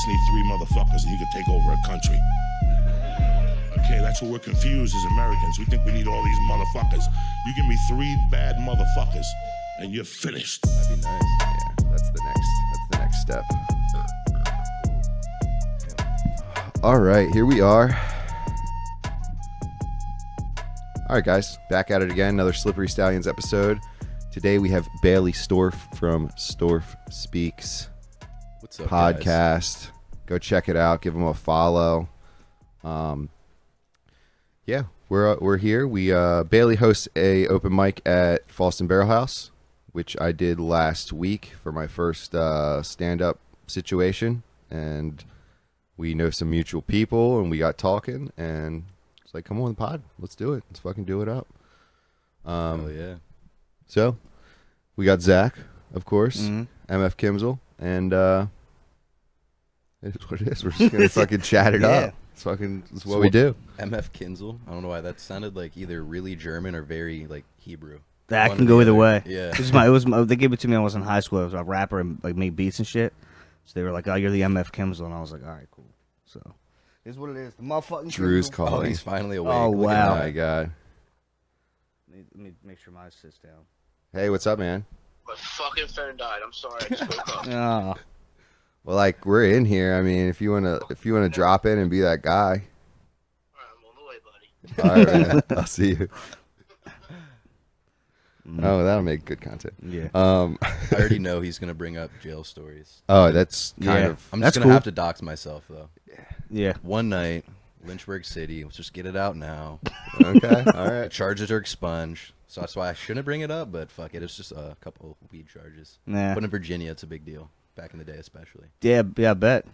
just need 3 motherfuckers and you can take over a country. Okay, that's what we're confused as Americans. We think we need all these motherfuckers. You give me 3 bad motherfuckers and you're finished. That'd be nice. Yeah, that's the next step. All right, here we are. All right, guys, back at it again. Another Slippery Stallions episode. Today we have Baily Storf from Storf Speaks What's up, Podcast. Guys? Go check it out. Give them a follow. Yeah, we're here. We Baily hosts a open mic at Falston Barrel House, which I did last week for my first stand-up situation, and we know some mutual people, and we got talking, and it's like, come on the pod, let's do it. Let's fucking do it up. Oh yeah. So we got Zach, of course, MF Kimsel, and it's what it is. We're just gonna fucking chat it up. It's what we do. MF Kinzel. I don't know why that sounded like either really German or very like Hebrew. That can go either way. Yeah. They gave it to me when I was in high school. I was a rapper and like made beats and shit. So they were like, "Oh, you're the MF Kimsel," and I was like, "All right, cool." So here's what it is. The motherfucking Drew's Kimsel. Oh, calling. he's finally awake. Oh, Look at wow. Oh that. my god. Let me make sure mine sits down. Hey, what's up, man? My fucking phone died. I'm sorry. I just woke up. Oh, Well, like, we're in here. I mean, if you wanna drop in and be that guy. All right, I'm on the way, buddy. All right, man. I'll see you. Oh, that'll make good content. yeah. I already know he's gonna bring up jail stories. Oh, that's kind Yeah. of I'm That's just gonna cool. have to dox myself though. Yeah. One night, Lynchburg City. Let's just get it out now. okay. All right. Charges are expunged, so that's why I shouldn't bring it up. But fuck it, it's just a couple weed charges. Nah. But in Virginia, it's a big deal. Back in the day, especially. Yeah. I bet.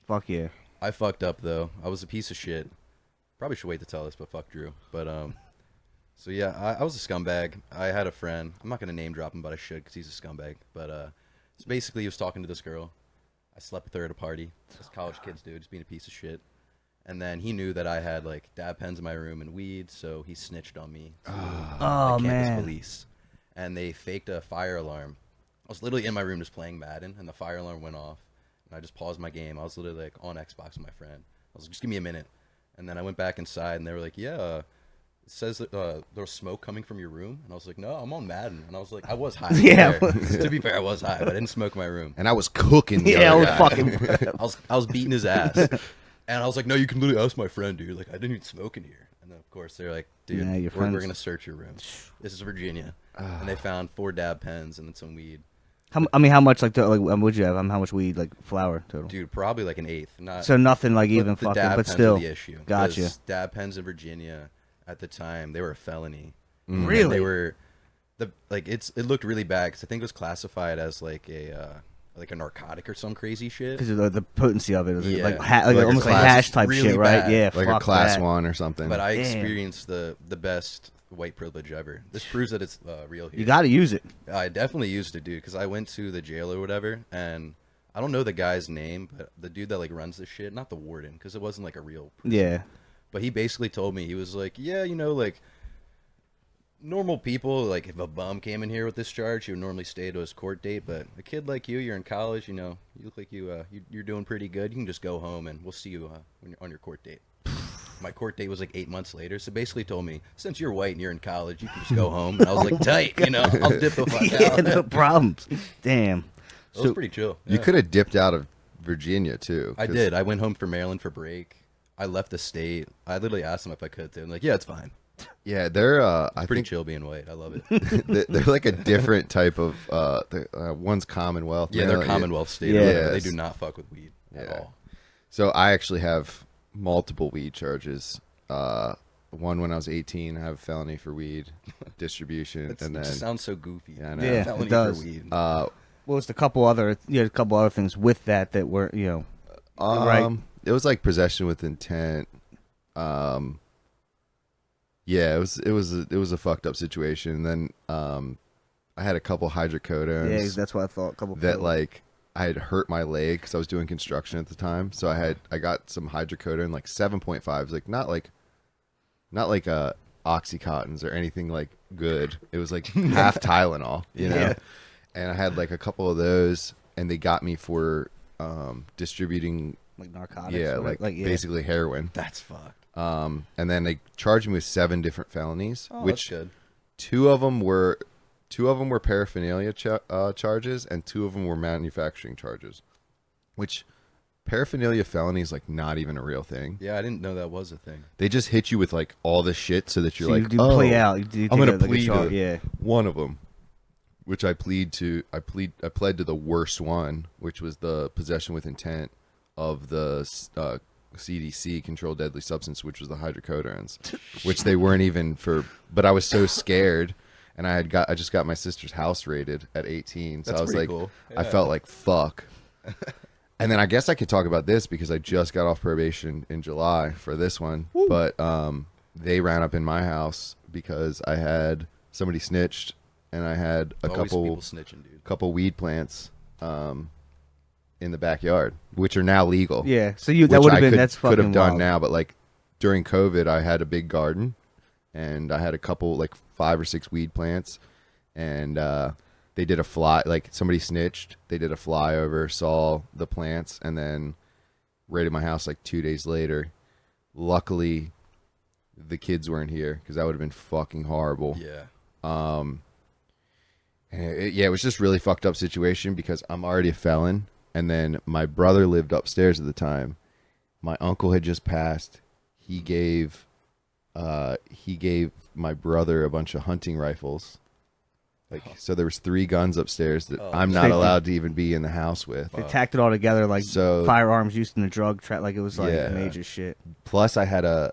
Fuck yeah. I fucked up though. I was a piece of shit. Probably should wait to tell this, but fuck Drew. But so yeah, I was a scumbag. I had a friend. I'm not gonna name drop him, but I should because he's a scumbag. But so basically, he was talking to this girl. I slept with her at a party. As college kids do, just being a piece of shit. And then he knew that I had like dab pens in my room and weed, so he snitched on me to Oh the campus man. police. And they faked a fire alarm. I was literally in my room just playing Madden, and the fire alarm went off. And I just paused my game. I was literally like on Xbox with my friend. I was like, just give me a minute. And then I went back inside, and they were like, yeah, it says that there was smoke coming from your room. And I was like, no, I'm on Madden. And I was like, I was high. Yeah. To be fair, I was high, but I didn't smoke in my room. And I was cooking. The Yeah, I other was guy. fucking. I was beating his ass. And I was like, no, you can literally ask my friend, dude. Like, I didn't even smoke in here. And then, of course, they're like, dude, Yeah, your we're friends- going to search your room. This is Virginia. And they found 4 dab pens and then some weed. How much like would you have? How much weed like flour total? Dude, probably like an eighth. Not So nothing like but even the fucking, dab but pens still. are the issue. Gotcha. 'Cause dab pens in Virginia at the time, they were a felony. Mm. Really? And they were it looked really bad because I think it was classified as like a narcotic or some crazy shit. Because of the potency of it, it was Yeah. like, Like a almost like class- hash type really shit, right? bad. Yeah, Like fuck a class that. 1 or something. But I Damn. experienced the best white privilege ever. This proves that it's real here. You got to use it. I definitely used it, dude, because I went to the jail or whatever, and I don't know the guy's name, but the dude that like runs this shit, not the warden, because it wasn't like a real person. Yeah. But he basically told me, he was like, yeah, you know, like normal people, like if a bum came in here with this charge, he would normally stay to his court date. But a kid like you're in college, you know, you look like you're doing pretty good. You can just go home and we'll see you when you're on your court date. My court date was like 8 months later, so basically told me, since you're white and you're in college, you can just go home. And I was like, tight, you know, I'll dip the fuck Yeah, out. no problems. Damn. It was pretty chill. you yeah. could have dipped out of Virginia too. I 'cause- did. I went home for Maryland for break. I left the state. I literally asked them if I could. They're like, yeah, it's fine. Yeah, they're. I Pretty think chill being white. I love it. they're like a different type of. One's Commonwealth. Yeah, they're Maryland. Commonwealth state. Yeah. or whatever. They Yes. do not fuck with weed at Yeah. all. So I actually have multiple weed charges. One when I was 18, I have a felony for weed distribution, It and then just sounds so goofy. Yeah, I know. Yeah, Felony it does. for weed. Well, it's a couple other things with that were, you know, right. It was like possession with intent. Yeah, it was a fucked up situation. And then I had a couple hydrocodones. Yeah, that's what I thought. Couple that pills. like I had hurt my leg because I was doing construction at the time. So I got some hydrocodone, like 7.5s, like not like Oxycontins or anything like good. It was like half Tylenol, you know. Yeah. And I had like a couple of those, and they got me for distributing, like narcotics. yeah, or like yeah. basically heroin. That's fucked. And then they charged me with 7 different felonies, Oh, which that's good. two of them were paraphernalia charges, and 2 of them were manufacturing charges. Which paraphernalia felony is like not even a real thing. Yeah, I didn't know that was a thing. They just hit you with like all this shit so that you're So like, you do oh, play out. I'm gonna plead to yeah. one of them, which I pled to the worst one, which was the possession with intent of the CDC, controlled deadly substance, which was the hydrocodones, which they weren't even for. But I was so scared, and I just got my sister's house raided at 18, so That's I was pretty like, cool. I Yeah. felt like fuck. And then I guess I could talk about this because I just got off probation in July for this one. Woo. But they ran up in my house because I had somebody snitched, and I had a Always people snitching, dude. couple weed plants in the backyard, which are now legal. Yeah. So that would have been that's fucking could have done wild. now, but like during COVID, I had a big garden, and I had a couple like 5 or 6 weed plants, and they did a fly, like somebody snitched. They did a flyover, saw the plants, and then raided my house like 2 days later. Luckily, the kids weren't here because that would have been fucking horrible. Yeah. And it was just really fucked up situation because I'm already a felon, and then my brother lived upstairs at the time. My uncle had just passed. He gave my brother a bunch of hunting rifles. Like, so there was 3 guns upstairs that I'm not allowed to even be in the house with. They tacked it all together like So- firearms used in the drug trap. Like it was like Yeah. major shit. Plus, I had a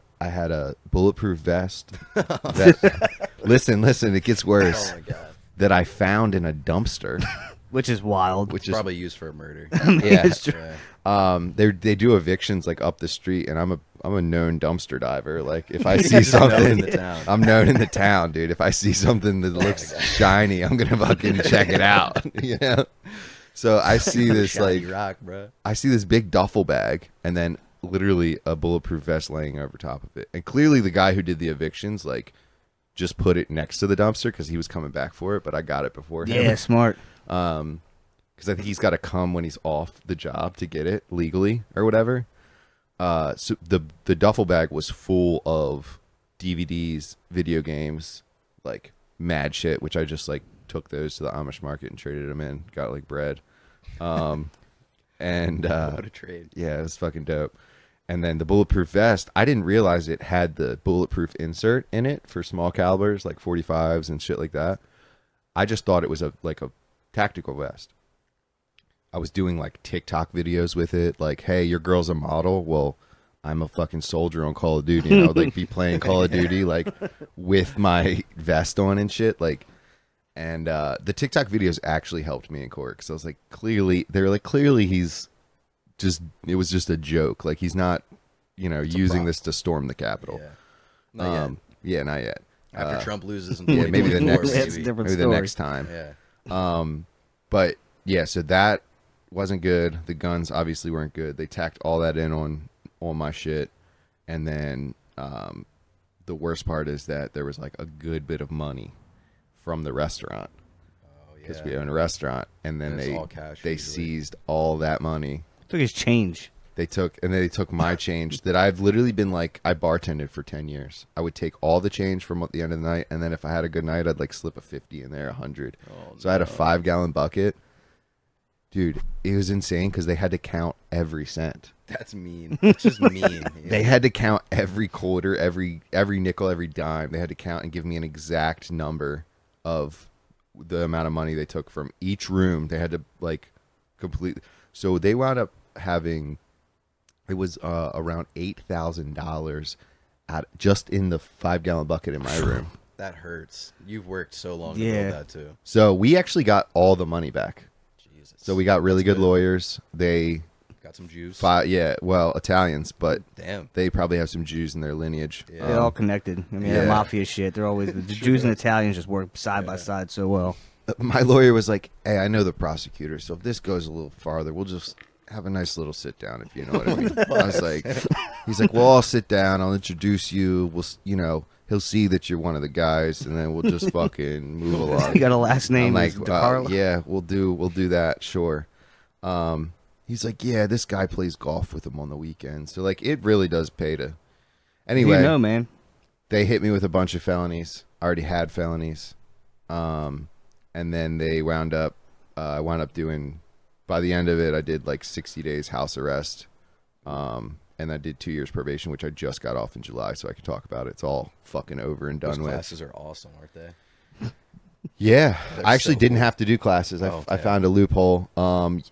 bulletproof vest. That, listen, it gets worse. Oh my god. That I found in a dumpster, Which is wild. which is Probably used for a murder. yeah. It's true. Yeah. They do evictions like up the street, and I'm a known dumpster diver. Like if I see Just known something, in the town. I'm known in the town, dude. If I see something that looks shiny, I'm gonna fucking check it out. You know. So I see this Shiny like rock, bro. I see this big duffel bag, and then literally a bulletproof vest laying over top of it. And clearly, the guy who did the evictions like just put it next to the dumpster because he was coming back for it. But I got it before him. Yeah, smart. Because I think he's got to come when he's off the job to get it legally or whatever. So the duffel bag was full of DVDs, video games, like mad shit, which I just like took those to the Amish market and traded them in, got like bread. And What a trade. yeah, it was fucking dope. And then the bulletproof vest, I didn't realize it had the bulletproof insert in it for small calibers like 45s and shit like that. I just thought it was a tactical vest. I was doing like TikTok videos with it, like, hey, your girl's a model. Well, I'm a fucking soldier on Call of Duty, and I would like be playing Call of Duty like with my vest on and shit. Like, and the TikTok videos actually helped me in court because I was like, clearly he's just, it was just a joke. Like he's not, using this to storm the Capitol. Yeah. Not yet. Yeah, not yet. After Trump loses in Yeah, maybe the 2024, next, That's a different maybe the story. next time. Yeah. But yeah, so that wasn't good. The guns obviously weren't good. They tacked all that in on my shit, and then the worst part is that there was like a good bit of money from the restaurant because we own a restaurant, and then And it's all cash they usually. seized all that money. Took his change. They took my change that I've literally been like, I bartended for 10 years. I would take all the change from at the end of the night, and then if I had a good night, I'd like slip a 50 in there, 100. So I had a 5-gallon bucket. Dude, it was insane because they had to count every cent. That's mean. It's just mean. They had to count every quarter, every nickel, every dime. They had to count and give me an exact number of the amount of money they took from each room. They had to like completely. So they wound up having, it was around $8,000 just in the 5-gallon bucket in my room. That hurts. You've worked so long to Yeah. build that too. So we actually got all the money back. Jesus. So we got really That's good lawyers. They got some juice. Italians, but Damn. they probably have some Jews in their lineage. Yeah. They're all connected. I mean, yeah. the mafia shit. They're always the Jews and Italians just work side by side so well. My lawyer was like, hey, I know the prosecutor, so if this goes a little farther, we'll just have a nice little sit down, if you know what I mean. I was like, he's like, well, I'll sit down, I'll introduce you, he'll see that you're one of the guys, and then we'll just fucking move along. You got a last name I'm like like, DeCarlo. yeah, we'll do that, sure. He's like, yeah, this guy plays golf with him on the weekends. So, like, it really does pay to. Anyway, You know, man. they hit me with a bunch of felonies. I already had felonies. And then they wound up, I wound up doing, by the end of it, I did like 60 days house arrest. And I did 2 years probation, which I just got off in July, so I can talk about it. It's all fucking over and done Those with. classes are awesome, aren't they? Yeah, They're I actually so didn't cool. have to do classes. I Okay. found a loophole.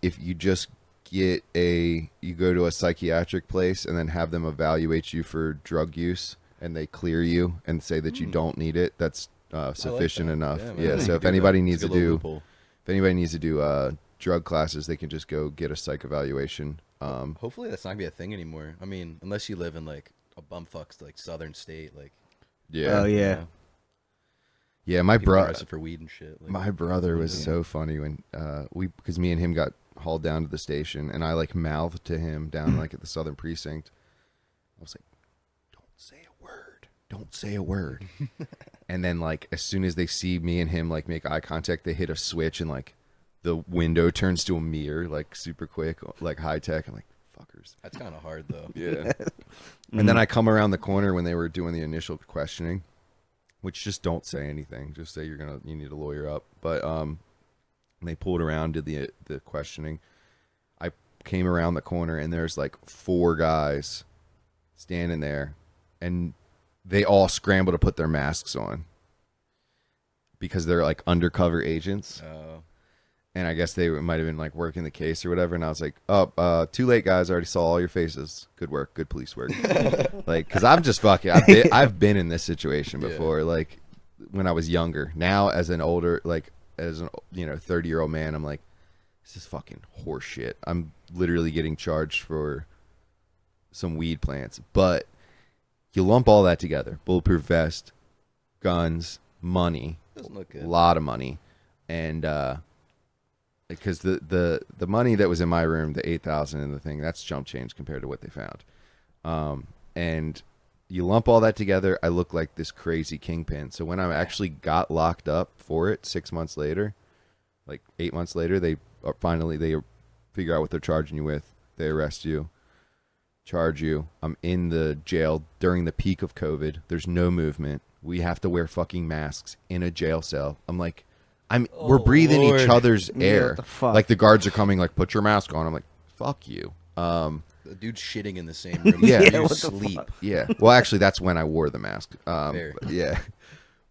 If you just you go to a psychiatric place and then have them evaluate you for drug use, and they clear you and say that you don't need it, that's sufficient that. enough. Yeah, man. Yeah. You So can if do anybody that. needs It's to a good little do, loophole. if anybody needs to do drug classes, they can just go get a psych evaluation. Hopefully that's not gonna be a thing anymore. I mean, unless you live in like a bumfuck like southern state, like Yeah. Oh yeah. Yeah. My people brother. arrested for weed and shit. Like, My brother was so funny when because me and him got hauled down to the station, and I like mouthed to him down like at the Southern Precinct. I was like, "Don't say a word. Don't say a word." And then like as soon as they see me and him like make eye contact, they hit a switch and like the window turns to a mirror like super quick, like high tech. I'm like, "Fuckers." that's kind of hard though. Yeah. And then I come around the corner when they were doing the initial questioning, which just don't say anything. Just say you need to lawyer up. But they pulled around, did the questioning. I came around the corner and there's like 4 guys standing there, and they all scramble to put their masks on because they're like undercover agents. And I guess they might have been like working the case or whatever. And I was like, "Oh, too late, guys. I already saw all your faces. Good work. Good police work." Like, because I'm just fucking. I've been in this situation before. Like when I was younger. Now as an older, like as an 30-year-old man, I'm like, this is fucking horse shit. I'm literally getting charged for some weed plants. But you lump all that together: bulletproof vest, guns, money, Doesn't look a good. lot of money, and because the money that was in my room, the 8,000 and the thing, that's jump change compared to what they found. And you lump all that together, I look like this crazy kingpin. So when I actually got locked up for it 6 months later, like 8 months later, they figure out what they're charging you with. They arrest you, charge you. I'm in the jail during the peak of COVID. There's no movement. We have to wear fucking masks in a jail cell. I'm like, we're breathing Lord. each other's Yeah, air. what the fuck? Like the guards are coming, like, put your mask on. I'm like, fuck you. The dude's shitting in the same room. Yeah. as Yeah, you what the sleep. Yeah. Well, actually, that's when I wore the mask. Fair. Yeah.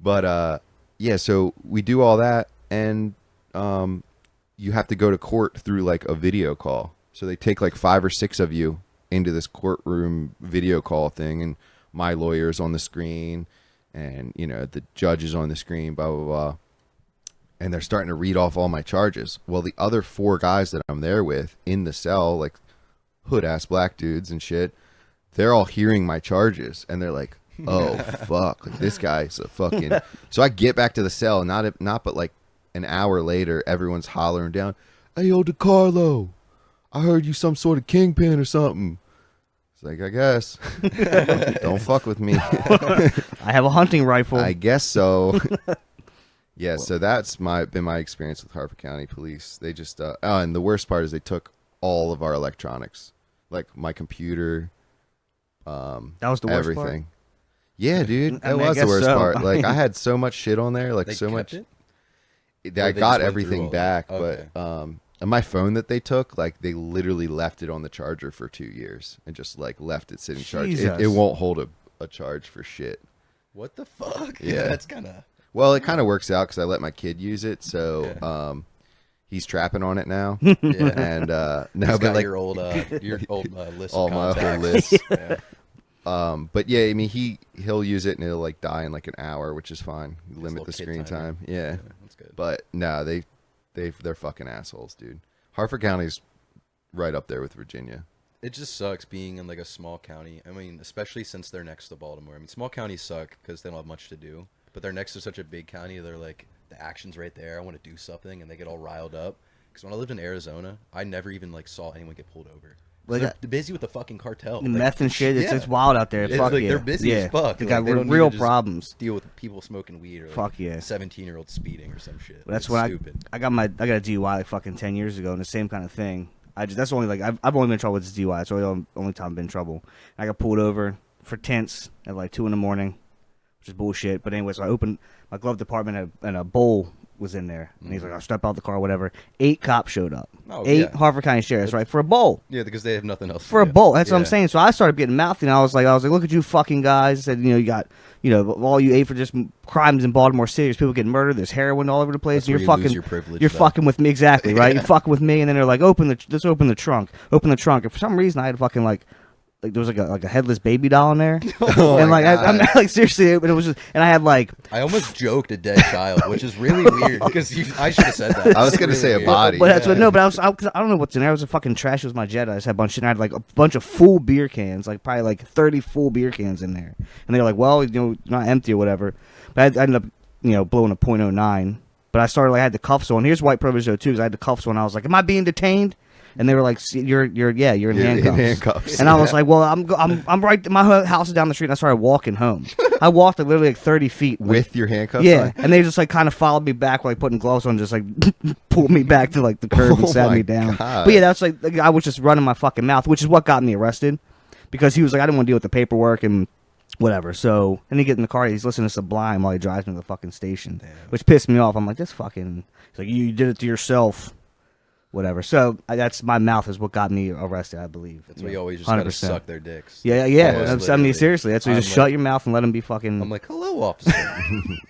But yeah. So we do all that, and you have to go to court through like a video call. So they take like 5 or 6 of you into this courtroom video call thing, and my lawyer's on the screen, and the judge is on the screen. Blah blah blah. And they're starting to read off all my charges. Well, the other 4 guys that I'm there with in the cell, like hood-ass black dudes and shit, they're all hearing my charges. And they're like, oh, fuck. Like, this guy's a fucking... So I get back to the cell, but like an hour later, everyone's hollering down, "Hey, yo, DeCarlo, I heard you some sort of kingpin or something." It's like, I guess. Don't fuck with me. I have a hunting rifle. I guess so. Yeah, so that's been my experience with Harford County Police. They just and the worst part is they took all of our electronics, like my computer, that was the worst everything. part. Yeah, dude, I that mean, I was the guess worst so. part. Like I had so much shit on there, like They so kept much. it? I Or they just got went through everything all back, that? Okay. but and my phone that they took, like they literally left it on the charger for 2 years and just like left it sitting charged. It Jesus. won't hold a charge for shit. What the fuck? Yeah. That's kind of... Well, it kind of works out because I let my kid use it, so he's trapping on it now. Yeah. And no, He's but got like your old list all of my whole contacts. list. Yeah. But yeah, I mean he'll use it and it'll like die in like an hour, which is fine. You limit little the kid screen timer. time. Yeah, That's good. but no, they're fucking assholes, dude. Harford County's right up there with Virginia. It just sucks being in like a small county. I mean, especially since they're next to Baltimore. I mean, small counties suck because they don't have much to do. But they're next to such a big county. They're like, the action's right there. I want to do something, and they get all riled up. Because when I lived in Arizona, I never even like saw anyone get pulled over. Like, They're busy with the fucking cartel. The Like, meth and shit. It's, yeah. it's wild out there. It's Fuck like yeah. they're busy yeah. as fuck. They Like, got they don't need real to just problems. Deal with people smoking weed or like Fuck yeah. 17-year-old speeding or some shit. That's It's when stupid. I got a DUI like fucking 10 years ago, and the same kind of thing. That's only like I've only been in trouble with this DUI. It's the only time I've been in trouble. I got pulled over for tints at like 2 a.m, which is bullshit. But anyway, so I opened my glove department and a bowl was in there, and he's like, "I'll step out the car, whatever." 8 cops showed up. Oh, 8 yeah. Harford County sheriffs, right, for a bowl. Yeah, because they have nothing else For to a do. bowl. That's what I'm Yeah. saying. So I started getting mouthy, and I was like, look at you fucking guys. I said, you got, all you ate for just crimes in Baltimore City. There's people getting murdered. There's heroin all over the place. That's And where you're you lose fucking, your privilege, you're though. fucking with me, exactly, right? You're fucking with me, and then they're like, let's open the trunk. Open the trunk. And for some reason, I had fucking like there was like a headless baby doll in there, and like I'm like seriously, but it was just, and I had like I almost joked a dead child, which is really weird because I should have said that. I was gonna say a weird. body. But that's what I was 'cause I don't know what's in there. I was a fucking trash. It was my Jedi. I just had a bunch of shit. And I had like a bunch of full beer cans, like probably like 30 full beer cans in there. And they're like, well, not empty or whatever. But I ended up, blowing a .09. But I started like I had the cuffs on. Here's white privilege though too, because I had the cuffs on. I was like, am I being detained? And they were like, you're in handcuffs. handcuffs. And I was like, well, I'm right. My house is down the street. And I started walking home. I walked like, literally like 30 feet With your handcuffs yeah, on? and they just like kind of followed me back, like putting gloves on, just like pulled me back to like the curb and Oh sat my me down. God. But yeah, that's like I was just running my fucking mouth, which is what got me arrested, because he was like, I didn't want to deal with the paperwork and whatever. So, and he get in the car, he's listening to Sublime while he drives me to the fucking station, which pissed me off. I'm like, this fucking. He's like, you did it to yourself. Whatever. So that's my mouth is what got me arrested, I believe. That's why you always just gotta suck their dicks. Yeah. Almost I mean, literally. seriously, that's why you I'm just like- shut your mouth and let him be fucking. I'm like, hello, officer.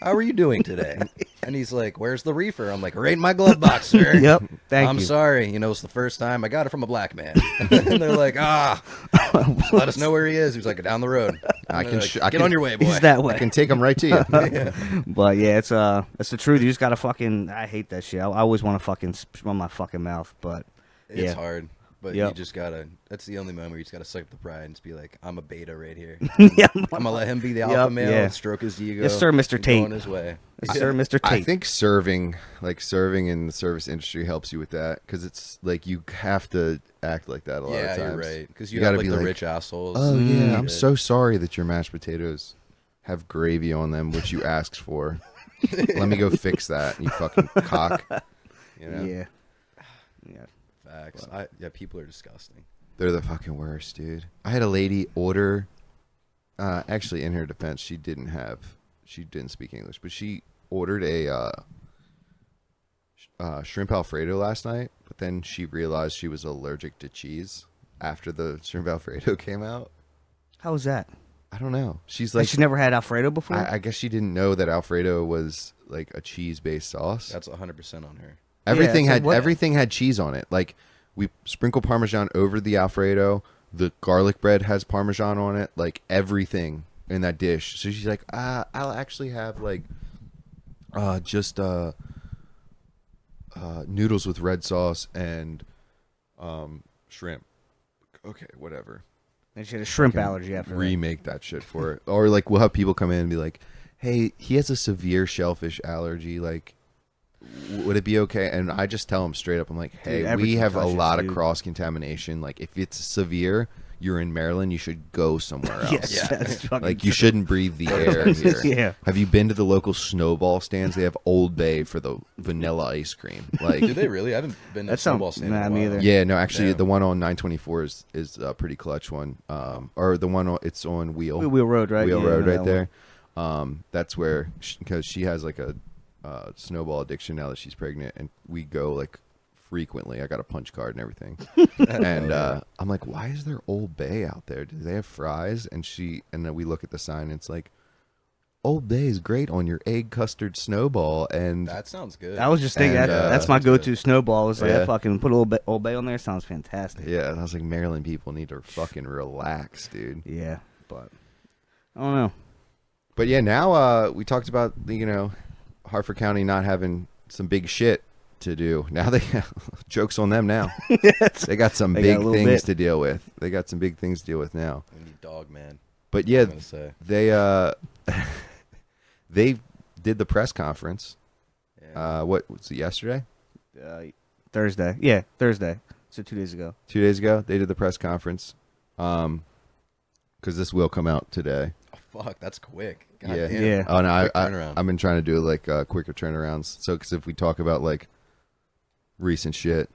How are you doing today? And he's like, where's the reefer? I'm like, right in my glove box, sir. Yep. Thank I'm you. sorry. It's the first time I got it from a black man. And they're like, just let us know where he is. He was like, down the road. I And can they're sh- like, I get can- on your way, boy. He's that way. I can take them right to you. But yeah, it's the truth. You just gotta fucking. I hate that shit. I always want to fucking run my fucking mouth, but It's yeah. hard. But Yep. you just gotta, that's the only moment where you just gotta suck up the pride and just be like, I'm a beta right here. yeah, I'm gonna let him be the Yep, alpha male, yeah. stroke his ego. Yes, sir, Mr. and Tate. Go on his way. Sir, Mr. Tate. I think serving in the service industry helps you with that, because it's like you have to act like that a lot of Yeah, times. you're right. Because you, You have gotta like be the like, rich assholes. Oh yeah, I'm Shit. so sorry that your mashed potatoes have gravy on them, which you asked for. Let me go fix that, you fucking cock. Yeah. Facts. People are disgusting. They're the fucking worst, dude. I had a lady order. Actually, in her defense, she didn't speak English, but she ordered a shrimp Alfredo last night. But then she realized she was allergic to cheese after the shrimp Alfredo came out. How was that? I don't know. She's Like like, she never had Alfredo before. I guess she didn't know that Alfredo was like a cheese-based sauce. That's 100% on her. Everything it's like had what- everything had cheese on it. Like we sprinkle Parmesan over the Alfredo. The garlic bread has Parmesan on it. Like everything in that dish. So she's like, I'll actually have like just noodles with red sauce and shrimp. Okay, whatever. And she had a shrimp Fucking allergy after that. remake that shit for her. Or like we'll have people come in and be like, hey, he has a severe shellfish allergy, like would it be okay? And I just tell them straight up, I'm like, hey, we everything have a touches, lot of dude. cross contamination. Like if it's severe, you're in Maryland, you should go somewhere else. Yes, Yeah. that's fucking Like you shouldn't breathe the air here. Yeah. Have you been to the local snowball stands? They have Old Bay for the vanilla ice cream. Like Do they really? I haven't been to That a snowball sounds- stand in nah, a me while. either. yeah, no, actually, Damn. the one on 924 is a pretty clutch one. Or the one it's on Wheel Road, right? Wheel Yeah, Road I know right that there. That's where, because she has like a snowball addiction now that she's pregnant, and we go like frequently. I got a punch card and everything. And I'm like, why is there Old Bay out there? Do they have fries? And then we look at the sign and it's like, Old Bay is great on your egg custard snowball. And That sounds good. I was just thinking And, that's my go-to snowball. It's like yeah. I fucking put a little bit Old Bay on there. Sounds fantastic. yeah, and I was like, Maryland people need to fucking relax, dude. Yeah, but I don't know. But yeah, now we talked about Hartford County not having some big shit to do. Now they jokes on them now. They got some They got big a little things bit. to deal with. They got some big things to deal with now. We need dog, man. But yeah, I'm gonna say. they did the press conference. Yeah. What was it, yesterday? Thursday. Yeah, Thursday. So 2 days ago. 2 days ago, they did the press conference. Because this will come out today. Oh, fuck, that's quick. God Yeah. damn. Yeah. Oh no, Quick I turnaround. I've been trying to do like quicker turnarounds. So because if we talk about like recent shit,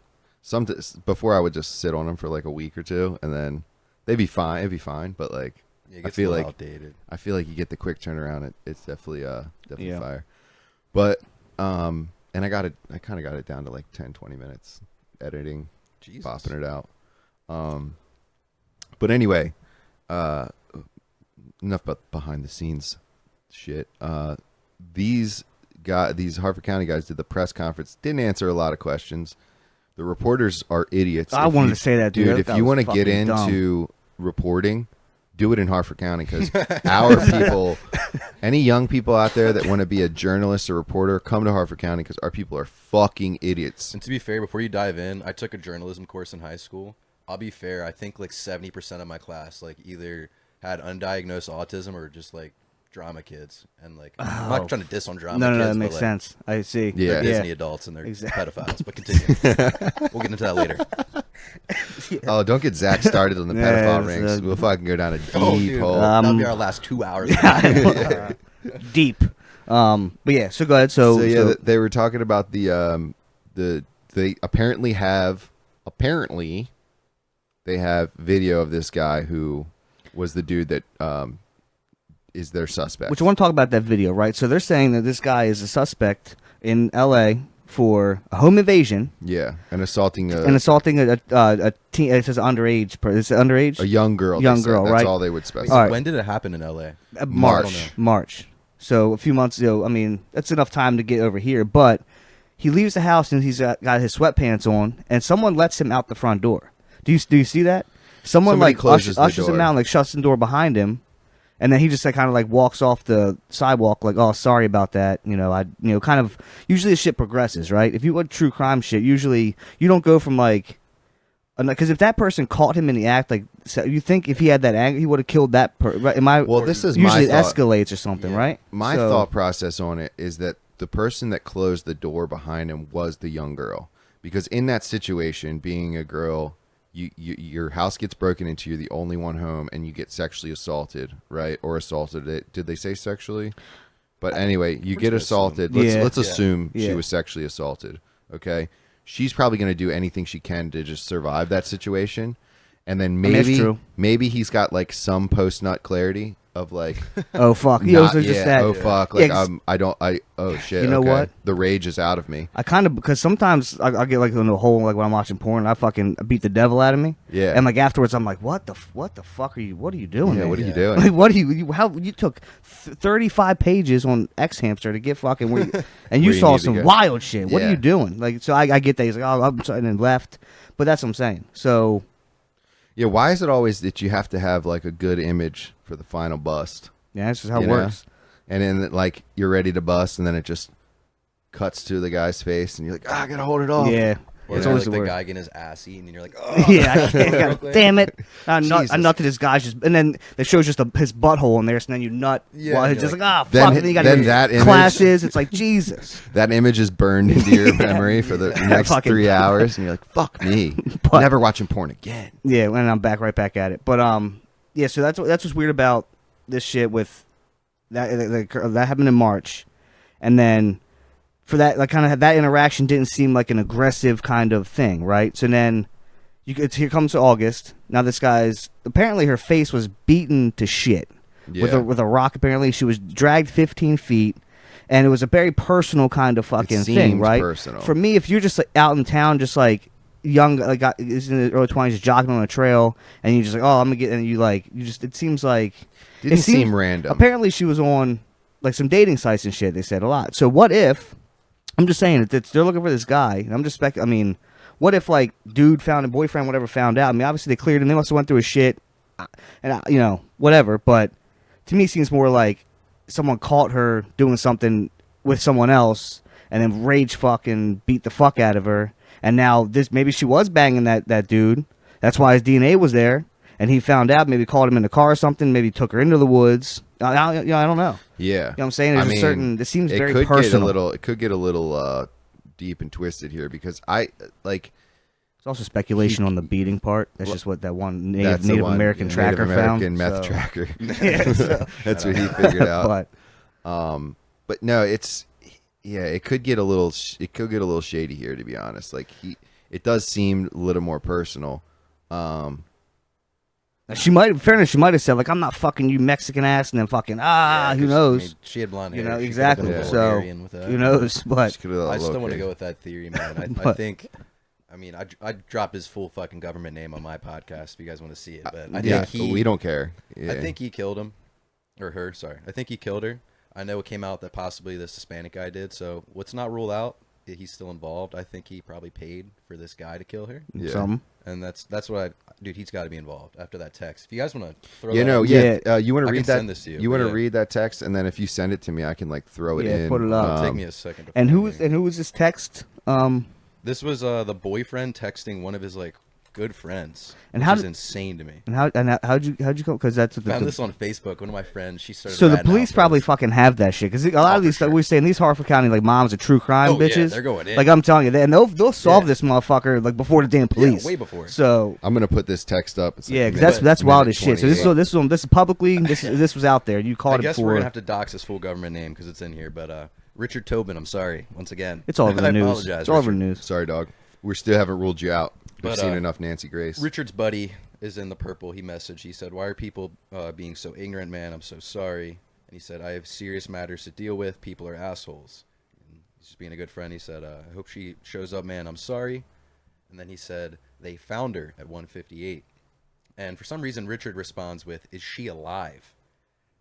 before I would just sit on them for like a week or two, and then they'd be fine. It'd be fine, but like Yeah, it I gets feel a little like outdated. I feel like you get the quick turnaround. It's definitely Yeah. fire. But and I kind of got it down to like 10, 20 minutes editing, Jesus. popping it out. But anyway, enough about behind the scenes shit. These Harford County guys did the press conference, didn't answer a lot of questions. The reporters are idiots. I wanted to say that, dude. If That you was want to get fucking into reporting, do it in Harford County, because our people, any young people out there that want to be a journalist or reporter, come to Harford County, because our people are fucking idiots. And to be fair, before you dive in, I took a journalism course in high school. I'll be fair, I think like 70% of my class like either had undiagnosed autism or just like drama kids. And like I'm not trying to diss on drama No, kids. that but, makes like, sense. I see. Yeah. They're Disney adults and they're Exactly. pedophiles. But continue. We'll get into that later. Oh, don't get Zach started on the Yeah, pedophile it's, rings. We'll fucking go down a deep Dude, hole. that'll be our last 2 hours. Deep. But yeah, so go ahead. So yeah, they were talking about they apparently they have video of this guy who was the dude that is their suspect. Which I want to talk about that video, right? So they're saying that this guy is a suspect in L.A. for a home invasion Yeah, and assaulting and assaulting a teen. It says underage. Is it underage? a young girl. Young they said. girl, That's right? all they would specify. All right. When did it happen in LA? March. So a few months ago. I mean, that's enough time to get over here. But he leaves the house and he's got his sweatpants on, and someone lets him out the front door. Do you see that? Someone Somebody like closes the ushers him door. out, and, like shuts the door behind him, and then he just like kind of like walks off the sidewalk, like, "Oh, sorry about that." Kind of. Usually, the shit progresses, right? If you want true crime shit, usually you don't go from like, because if that person caught him in the act, like, so you think if he had that anger, he would have killed that person. Right? Well, this is usually my it thought. escalates or something, right? My So- thought process on it is that the person that closed the door behind him was the young girl, because in that situation, being a girl, your house gets broken into, you're the only one home, and you get sexually assaulted, right? Or assaulted. Did they say sexually? But anyway, you get assaulted. Let's assume she Yeah. was sexually assaulted. Okay, she's probably going to do anything she can to just survive that situation, and then mean, that's maybe true. maybe he's got like some post nut clarity of like. Oh fuck! Not so just yet. that. Oh fuck! Yeah, Like 'cause oh shit! You know okay. what? The rage is out of me. I kind of, because sometimes I get like in the hole, like when I'm watching porn, I fucking beat the devil out of me. Yeah. And like afterwards, I'm like, what the fuck are you? What are you doing? Yeah, man? what are you doing? Like, what are you? How you took 35 pages on X Hamster to get fucking where you, and you Where you saw need to some go. wild shit. What are Yeah. you doing? Like, so I get that he's like, oh, I'm sorry, and then left. But that's what I'm saying. So Yeah. Why is it always that you have to have like a good image for the final bust? yeah, that's just how it You know? works. And then like you're ready to bust, and then it just cuts to the guy's face, and you're like, I gotta hold it off. Yeah. Or It's like always the the worst. guy getting his ass eaten, and you're like, oh. Yeah, I can't. Real God quick. damn it! I Jesus. nutted this guy's just, and then it shows just his butthole in there, so then you nut. Yeah, while and it's you're just like- like, Then- fuck. And then you got then that image- classes. It's like Jesus. That image is burned into your memory for the next Fucking- 3 hours, and you're like, fuck me. But- Never watching porn again. Yeah, and I'm right back at it. But yeah. So that's what's weird about this shit with that happened in March, and then for that, like, kind of that interaction didn't seem like an aggressive kind of thing, right? So then here comes August. Now this guy's apparently her face was beaten to shit with Yeah. a rock. Apparently she was dragged 15 feet, and it was a very personal kind of fucking thing, seems right? personal. For me, if you're just like out in town, just like young, like is in the early 20s, just jogging on a trail, and you just like, oh, I'm gonna get, and it seems like Didn't it seems- seem random. Apparently, she was on like some dating sites and shit. They said a lot. So what if? I'm just saying that they're looking for this guy. And I'm just I mean, what if like dude found a boyfriend, whatever, found out? I mean, obviously they cleared him. They must have went through his shit, and whatever. But to me, it seems more like someone caught her doing something with someone else, and then rage fucking beat the fuck out of her. And now maybe she was banging that dude. That's why his DNA was there. And he found out, maybe called him in the car or something, maybe took her into the woods. I don't know. Yeah. You know what I'm saying? There's a certain, it seems very could personal. It could get a little deep and twisted here, because There's also speculation on the beating part. That's just what that one that's the Native one, American yeah, tracker Native American found. meth so- tracker. Yeah, so- That's what he figured out. But But no, it could get a little shady here, to be honest. Like it does seem a little more personal. She might, in fairness, she might have said like, "I'm not fucking you, Mexican ass," and then fucking Yeah, who 'cause, knows? I mean, she had blonde You hair. know, She exactly. could've been a So, Bulgarian with that. who knows? But I still want to go with that theory, man. I But- think. I mean, I'd drop his full fucking government name on my podcast if you guys want to see it. But I Yeah, think we don't care. Yeah. I think he killed him, or her. Sorry, I think he killed her. I know it came out that possibly this Hispanic guy did. So let's not rule out that he's still involved. I think he probably paid for this guy to kill her, Yeah. some. and that's what dude. He's got to be involved after that text. If you guys want to throw, You that know, out, yeah. You want I to can read that? send this to you, You want to yeah. read that text, and then if you send it to me, I can like throw it Yeah, in. put it up. it'll take me a second. To And find who it. was this text? This was the boyfriend texting one of his like good friends, And which how is did- insane to me. And how'd you come? Because that's what Found the, this on Facebook. One of my friends, she started. so the ratting out police for probably this. fucking have that shit. Because a lot Oh, of these for sure. we're saying these Hartford County like moms are true crime Oh, yeah, bitches. they're going in. Like I'm telling you, and they'll solve Yeah. this motherfucker like before the damn police. way before. So I'm gonna put this text up. It's like yeah, 'cause minute- that's wild minute as shit. So this 28. is publicly this was out there. You I called it guess before. we're gonna have to dox his full government name because it's in here. But Richard Tobin, I'm sorry once again. It's all over the I news. apologize, It's all over the Richard. news. Sorry, dog. We still haven't ruled you out. We've But, seen enough Nancy Grace. Richard's buddy is in the purple. He messaged. He said, "Why are people being so ignorant, man? I'm so sorry." And he said, "I have serious matters to deal with. People are assholes." And he's just being a good friend. He said, "I hope she shows up, man. I'm sorry." And then he said, "They found her at 1:58." And for some reason, Richard responds with, "Is she alive?"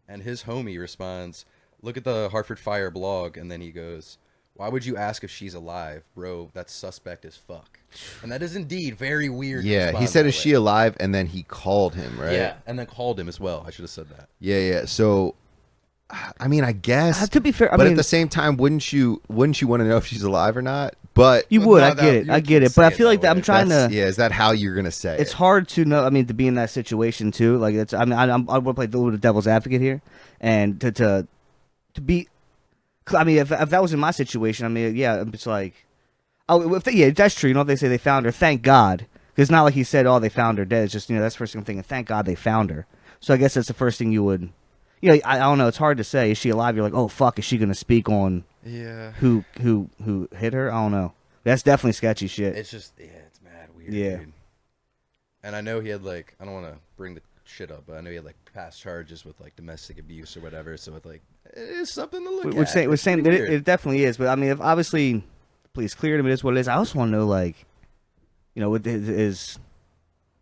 And his homie responds, "Look at the Hartford Fire blog." And then he goes, "Why would you ask if she's alive, bro? That's suspect as fuck." And that is indeed very weird. to Yeah, he respond said, that "Is she way. alive?" And then he called him, right? Yeah, and then called him as well. I should have said that. Yeah. So, I mean, I guess. To be fair, I but mean, at the same time, wouldn't you want to know if she's alive or not? But you But would. no, I that- get it. you I get can't it. But I say it feel that like that I'm way. trying to. yeah, is that how you're gonna say It's it? hard to know. I mean, to be in that situation too. Like it's. I mean, I want to play a little bit of devil's advocate here, and to be. I mean, if that was in my situation, I mean, yeah, it's like, oh, if yeah, that's true. You know, if they say they found her, thank God, because it's not like he said, oh, they found her dead. It's just that's the first thing I'm thinking. Thank God they found her. So I guess that's the first thing you would. Yeah, I don't know. It's hard to say. Is she alive? You're like, oh fuck, is she gonna speak on Yeah. who hit her? I don't know. That's definitely sketchy shit. It's just, it's mad weird. Yeah. Dude. And I know he had like, I don't want to bring the shit up, but I know he had like past charges with like domestic abuse or whatever. So it's like, it is something to look We're at. saying It's it, pretty weird. it definitely is, but I mean, if obviously, the police cleared him. It is what it is. I also want to know, like, with his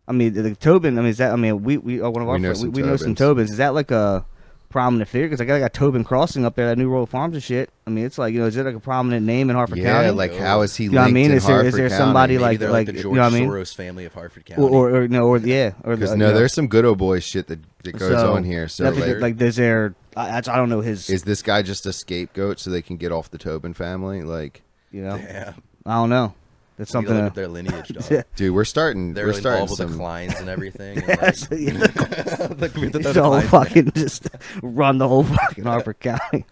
I mean, the Tobin. I mean, is that? I mean, we one of our We know friends, some we know some Tobins. Tobins. Is that like a prominent figure? Because I got Tobin Crossing up there at New World Farms and shit. I mean, it's like is it like a prominent name in Hartford Yeah, County? like how is he You know what I linked mean? in Is there Hartford somebody County? Maybe like they're like the you George know what I mean? Soros family of Hartford County. Or no, or yeah, or Because you no, know. there's some good old boy shit that goes So, on here. So definitely, like, there's there. I don't know his. is this guy just a scapegoat so they can get off the Tobin family? Like, Damn. I don't know. That's We gotta something. look at their lineage, dog. Yeah. dude, we're starting. They're we're starting involved with some. the Kleins and everything. And Yes, like, yeah. the So Kleins fucking just run the whole fucking Hartford County.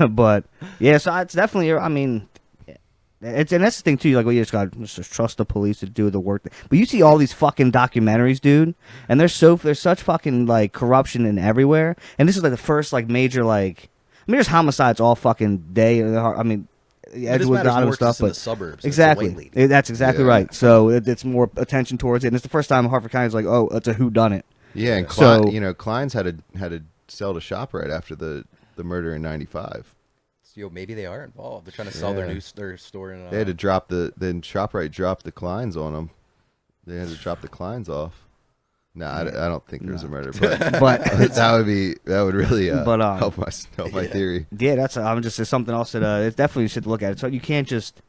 But yeah, so it's definitely. I mean, and that's the thing too. Like, well, you just got just trust the police to do the work. But you see all these fucking documentaries, dude, and there's such fucking like corruption in everywhere. And this is like the first like major like. I mean, there's homicides all fucking day. I mean, This Edgewood matters got more and 'cause stuff, it's in but the suburbs. It's a exactly, white lady. that's exactly Yeah. right. So it's more attention towards it, and it's the first time Hartford County's like, oh, it's a whodunit. Yeah, and So- Klein's had to sell to ShopRite after the murder in '95. Yo, maybe they are involved. They're trying to sell their Yeah. their store in. They had to drop then ShopRite dropped the Kleins on them. They had to drop the Kleins off. No, I don't think there's a murder, but But that would really But, help my theory. yeah, that's I'm just it's something else that it's definitely should look at it. So you can't just,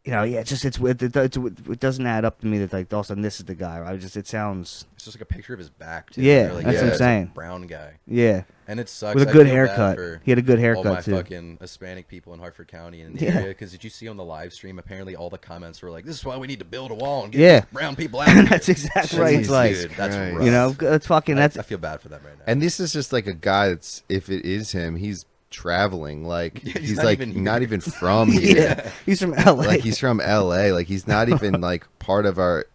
it doesn't add up to me that like all of a sudden this is the guy. Right? It sounds It's just like a picture of his back. Too. Yeah, They're like, that's what I'm it's a saying. brown guy, yeah and it sucks. with a I good feel bad haircut. for He had a good all haircut my too. fucking Hispanic people in Hartford County and in the Yeah. area. Because did you see on the live stream? Apparently, all the comments were like, "This is why we need to build a wall and get Yeah. these brown people out." Here." That's exactly right. It's Jesus, like dude, that's Christ. rough. it's fucking I that's feel bad for them right now. And this is just like a guy that's, if it is him, he's traveling. Like Yeah, he's he's not like even not here. even from here. yeah. He's from LA. Like he's from LA. Like he's not even like part of our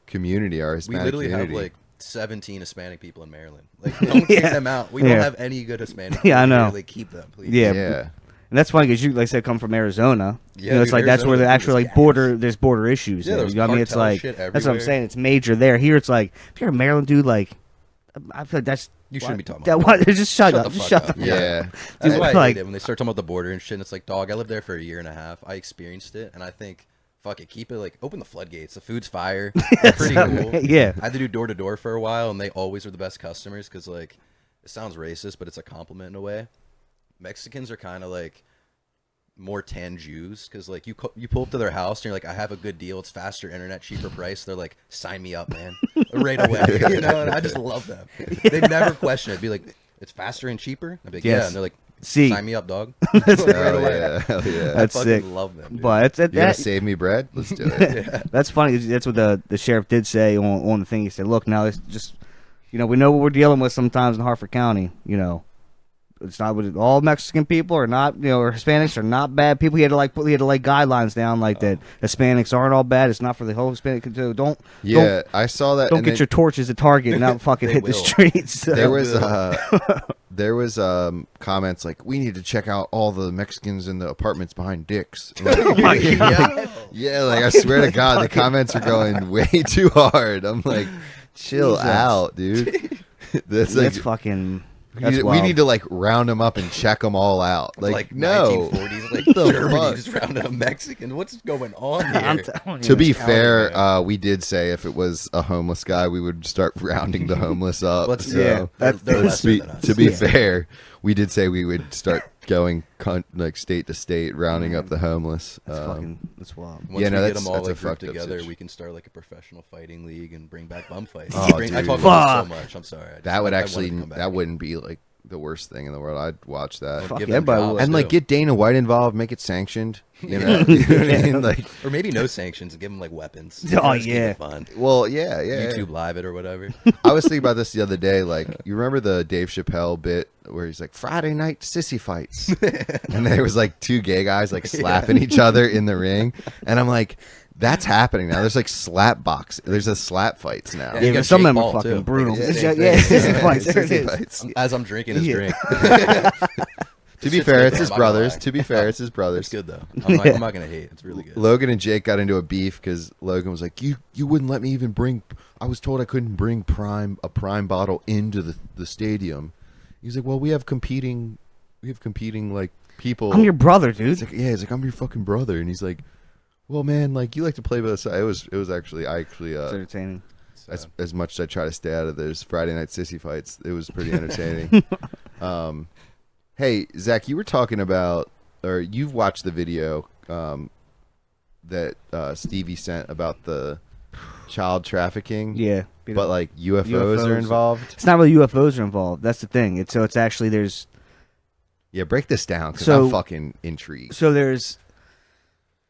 community, our We Hispanic literally community. have like 17 Hispanic people in Maryland. Like, don't kick Yeah. them out. We Yeah. don't have any good Hispanic people. Yeah, I know. Literally keep them, please. Yeah. yeah. And that's funny because you, like I said, come from Arizona. Yeah, you know, it's dude, like that's where the Arizona actual was like border. There's border issues. Yeah, there. there's You know what I mean? It's cartel like shit that's what I'm everywhere. saying. It's major there. Here, it's like if you're a Maryland dude, like I feel like that's You shouldn't be talking that. about What? border. Just shut up. the Just fuck shut up. the Yeah. That's Dude, why I like- hate it when they start talking about the border and shit. And it's like, dog, I lived there for a year and a half. I experienced it, and I think, fuck it, keep it like open the floodgates. The food's fire. It's pretty cool. Yeah. I had to do door to door for a while, and they always were the best customers because like it sounds racist, but it's a compliment in a way. Mexicans are kind of like more tan Jews because like you pull up to their house and you're like, I have a good deal. It's faster internet, cheaper price. They're like, sign me up, man, right away. You know, and I just love them. They never question it. Be like, it's faster and cheaper. I'd be like, Yes. yeah, and they're like, See. sign me up, dog. Hell yeah. Hell yeah. That's I fucking sick. love them. Dude. But it's You gonna that, save me bread? Let's do it. that's funny. That's what the sheriff did say on the thing. He said, "Look, now it's just, you know, we know what we're dealing with sometimes in Harford County. You know, it's not what all Mexican people are not, you know, or Hispanics are not bad people. He had to lay guidelines down like that. Hispanics aren't all bad. It's not for the whole Hispanic. Don't Yeah, I saw that. don't and get then your torches at Target and out fucking They hit the will. streets. There was comments like, we need to check out all the Mexicans in the apartments behind Dick's. Like, Oh my God. yeah, like I swear to God, the comments are going way too hard. I'm like, chill Jesus. out, dude. That's like That's fucking. we That's need, we wild. need to like round them up and check them all out. Like, no. 1940s, like The Germany fuck? just rounded up Mexicans. What's going on I'm here? telling you. To be county, fair, man. we did say if it was a homeless guy, we would start rounding the homeless up. Let's so, yeah, they're let's lesser be- than us. to be Yeah. fair, we did say we would start going like state to state, rounding up the homeless. That's fucking. That's wild. Once Yeah, no, we that's- get them all that's a like grouped fucked up together, situation. we can start like a professional fighting league and bring back bum fights. Oh, I talk dude. about this Fuck. so much. I'm sorry. I just- that would I actually wanted to come back. that wouldn't be like the worst thing in the world. I'd watch that. Give Fuck them yeah, everybody jobs, would. And like too. get Dana White involved, make it sanctioned. You know, you know what I mean? Like, or maybe no sanctions and give them like weapons. Oh, Just keep yeah. it fun. well, yeah, yeah. YouTube live it or whatever. I was thinking about this the other day. Like, you remember the Dave Chappelle bit where he's like, Friday night sissy fights, and there was like two gay guys like slapping each other in the ring, and I'm like, that's happening now. There's like slap box. There's a slap fights now. Yeah, Yeah, you but got some of Jake them are Paul, fucking too. brutal. Yeah, Yeah, same yeah, thing. sissy fights. There it Sissy is. fights. As I'm drinking his Yeah. drink. To be Shit's fair, good, it's though, his I'm not gonna brothers. lie. To be fair, it's his It's brothers. good though. I'm not gonna hate. It's really good. Logan and Jake got into a beef because Logan was like, "You wouldn't let me even bring. I was told I couldn't bring a prime bottle into the stadium." He's like, "Well, we have competing like people." I'm your brother, He's dude. like, "Yeah." He's like, "I'm your fucking brother," and he's like, "Well, man, like you like to play both sides." It was actually It's entertaining. as much as I try to stay out of those Friday night sissy fights, it was pretty entertaining. Hey, Zach, you were talking about, or you've watched the video that Stevie sent about the child trafficking. Yeah, But like UFOs UFOs. are involved. it's not really UFOs are involved. That's the thing. It's actually there's Break this down because So- I'm fucking intrigued. there's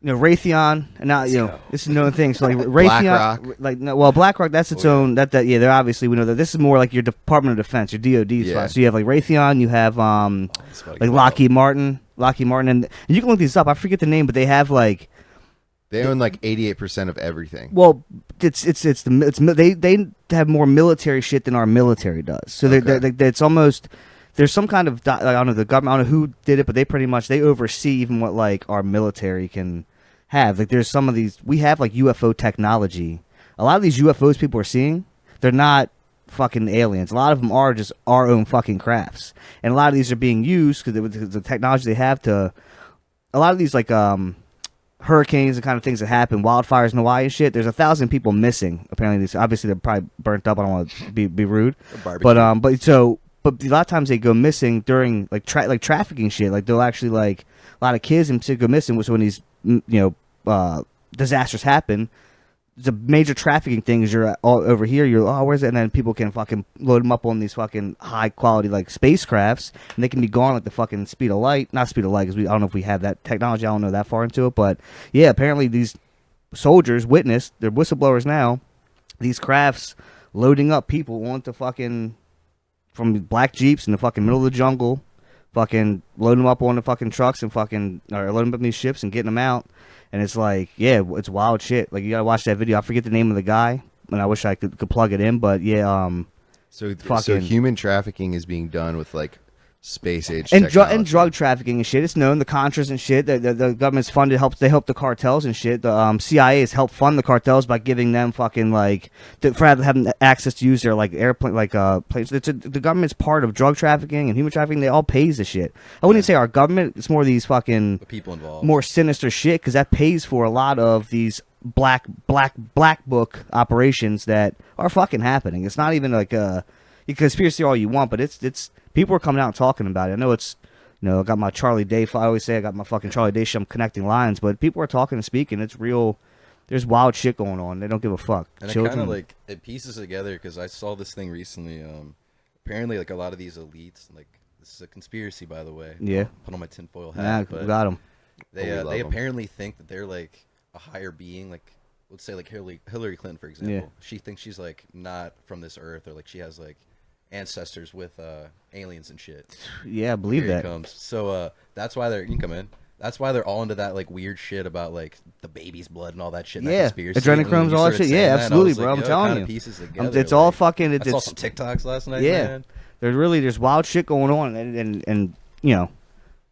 Raytheon, and now this is known thing. So like Raytheon, BlackRock. like BlackRock, that's its own. That they're obviously we know that this is more like your Department of Defense, your DoD spot. So you have like Raytheon, you have like Lockheed Martin, and you can look these up. I forget the name, but they have like They own like 88% of everything. they have more military shit than our military does. So it's almost. There's some kind of I don't know the government. I don't know who did it, but they oversee even what like our military can have. Like there's some of these we have like UFO technology. A lot of these UFOs people are seeing, they're not fucking aliens. A lot of them are just our own fucking crafts, and a lot of these are being used because the technology they have to. A lot of these like hurricanes and kind of things that happen, wildfires in Hawaii and shit. There's 1,000 people missing. Apparently, these obviously they're probably burnt up. I don't want to be rude, but a lot of times they go missing during like trafficking shit. Like they'll actually like a lot of kids and shit go missing. So when these disasters happen, the major trafficking thing is you're all over here. Where's it? And then people can fucking load them up on these fucking high quality like spacecrafts, and they can be gone like the fucking speed of light. Not speed of light because I don't know if we have that technology. I don't know that far into it, but yeah, apparently these soldiers witnessed. They're whistleblowers now. These crafts loading up people onto fucking. From black Jeeps in the fucking middle of the jungle, fucking loading them up on the fucking trucks and fucking, or loading them up in these ships and getting them out. And it's like, yeah, it's wild shit. Like, you gotta watch that video. I forget the name of the guy, and I wish I could plug it in, but yeah, So fucking- human trafficking is being done with like space age and technology. drug trafficking and shit. It's known, the Contras and shit. The government's funded, they help the cartels and shit. The CIA has helped fund the cartels by giving them fucking for having access to use their airplane planes. The government's part of drug trafficking and human trafficking. They all pays the shit. I wouldn't say our government. It's more these fucking The people involved. more sinister shit because that pays for a lot of these black book operations that are fucking happening. It's not even you can conspiracy all you want, but it's people are coming out and talking about it. I know it's, I got my Charlie Day. I always say I got my fucking Charlie Day shit. I'm connecting lines, but people are talking and speaking. It's real. There's wild shit going on. They don't give a fuck. And it kind of it pieces together because I saw this thing recently. Apparently, a lot of these elites, this is a conspiracy, by the way. Yeah. I'll put on my tinfoil hat. Yeah, but got them. They apparently think that they're a higher being, let's say Hillary Clinton, for example. Yeah. She thinks she's not from this earth, or she has ancestors with aliens and shit. Yeah, I believe Here it that. comes. So that's why you can come in. That's why they're all into that weird shit about the baby's blood and all that shit. And Yeah, that conspiracy. adrenochrome, all that shit. Yeah, absolutely, bro. I'm telling you, pieces together, it's all fucking. I saw some TikToks last night. Yeah, man. there's wild shit going on, and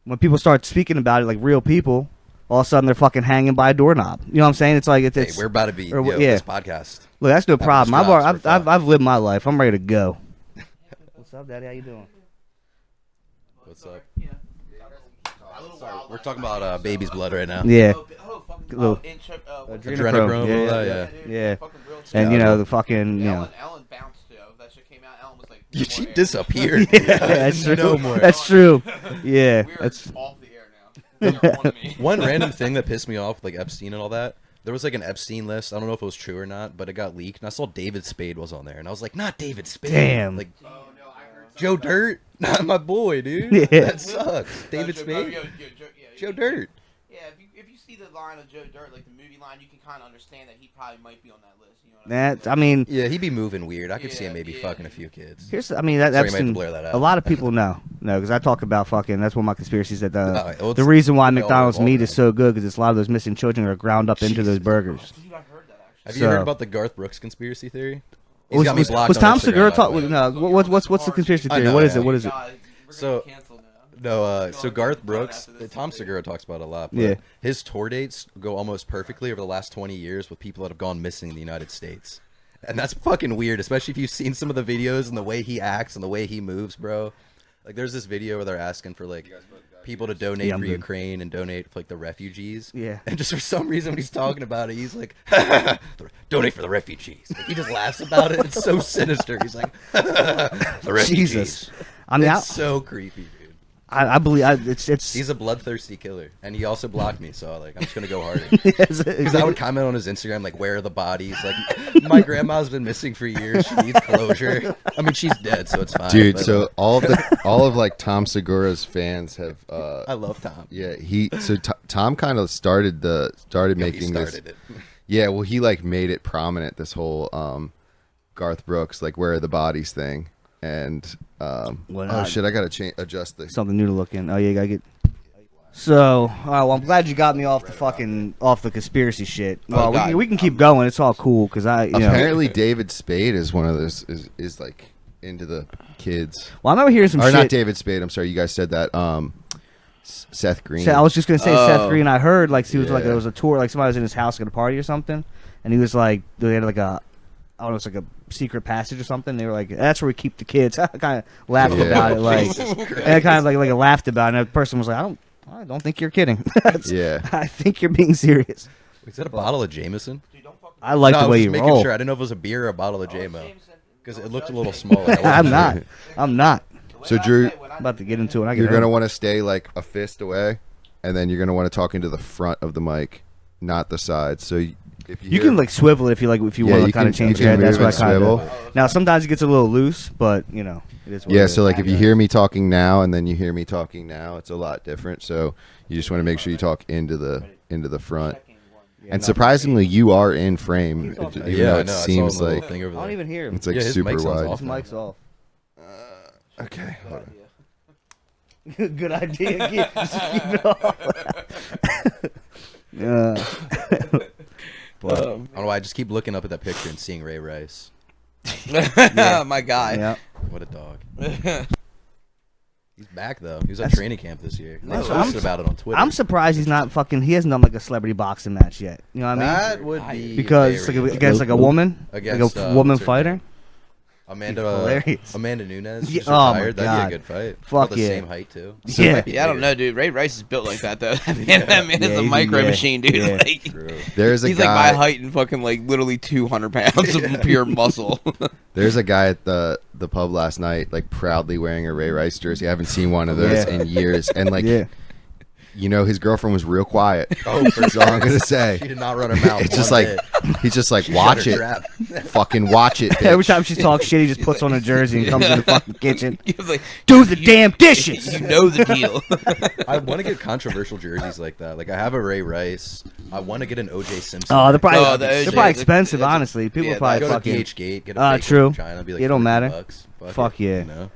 when people start speaking about it like real people, all of a sudden they're fucking hanging by a doorknob. You know what I'm saying? It's it's. Hey, we're about to be this podcast. Look, that's no problem. drops, I've lived my life. I'm ready to go. What's up, Daddy? How you doing? What's up? Sorry, we're talking about baby's blood right now. Yeah. Little Adrenochrome. Yeah. And the fucking Ellen bounced too. That shit came out. Ellen was like, She disappeared. that's true. No more. That's true. Yeah. We're That's off the air now. They're on me. One random thing that pissed me off, Epstein and all that. There was an Epstein list. I don't know if it was true or not, but it got leaked. And I saw David Spade was on there, and I was like, not David Spade. Damn. Joe Dirt, not my boy, dude. Yeah. That sucks. David Spade, Joe Dirt. Yeah, if you see the line of Joe Dirt, the movie line, you can kind of understand that he probably might be on that list. You know what I mean. Yeah, he'd be moving weird. I could see him maybe fucking a few kids. Here's, Sorry, you might have Epstein, to blur that out. a lot of people know, because I talk about fucking. That's one of my conspiracies. That well, the reason why they all McDonald's revolve meat around is so good because a lot of those missing children are ground up into those burgers. Dude, I've heard that actually. Have you heard about the Garth Brooks conspiracy theory? He's Was, got me was, blocked was on Tom Instagram, Segura by talk? the way. No, what's the conspiracy I theory? know, What is yeah. it? What is it? God, we're So- gonna cancel now. So Garth Brooks, Tom Segura talks about it a lot. But Yeah. his tour dates go almost perfectly over the last 20 years with people that have gone missing in the United States. And that's fucking weird, especially if you've seen some of the videos and the way he acts and the way he moves, bro. There's this video where they're asking for people to donate Yeah, I'm for good. Ukraine and donate for the refugees. Yeah. And just for some reason when he's talking about it, he's like, donate for the refugees. He just laughs about it. It's so sinister. He's like, the refugees. Jesus. I mean, It's so creepy, dude. I believe it's. He's a bloodthirsty killer, and he also blocked me. So I'm just gonna go harder. Yes, Because I would comment on his Instagram where are the bodies? My grandma's been missing for years. She needs closure. I mean, she's dead, so it's fine. Dude, but, so all of Tom Segura's fans have I love Tom. yeah, Tom kind of started making He this. started it. Yeah, well, he made it prominent, this whole Garth Brooks where are the bodies thing. And oh shit, I gotta adjust this. something new to look in. Oh yeah, you gotta get. So, all right, well, I'm glad you got me off the conspiracy shit. Well, we can keep going. It's all cool because Apparently David Spade is one of those is into the kids. Well, I remember hearing some Or shit. not David Spade. I'm sorry, you guys said that. Seth Green. I was just gonna say Seth Green. I heard he was Yeah. there was a tour, somebody was in his house at a party or something, and he was they had a. I don't know, it's a secret passage or something. They were like, "That's where we keep the kids." I kind of laughed Yeah. about it, and I kind of laughed about it. And the person was like, "I don't think you're kidding." Yeah. I think you're being serious. Is that a bottle of Jameson? I like No, the I way was you just making roll. sure. I didn't know if it was a beer or a bottle of JMO. Because it looked a little small. I'm not. I'm not. So Drew, I'm about to get into it. you're gonna want to stay a fist away, and then you're gonna want to talk into the front of the mic, not the side. So if You can swivel it if you if you Yeah, want you to kind can- of change you your can head. That's move what I and kind swivel. of. Now sometimes it gets a little loose, but it is. What Yeah, it so is. if you hear me talking now and then you hear me talking now, it's a lot different. So you just want to make sure you talk into the front. And surprisingly, you are in frame, even though Yeah, I it know. seems I like thing over I don't there. even hear him. it's Yeah, his super mic sounds wide. off. His mic's off. Okay, hold on. Good idea. Just keep it off. But, I don't know why I just keep looking up at that picture and seeing Ray Rice. My guy. Yeah. What a dog. He's back though. He was at training camp this year. They That's- posted about it on Twitter. I'm surprised he's not fucking. He hasn't done like a celebrity boxing match yet. You know what I mean? That would be Because very like, against like a woman, Against, like a woman what's her fighter. name? Amanda hilarious. Amanda Nunes. Yeah, Just oh my retired. God. That'd be a good fight. Fuck About the yeah. same height too. Yeah. Yeah, I don't know, dude. Ray Rice is built like that, though. That man is a he- micro yeah, machine, dude. yeah. Like, True. There's a he's guy. like my height and fucking like literally 200 pounds of pure muscle. There's a guy at the pub last night, like proudly wearing a Ray Rice jersey. I haven't seen one of those Yeah. in years, and like, Yeah. you know, his girlfriend was real quiet. Oh, for That's all I'm gonna say. She did not run her mouth. It's just one like bit. he's just like She watch shut her it, trap. fucking watch it. Bitch. Every time she talks shit, he just puts on a jersey and comes in the fucking kitchen. He's like, Do the damn dishes. you know the deal. I want to get controversial jerseys like that. Like I have a Ray Rice. I want to get an OJ Simpson. Oh, they're probably Oh, the they're OJ, probably the- expensive. that's a- Honestly, people yeah, probably go to fucking. DH Gate, get a fake True. one from China, be like It don't matter. $40. Fuck yeah. You know?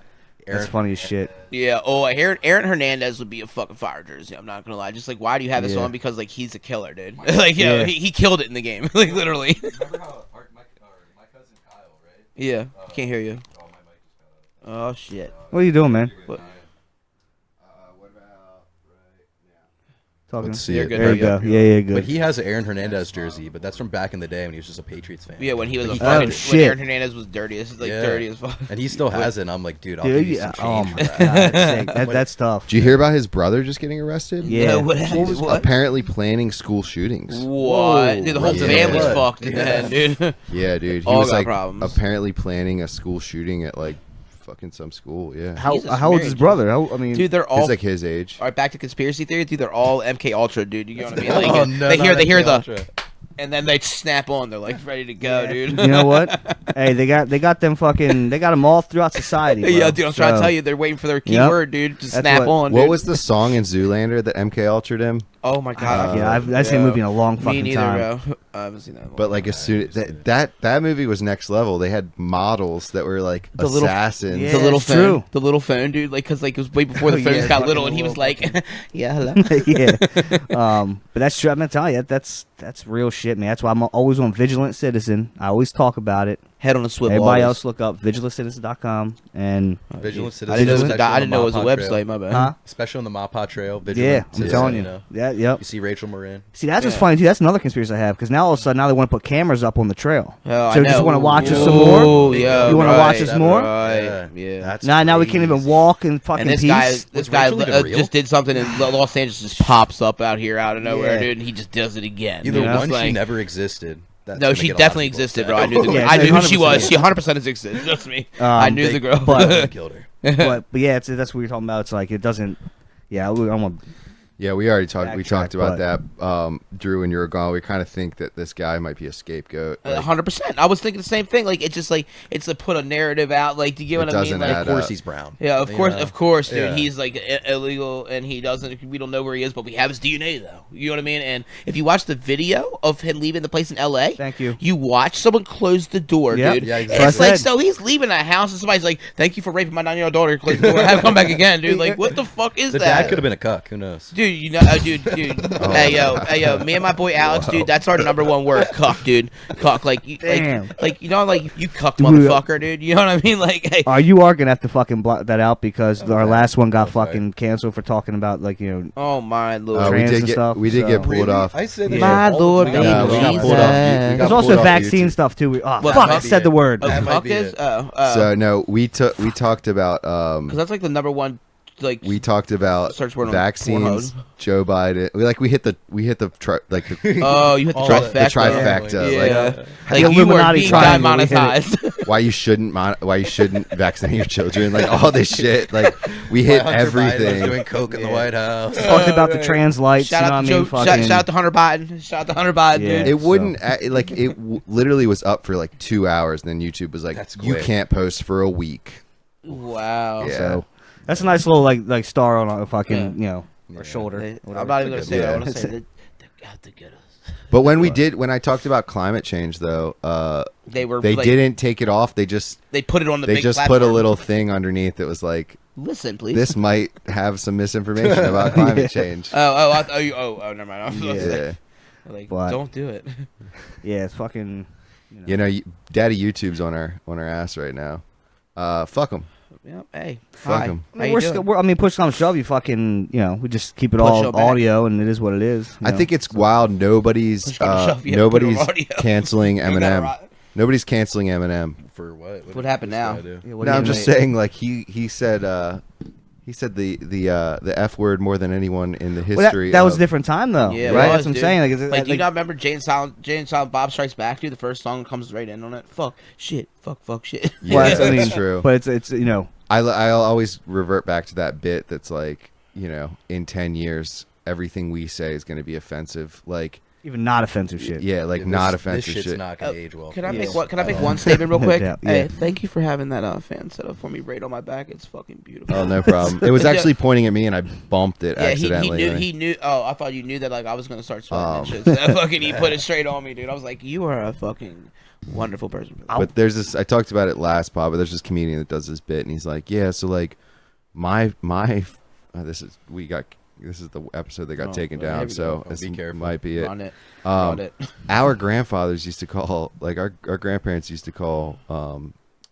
That's Aaron- funny as shit. Yeah. Oh, Aaron Hernandez would be a fucking fire jersey. I'm not gonna lie. Just like, why do you have this Yeah. on? Because like he's a killer, dude. Like, yo, Yeah. he killed it in the game. Like literally. Remember how my cousin Kyle, right? Yeah. Can't hear you. Oh, my mic just got Oh shit. What are you doing, man? What? What about Talking. Let's see You're it. good. There you go. Yeah, good. But he has an Aaron Hernandez jersey, but that's from back in the day when he was just a Patriots fan. Yeah, when he was But a found fucking it. shit. when Aaron Hernandez was dirty. This is like Yeah. dirty as fuck. And he still has it. And I'm like, dude, I'll Dude, give you yeah. some Oh change my for that. god, that's tough. Did you hear about his brother just getting arrested? Yeah. What happened? What? Apparently planning school shootings. What? Dude, the whole Yeah. family's What? fucked in the head, dude. Yeah, dude. He All was got like problems. apparently planning a school shooting at like fucking some school. Yeah. How Jesus, how old's his married. brother? I mean, Dude, they're all He's like his age. all right. Back to conspiracy theory, dude. They're all MK Ultra, dude. You know what I mean? Like, Oh, no, they not hear MK the, Ultra. and then they snap on. They're like ready to go, yeah. dude. You know what? Hey, they got them fucking. They got them all throughout society. Bro. Yeah, dude. I'm trying to So, tell you, they're waiting for their Yep. keyword, dude. To That's snap what- on. What Dude. was the song in Zoolander that MK Ultra'd him? Oh my god. yeah, I've seen a movie in a long Me fucking neither, time. bro. I haven't seen that. in a But long like time. as soon that movie was next level. They had models that were like The little- assassins. Yeah, the little it's phone, true. the little phone, dude. Like, cause like it was way before the Oh, phones yeah, got fucking little, and he little was like, "Yeah, hello." yeah. But that's true. I'm gonna tell you, that's real shit, man. That's why I'm always on Vigilant Citizen. I always talk about it. Head on a swivel. Everybody always. else look up vigilantcitizen.com and Vigilant I Citizen. didn't know it was, Special I on didn't the know it was a Mapa Trail. website. My bad. huh? Especially on the Mapa Trail. Yeah, Vigilant I'm Citizen, telling you. know. Yeah, yep. You see Rachel Marin. See, that's what's Yeah. funny too. That's another conspiracy I have because now all of a sudden now they want to put cameras up on the trail. Oh, So I you just know. wanna watch us Ooh, some more? Yeah, You wanna right, watch us more? Right. Yeah. That's Now we can't even crazy. walk in fucking And this peace. guy, this Was guy Rachel even real? just did something in Los Angeles. Just pops up out here out of nowhere, Yeah. dude, and he just does it again. Either you know? one, It's she like- never existed. That's No, gonna she get a lot of definitely people existed, upset. bro. I knew the Yeah, I knew who she 100%. was. She 100% existed. Trust me. I knew the They- girl. they killed her. but yeah, that's what we're talking about. It's like it doesn't. Yeah, I'm a, Yeah, we already talked. We Backtrack, talked about but- that. Drew, when you were gone, we kind of think that this guy might be a scapegoat. Like, 100%. I was thinking the same thing. Like it's just like it's to put a narrative out. Like, do you get It what I mean? doesn't Like, add Of course, up. he's brown. yeah, of You course, know? dude. Yeah. He's like illegal, and he doesn't. We don't know where he is, but we have his DNA though. You know what I mean? And if you watch the video of him leaving the place in L.A., Thank you. You watch someone close the door, Yep. dude. Yeah, And exactly. it's like That's it. so he's leaving a house, and somebody's like, "Thank you for raping my 9-year-old daughter." Close the door. Have him come back again, dude. Like, what the fuck is The that? dad could have been a cuck. Who knows? Dude, you know, dude. Hey yo, me and my boy Alex, dude. That's our number one word, cuck, dude. Cuck, like, Damn. like you know, like you cucked motherfucker, dude. You know what I mean? Like, hey, you are gonna have to fucking block that out because our Okay. last one got Oh, sorry. fucking canceled for talking about like oh my lord. we trans did and get stuff, we did so- get pulled Really? off. I say that My all the Lord, time. baby Yeah, we got Jesus. pulled off. We got There's also pulled off vaccine YouTube. stuff too. Oh, Well, fuck! that I might said be the it. word. Oh, That might cuck be is? it. So no, we talked about because that's like the number one, like. we talked about Search word on vaccines. Pornhub. Joe Biden. We hit the like the Oh, you hit the All trifecta. that- the trifecta. Yeah. Like, Like, The you are Illuminati being triangle, we hit it. demonetized. why you shouldn't vaccinate your children, like all this shit. Like we hit Why Hunter Biden was everything. doing coke in the White House. Talked about the trans lights. Shout You know out what to I mean? Joe. Fucking. Shout out to Hunter Biden. Shout out to Hunter Biden, Yeah. dude. It wouldn't like it literally was up for like 2 hours, and then YouTube was like, That's "You quick. can't post for a week." Wow. Yeah. So that's a nice little like star on a fucking Yeah. or shoulder. I'm whatever. not even gonna say that. I Yeah. want to say that they got to get us. But when I talked about climate change, though, They were. they like, didn't take it off. They just They put it on the. they big just put a platform. little thing underneath that was like, Listen, please. "This might have some misinformation about climate change." Never mind. I was Yeah, like, But- don't do it. Yeah, it's fucking. Daddy YouTube's on our ass right now. Fuck them. Yeah, hey, Fuck hi. 'em. How you doing? I mean, push come shove, you fucking, we just keep it Push all your back. audio, and it is what it is. I think it's wild. Nobody's Push come to shove, you have to put it on audio. canceling You gotta Eminem. rock- Nobody's canceling Eminem. For what? What happened did now? this guy do? No, I'm just saying, like he said the F word more than anyone in the history. that was a of- different time, though. Yeah, it right. was, That's what I'm dude. saying. Like, do you not remember Jane Silent Bob Strikes Back, dude? The first song comes right in on it. Fuck, shit, fuck, shit. Yeah, Well, I mean, that's true. But it's I'll always revert back to that bit that's like, in 10 years, everything we say is going to be offensive. Like, even not offensive shit. yeah, like Yeah, not this offensive shit's shit. not gonna age well. Can I Yeah. make what? Can I make one statement real quick? Yeah, Hey, yeah. thank you for having that fan set up for me right on my back. It's fucking beautiful. Oh, no problem. It was Yeah. actually pointing at me, and I bumped it Yeah, accidentally. he knew. Oh, I thought you knew that. Like I was gonna start sweating and shit. So that fucking, he put it straight on me, dude. I was like, you are a fucking wonderful person. But there's this. I talked about it last pod, but there's this comedian that does this bit, and he's like, "Yeah, so like, this is the episode that got taken well, here down, we so go. this Be careful. might be it." Run it. Um, Run it. Our grandfathers used to call, like our grandparents used to call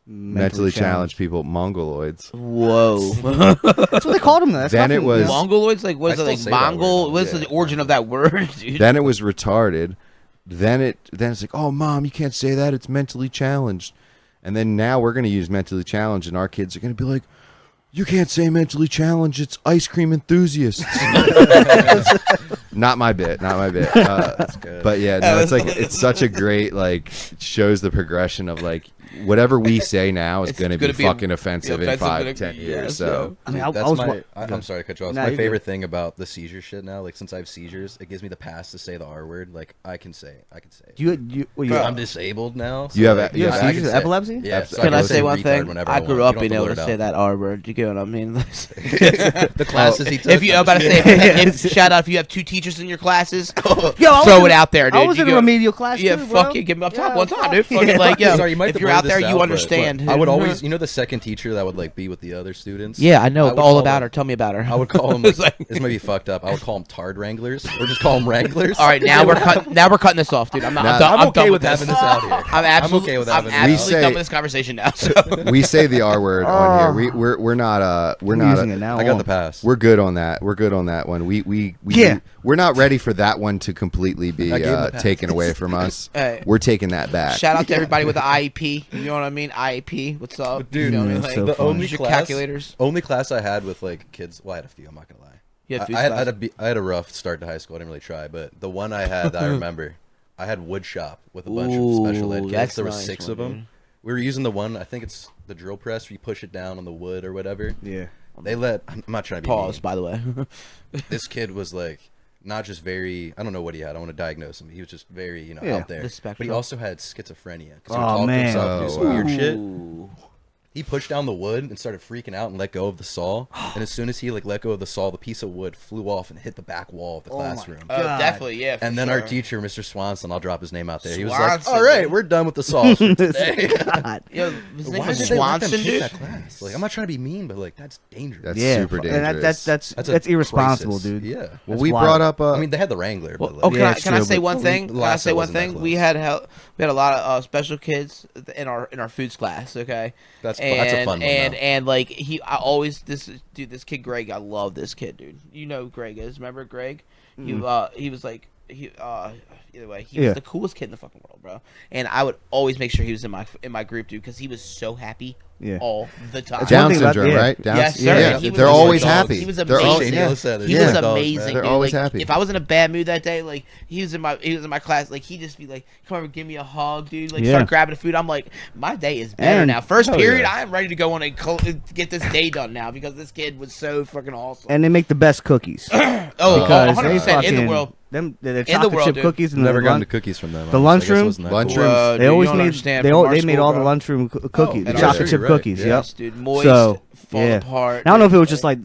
mentally challenged people mongoloids. Whoa. That's what they called them. That's Then it nothing, was- Mongoloids? Like, what is I it? Like still say that Mongol? word. What's Yeah. the origin of that word, dude? Then it was retarded. Then it's like, oh, mom, you can't say that. It's mentally challenged. And then now we're gonna use mentally challenged, and our kids are gonna be like, you can't say mentally challenged. It's ice cream enthusiasts. Not my bit. good. But yeah, no, it's like it's such a great like shows the progression of like whatever we say now is It's going to gonna be be fucking offensive in offensive 5-10 yeah, years. so- So I mean, I That's was my. I'm sorry to cut you off. Nah, My you're favorite good. thing about the seizure shit now, like since I have seizures, it gives me the pass to say the R word. Like I can say it. I'm disabled now. So You have- like, you have I can seizures, say it. epilepsy? Yeah. So Can I can say one retard thing? whenever I want. grew You up don't being have able blur to it say out. that R word. You get what I mean? The classes he took. If you, I'm about to say, if, shout out if you have 2 teachers in your classes, Yo, I was throw in- it out there, dude. I was You in a go- remedial class Yeah, too, bro. fuck you. Give me up top Yeah, one time, fuck dude. Fucking yeah. like, yo, Sorry, you might if have you're blurred out there, this you but understand. I would always, the second teacher that would like be with the other students. Yeah, I know would all call about them- her. Tell me about her. I would call them. It's Like, like- this might be fucked up. I would call them tard wranglers, or just call them wranglers. All right, now we're cutting this off, dude. I'm not. Nah, I'm, done, I'm okay done with having this out here. I'm absolutely. okay with I'm having this. absolutely We done say- with this conversation now. So. we say the R word on here. We're not using it now. I got the pass. We're good on that. We're good on that one. Yeah. We're not ready for that one to completely be I gave him the pass. taken away from us. Hey. We're taking that back. Shout out to everybody with the IEP. You know what I mean? IEP. What's up? Dude, you know what I mean? that's Like, so the funny. only use your class, calculators. only class I had with like kids. Well, I had a few. I'm not gonna lie. You had I had a rough start to high school. I didn't really try, but the one I had, that I remember, I had wood shop with a bunch of special ed Ooh, kids. that's There were nice 6 one, of them. dude. We were using the one. I think it's the drill press. Where you push it down on the wood or whatever. Yeah. They let. I'm not trying to be Pause, mean. by the way. This kid was like not just very. I don't know what he had. I don't want to diagnose him. He was just very, Yeah, out there. the But spectrum. he also had schizophrenia. 'Cause he would Oh, talk to man. himself, do Oh, some wow. weird shit. Ooh. He pushed down the wood and started freaking out and let go of the saw. And as soon as he let go of the saw, the piece of wood flew off and hit the back wall of the classroom. Oh, God. definitely, yeah. And for then sure. our teacher, Mr. Swanson, I'll drop his name out there. He was Swanson, like, "All right, dude. we're done with the saws for today." God. Yo, his name Why was did they let them Swanson, take dude. that class? Like, I'm not trying to be mean, but like that's dangerous. That's Yeah, super and dangerous. that's a irresponsible, crisis. dude. Yeah. Well, That's we wild. brought up. I mean, they had the Wrangler, Well, but oh, like, Yeah, can I it's say true, one but thing? the Can I last say set one wasn't that thing? close. We had a lot of special kids in our foods class. Okay, that's a fun one. and like this kid Greg. I love this kid, dude. You know who Greg is? Remember Greg? He was like either way, he Yeah. was the coolest kid in the fucking world, bro. And I would always make sure he was in my group, dude, because he was so happy Yeah. all the time. That's one Down thing about- syndrome, yeah. right? Down Yes, sir. Yeah, And he was they're just always like happy. He was They're amazing. always, Shane Taylor said it. He Yeah. was Dogs, amazing. man. They're dude. always Like, happy. If I was in a bad mood that day, like he was in my class, like he'd just be like, "Come over, give me a hug, dude." Like Yeah. start grabbing the food. I'm like, my day is better And- now. First hell period, yeah. I am ready to go on and get this day done now because this kid was so freaking awesome. And they make the best cookies. Oh, Because 100% they in the fucking world. The the chocolate world, chip dude. cookies and Never the gotten lunch. the cookies from them. The I guess it lunchroom? wasn't that Lunchroom? cool. Whoa, They dude, always you don't made understand. they From all our they made school, all the bro. lunchroom cookies, the and chocolate our- chip you're right. cookies. Yeah. Yep. Yes, dude. Moist, So fall yeah, apart. I don't know if it was dude. just like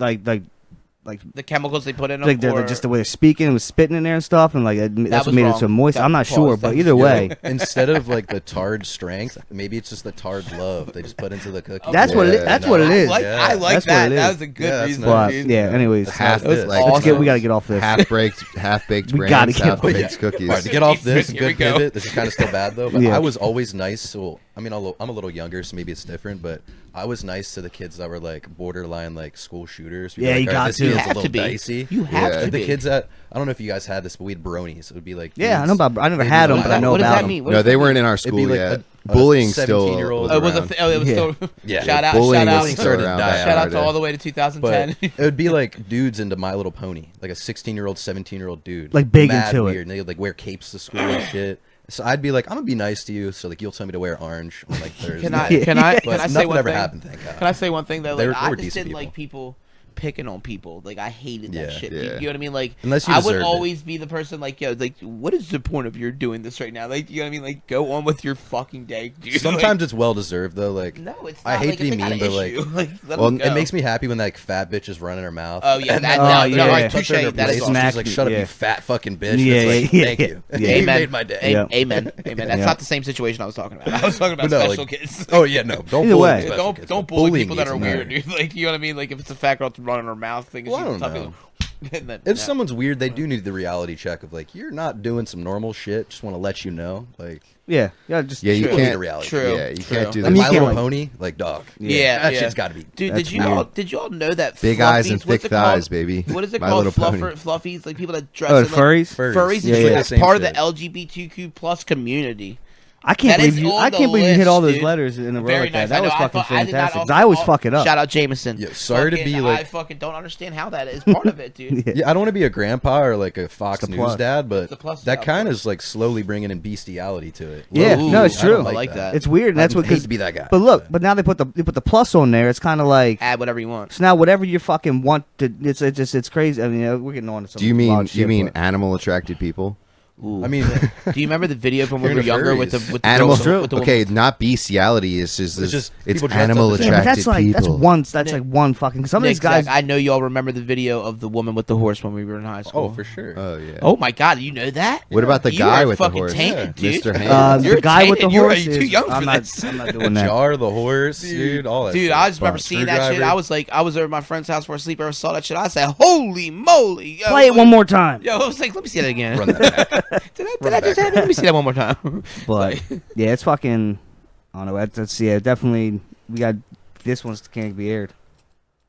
the chemicals they put in them. like they're or- just the way they're speaking and was spitting in there and stuff, and like that's was what made it wrong. so moist. That- I'm not pause. sure, That but was- either way, Instead of like the tard strength, maybe it's just the tard love they just put into the cookie. that's what Yeah, that's no, what it is. I like That's what that. it That is. was a good Yeah, that's reason. nice. But dude. yeah, anyways, That's half not it. like let's we gotta get off this. half baked We gotta brands, get half off- baked cookies. All right, to get off this, Here we good go. pivot. This is kind of still bad though, but Yeah. I was always nice. So I mean, I'm a little younger, so maybe it's different. But I was nice to the kids that were like borderline like school shooters. Yeah, you got this to. kid's You a have little to be. dicey. You have Yeah. to The be. kids that I don't know if you guys had this, but we had bronies. It would be like Yeah, I know dudes. about. I never They'd had be them, like- but I know What does about that them. mean? What No, does they that weren't mean? in our It'd school be like yet. a Bullying still 17-year-old. was Oh, it was around. it was Yeah. still Yeah. shout out, Bullying shout was out, still started to around die back shout in out our to day. all the way to 2010. But it would be like dudes into My Little Pony, like a 16-year-old, 17-year-old dude, Like, big Mad into it. weird. And they would like wear capes to school and shit. So I'd be like, I'm gonna be nice to you, so like you'll tell me to wear orange on like Thursday. Can I But say nothing one ever thing? happened, thank God. Can I say one thing though? They Like were- they I were just decent didn't like people. people picking on people. Like I hated that Yeah. shit. Yeah. You know what I mean? Like Unless you I would deserved it. always be the person like, yo, like what is the point of you doing this right now? Like you know what I mean? Like go on with your fucking day, dude. Sometimes it's well deserved though. Like no, it's I not. hate Like, to be if they got mean, an but like, issue, let well, them it go. makes me happy when that like, fat bitch is running her mouth. Oh yeah, And that, then, Oh, no, yeah. no, Yeah. I puts touche her in her that place. is She's Smack like, you, "Shut up, yeah. you fat fucking bitch." Yeah, And it's like, yeah, thank yeah. you. Yeah. You Amen. made my day. Yeah. Amen. Amen. That's Yeah. not the same situation I was talking about. I was talking about But no, special like- kids. Oh yeah, no, don't Either bully way. special Don't kids, don't but bully bullying people that are needs to weird, matter. dude. Like you know what I mean? Like if it's a fat girl running her mouth, thinking Well, I she's don't tough, know. and then, If yeah. someone's weird, they do need the reality check of like, you're not doing some normal shit. Just want to let you know, like, Yeah, just Yeah, you people need can't. the reality. True. Yeah, you True. can't do I that. mean, My you Little can't, Pony, like dog. Yeah, that yeah. shit's got to be. Dude, That's did you all know that Big eyes and fluffies- what's thick it called? thighs, baby. What is it My called? Little Pony. Fluffies, like people that dress Oh, in, like, furries. Furries, Yeah, and shit, yeah. that's Same part shit. of the LGBTQ plus community. I can't That is believe you. on I the can't believe you hit all list, those dude. letters in a row Very like that. nice. That I was know, fucking I did not fantastic. 'Cause I always fuck it up. Shout out Jameson. Yeah, sorry to Fucking- be, like- I fucking don't understand how that is part of it, dude. Yeah. Yeah, I don't want to be a grandpa or like a Fox It's the News plus. dad, but It's the plus that job, kind of plus. is like slowly bringing in bestiality to it. Yeah, Ooh, no, it's I don't true. I like that. It's weird, and that's I what. hate 'cause- to be that guy. But look, but now they put the plus on there. It's kind of like Add whatever you want. so now whatever you fucking want to. It's crazy. I mean, we're getting on to some. Do you wild mean shit, but- animal attracted people? Ooh. I mean, Do you remember the video from when You're we were into younger with the furries. with the Animal. girl- with the Okay, woman- not bestiality. It's just just it's people dressed animal up as Yeah, but attracted that's like people. that's like one fucking. Some of Nick, these guys. Zach, I know y'all remember the video of the woman with the horse when we were in high school. oh, for sure. Oh yeah. Oh my god, you know that? What about the You guy are with the fucking horse? tainted, Yeah. dude. Mr. Hand. You're The guy with the tainted. You're horse. too is- young for I'm not, this. I'm not doing that. Jar the horse, dude. All that. Dude, shit. I just remember Fuck. seeing that shit. Screwdriver. I was over at my friend's house for a sleepover. Saw that shit. I said, "Holy moly!" Yo, Play it like- one more time. Yo, I was like, "Let me see that again." Run that back. Did Run I it just back. have it? Let me see that one more time. But yeah, it's fucking. I don't know. That's yeah, definitely. We got this one's can't be aired.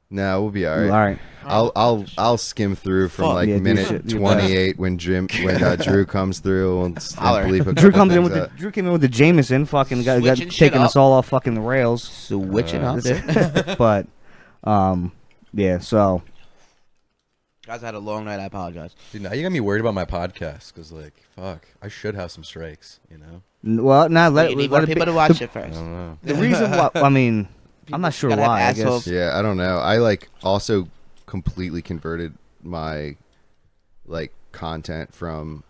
No, we'll be all All right. right. I'll skim through from Fuck. like Yeah, do minute shit, do 28 when Drew comes through and Holler. bleep a Drew couple comes in things with the out. Drew came in with the Jameson. Fucking got Switching shit taking up. us all off fucking the rails. Switching up. But yeah. So Guys, I had a long night. I apologize. Dude, now you got me worried about my podcast because, like, fuck, I should have some strikes. You know. well, now let you need let more it be- people to watch the, it first. I don't know. The reason why I mean, I'm not sure gotta have why. I assholes. guess Yeah, I don't know. I like also completely converted my like content from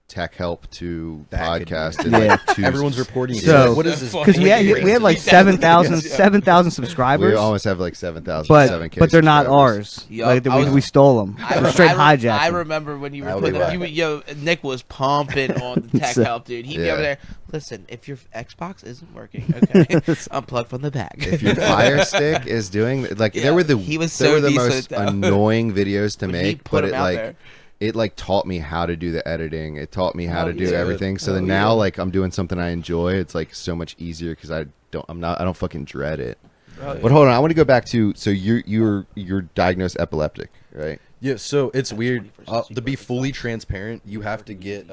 tech help to That could be podcast it. in Yeah. like two. Everyone's reporting. you. So- Like, what is this? because we had like 7,000 subscribers. We almost have like 7,000, but 7K but they're not subscribers. ours. Yup, Like I was- we stole them. Straight hijacked. I them. remember when you were That'll putting be them, whack. you, yo, Nick was pumping on the tech So- help, dude. He'd be Yeah. over there. Listen, if your Xbox isn't working, okay, unplug from the back. If your Fire Stick is doing like Yeah, they were the he was they so were the decent, most though. annoying videos to When he make, put but them it out like there. it like taught me how to do the editing. It taught me how Oh, to do yeah. everything. So Oh, then now yeah. like I'm doing something I enjoy. It's like so much easier because I don't fucking dread it. Oh, yeah. But hold on, I want to go back to so you're diagnosed epileptic, right? Yeah, so it's weird. 21st To be fully transparent, you have to get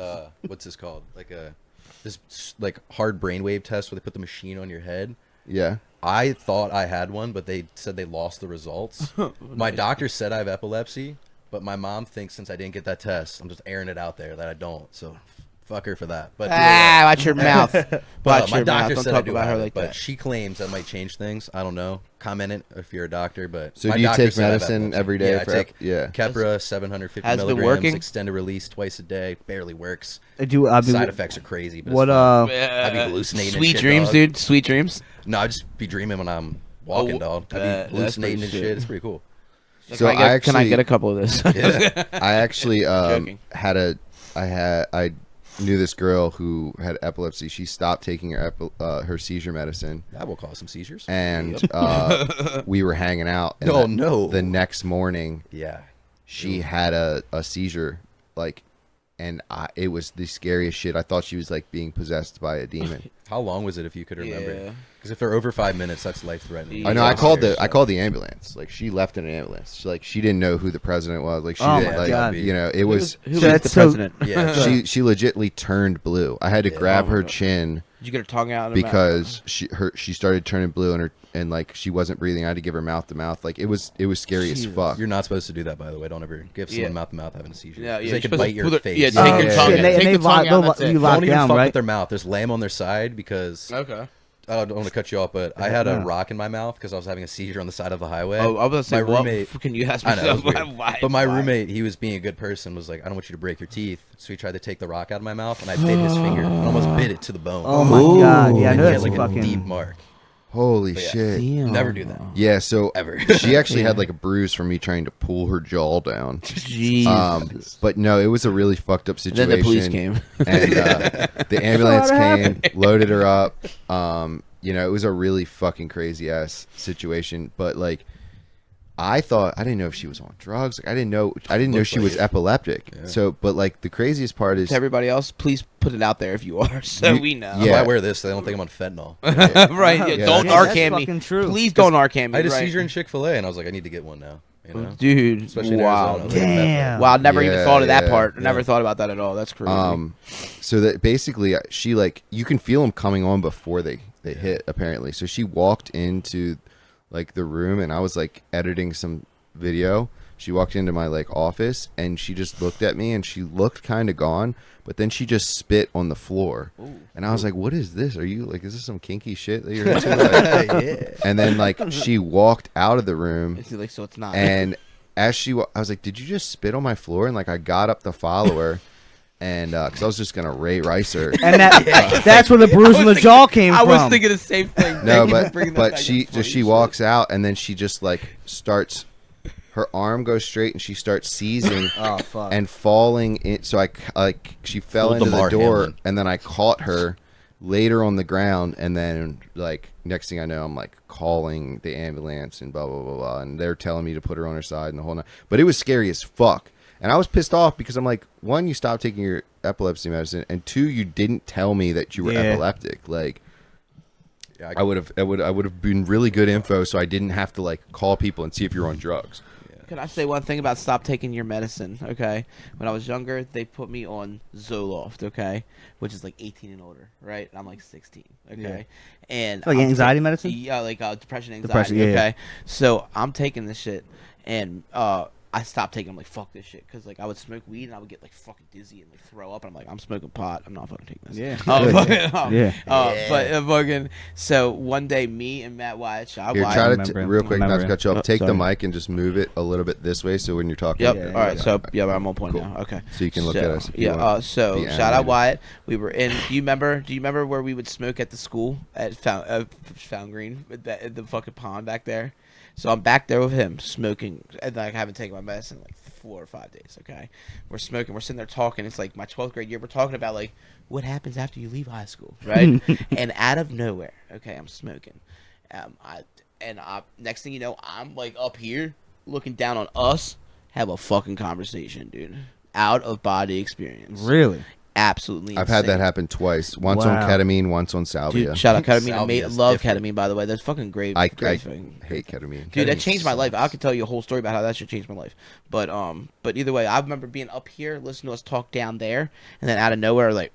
what's this called? Like this like hard brainwave test where they put the machine on your head. Yeah. I thought I had one, but they said they lost the results. My doctor said I have epilepsy, but my mom thinks since I didn't get that test, I'm just airing it out there that I don't. So fuck her for that. But Watch your mouth. Watch my your mouth. doctor Don't said I talk do about her have it, like but that. she claims that might change things. I don't know. Comment it if you're a doctor, but So my do you doctor take said I have medicine epilepsy. every day Yeah, for I take yeah. Keppra 750 Has been milligrams, working? extended release twice a day. Barely works. I do. I mean, Side effects are crazy. But what it's fun. I'd be Uh, hallucinating and Sweet shit, dreams, dog. dude. Sweet dreams. No, I just be dreaming when I'm walking, Oh, dog. I'd that's be hallucinating pretty and sick. shit. It's pretty cool. So can I actually get a couple of this? Yeah. I actually Joking. I knew this girl who had epilepsy. She stopped taking her seizure medicine, That will cause some seizures. and we were hanging out. And Oh, no. The next morning, Yeah. she had a seizure, like, and it was the scariest shit. I thought she was like being possessed by a demon. How long was it, if you could remember? Yeah. Because if they're over 5 minutes, that's life threatening. I know. I called the ambulance. Like she left in an ambulance. She didn't know who the president was. Like she Oh didn't. my Like God. you know, it was. Who So is that's the so- president? Yeah. She legitly turned blue. I had to grab her chin Did you get her tongue out? because she started turning blue and like she wasn't breathing. I had to give her mouth to mouth. Like it was scary as fuck. You're not supposed to do that, by the way. Don't ever give someone mouth to mouth having a seizure. Yeah, 'Cause yeah, they you're can supposed bite to your pull their- face. yeah, Oh, take your yeah, tongue. yeah. out. They Take the tongue out. That's it. you lock Don't even down, fuck right? with their mouth. Just lay them on their side because Okay. I don't want to cut you off, but I had a rock in my mouth because I was having a seizure on the side of the highway. Oh, I was gonna say, my what? roommate. Can you ask me? I know, it was weird. Why? But my Why? roommate, he was being a good person, was like, I don't want you to break your teeth. So he tried to take the rock out of my mouth, and I bit his finger and almost bit it to the bone. Oh my God! Yeah, I and know he that's had like fucking. a deep mark. Holy But yeah. shit! Damn. Never do that. Yeah. So Ever. she actually had like a bruise from me trying to pull her jaw down. Jeez. But no, it was a really fucked up And situation. then the police came. and the ambulance came, loaded her up. You know, it was a really fucking crazy ass situation. But like, I didn't know if she was on drugs. Like, I didn't know she like was it. epileptic. Yeah. So, but like the craziest part is To everybody else, please put it out there if you are, so we know. That's Yeah. why I wear this. So they don't think I'm on fentanyl. Right? Yeah, Yeah, don't that's Narcan me. fucking true. Please don't Narcan me. I had a right? seizure in Chick-fil-A, and I was like, I need to get one now. You know? Dude. Especially in Wow. Arizona. I was like, Damn. Wow. I never even Yeah, thought of that yeah, part. I yeah. Never thought about that at all. That's crazy. so that basically she like you can feel them coming on before they hit apparently. So she walked into like the room and I was like editing some video. She walked into my like office and she just looked at me and she looked kind of gone, but then she just spit on the floor. And I was like, "What is this? Are you like is this some kinky shit that you're into?" Like, Yeah. and then like she walked out of the room It's like, so it's not. and as I was like, "Did you just spit on my floor?" And like I got up to follow her and cuz I was just going to Ray Rice her. And that's where the bruise on the jaw came I from. was thinking the same thing. No, Thank you for bringing that but back. she That's funny she shit. walks out and then she just like starts her arm goes straight and she starts seizing Oh fuck! and falling in. So I like she fell Full into the Damar door Hamlin. and then I caught her later on the ground and then like next thing I know I'm like calling the ambulance and blah blah blah blah and they're telling me to put her on her side and the whole night. But it was scary as fuck. And I was pissed off because I'm like, one, you stopped taking your epilepsy medicine, and two, you didn't tell me that you were Yeah. epileptic. Like, Yeah, I would have been really good info, so I didn't have to like call people and see if you're on drugs. Can I say one thing about stop taking your medicine? Okay, when I was younger, they put me on Zoloft. Okay, which is like 18 and older, right? And I'm like 16. Okay, and Like I'm anxiety medicine? Yeah, like depression, anxiety. Depression, yeah, okay, yeah. so I'm taking this shit, and I stopped taking. I'm like, fuck this shit, because like I would smoke weed and I would get like fucking dizzy and like throw up. And I'm like, I'm smoking pot. I'm not fucking taking this. Yeah. Fucking, Yeah. But fucking. So one day, me and Matt Wyatt, Here, Wyatt, try to remember. real quick, not to Remember. cut you off. Take the Sorry. mic and just move it a little bit this way, so when you're talking, Yep. Yeah, All right. yeah. So yeah, I'm on point Cool. now. Okay. So you can look at us if you Yeah. want. So Be shout out animated. Wyatt. We were in. Do you remember where we would smoke at the school at Found Green at the fucking pond back there? So I'm back there with him smoking, and like I haven't taken my medicine in like 4 or 5 days. Okay, we're smoking. We're sitting there talking. It's like my 12th grade year. We're talking about like what happens after you leave high school, right? And out of nowhere, okay, I'm smoking. Next thing you know, I'm like up here looking down on us, have a fucking conversation, dude. Out of body experience. Really? Absolutely I've had that insane. happen twice. Once on Wow. ketamine, once on salvia. Dude, shout out ketamine. I Salvia's love different. ketamine, by the way. That's fucking great. I great thing. hate ketamine. Dude, that Ketamine changed my life. I sucks. could tell you a whole story about how that shit changed my life. But either way, I remember being up here, listening to us talk down there, and then out of nowhere, like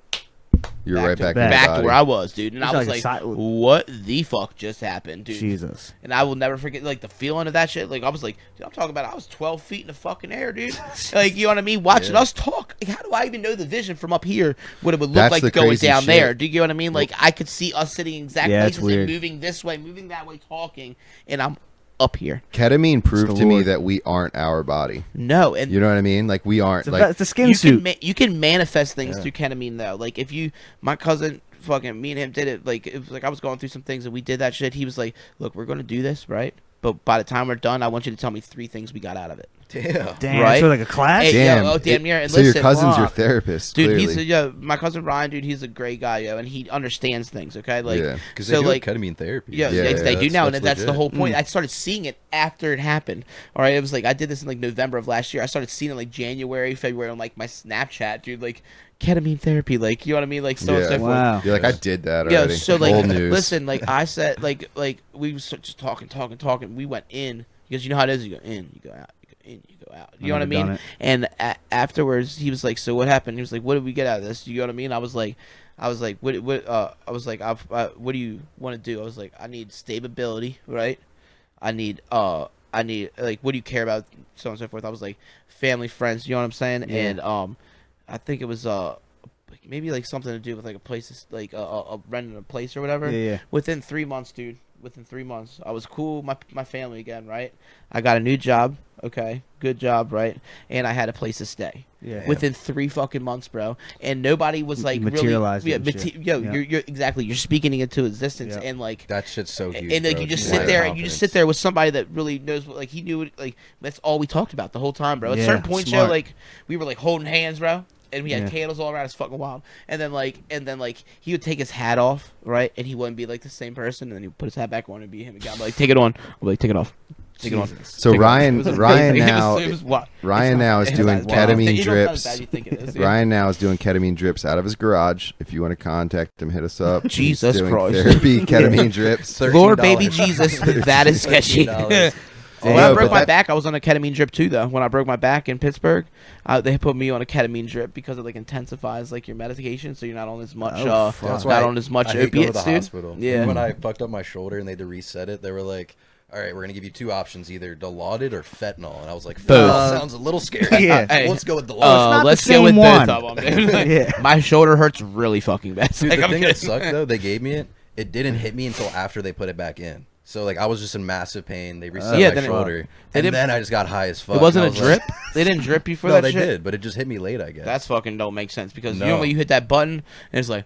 You're right back in back your back body. to where I was, dude. And It's I was like like, a what the fuck just happened, dude? Jesus. And I will never forget, like, the feeling of that shit. Like, I was like, dude, I'm talking about I was 12 feet in the fucking air, dude. Like, you know what I mean? Watching us talk. Like, how do I even know the vision from up here, what it would look That's like the going crazy down shit. there? Do you get what I mean? Like, I could see us sitting in exact Yeah, it's places and weird. moving this way, moving that way, talking, and I'm up here. Ketamine proved the to me Lord. that we aren't our body. No, and You know what I mean? Like we aren't. It's a, Like it's a skin you suit. you can manifest things through ketamine though. Like if you, my cousin, fucking me and him did it. Like it was like I was going through some things and we did that shit. He was like, "Look, we're gonna do this, right? But by the time we're done, I want you to tell me 3 things we got out of it." Damn. Right? So like a class. Hey, Damn. yo, damn near. And So listen, your cousin's your fuck. therapist, Dude, clearly. my cousin Ryan, dude, he's a great guy, yo, and he understands things. Okay, like, Yeah. Because so they do like, ketamine therapy. yeah, Yeah, they do now, and that's the legit. whole point. I started seeing it after it happened. All right, it was like I did this in like November of last year. I started seeing it like January, February on like my Snapchat, dude, like ketamine therapy, like you know what I mean, like so and Yeah. so forth. Wow. You're like, I did that Yeah, already. so like, Old news. listen, like I said, like we was just talking. We went in because you know how it is. You go in, you go out, you go in, you go out. You know what I never mean? done it. And afterwards, he was like, "So what happened?" He was like, "What did we get out of this?" You know what I mean? I was like, "What do you want to do?" I was like, "I need stability, right? I need like, what do you care about, so on and so forth." I was like, family, friends. You know what I'm saying? Yeah. And I think it was like maybe like something to do with like a place, like renting a place or whatever. Yeah. Within 3 months, dude. Within 3 months, I was cool with my family again, right? I got a new job, okay, good job, right? And I had a place to stay. Yeah. Within 3 fucking months, bro, and nobody was like Materialized really, it and shit. yo, Yeah. you're exactly, you're speaking it into existence, Yeah. and like, That shit's so huge. and like bro. you just Yeah. sit there, and you Confidence. just sit there with somebody that really knows what, like he knew it, like that's all we talked about the whole time, bro. At Yeah, certain points, smart. yo, like we were like holding hands, bro. And we had Yeah. candles all around. It's fucking wild. And then like he would take his hat off, right? And he wouldn't be like the same person. And then he would put his hat back on and be him again. I'm like, take it on. I'm like, take it off. Take it off. So Take it off. Ryan- It was Ryan amazing. now- it was what? Ryan now is It's doing not as bad. ketamine You know, it's not as drips. bad as you think it is, yeah. Ryan now is doing ketamine drips out of his garage. If you want to contact him, hit us up. He's Jesus doing Christ. Therapy, ketamine drips. Lord, $13. baby Jesus, that is sketchy. $13. When No, I broke but my that- back, I was on a ketamine drip too. Though when I broke my back in Pittsburgh, they put me on a ketamine drip because it like intensifies like your medication, so you're not on as much, Oh, fuck. That's not why on as much I hate going to opiates, the dude. hospital. Yeah. When I fucked up my shoulder and they had to reset it, they were like, "All right, we're gonna give you 2 options: either Dilaudid or fentanyl." And I was like, Both. "Fentanyl sounds a little scary." Yeah. Hey, Let's go with Dilaudid. not let's the go with same one. both of them, dude. Yeah. My shoulder hurts really fucking bad. Dude, Like, the I'm thing that kidding. sucked though, they gave me it. It didn't hit me until after they put it back in. So like I was just in massive pain. They reset Yeah, my then it- shoulder, they and didn't- then I just got high as fuck. It wasn't a and I was drip. like- They didn't drip you for no, that they shit. did, but it just hit me late, I guess. That's fucking don't make sense because No. normally you hit that button and it's like,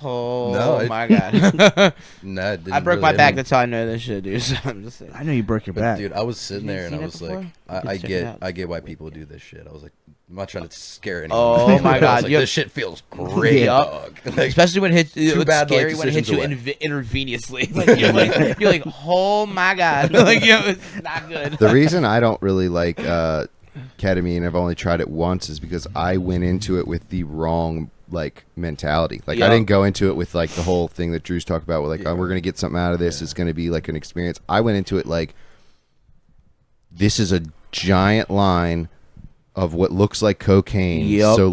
oh No, it- my god. Nah, it didn't I broke really my hit back. me. That's how I know this shit, dude. So I'm just saying. I know you broke your But back. dude, I was sitting You there and I seen it was like, before? You I can check it out. get why people do this shit. I was like, I'm not trying to scare anyone. Oh my But I was God, like, you- this shit feels great, Yup. dog. Like, Especially when it hits, it's bad, like, scary when it hits you decisions intravenously. Like, you're like, oh my god, like it's not good. The reason I don't really like ketamine, I've only tried it once, is because I went into it with the wrong like mentality. Like Yeah. I didn't go into it with like the whole thing that Drew's talked about, with like, Yeah. oh, we're gonna get something out of this. It's gonna be like an experience. I went into it like, this is a giant line of what looks like cocaine. Yep. So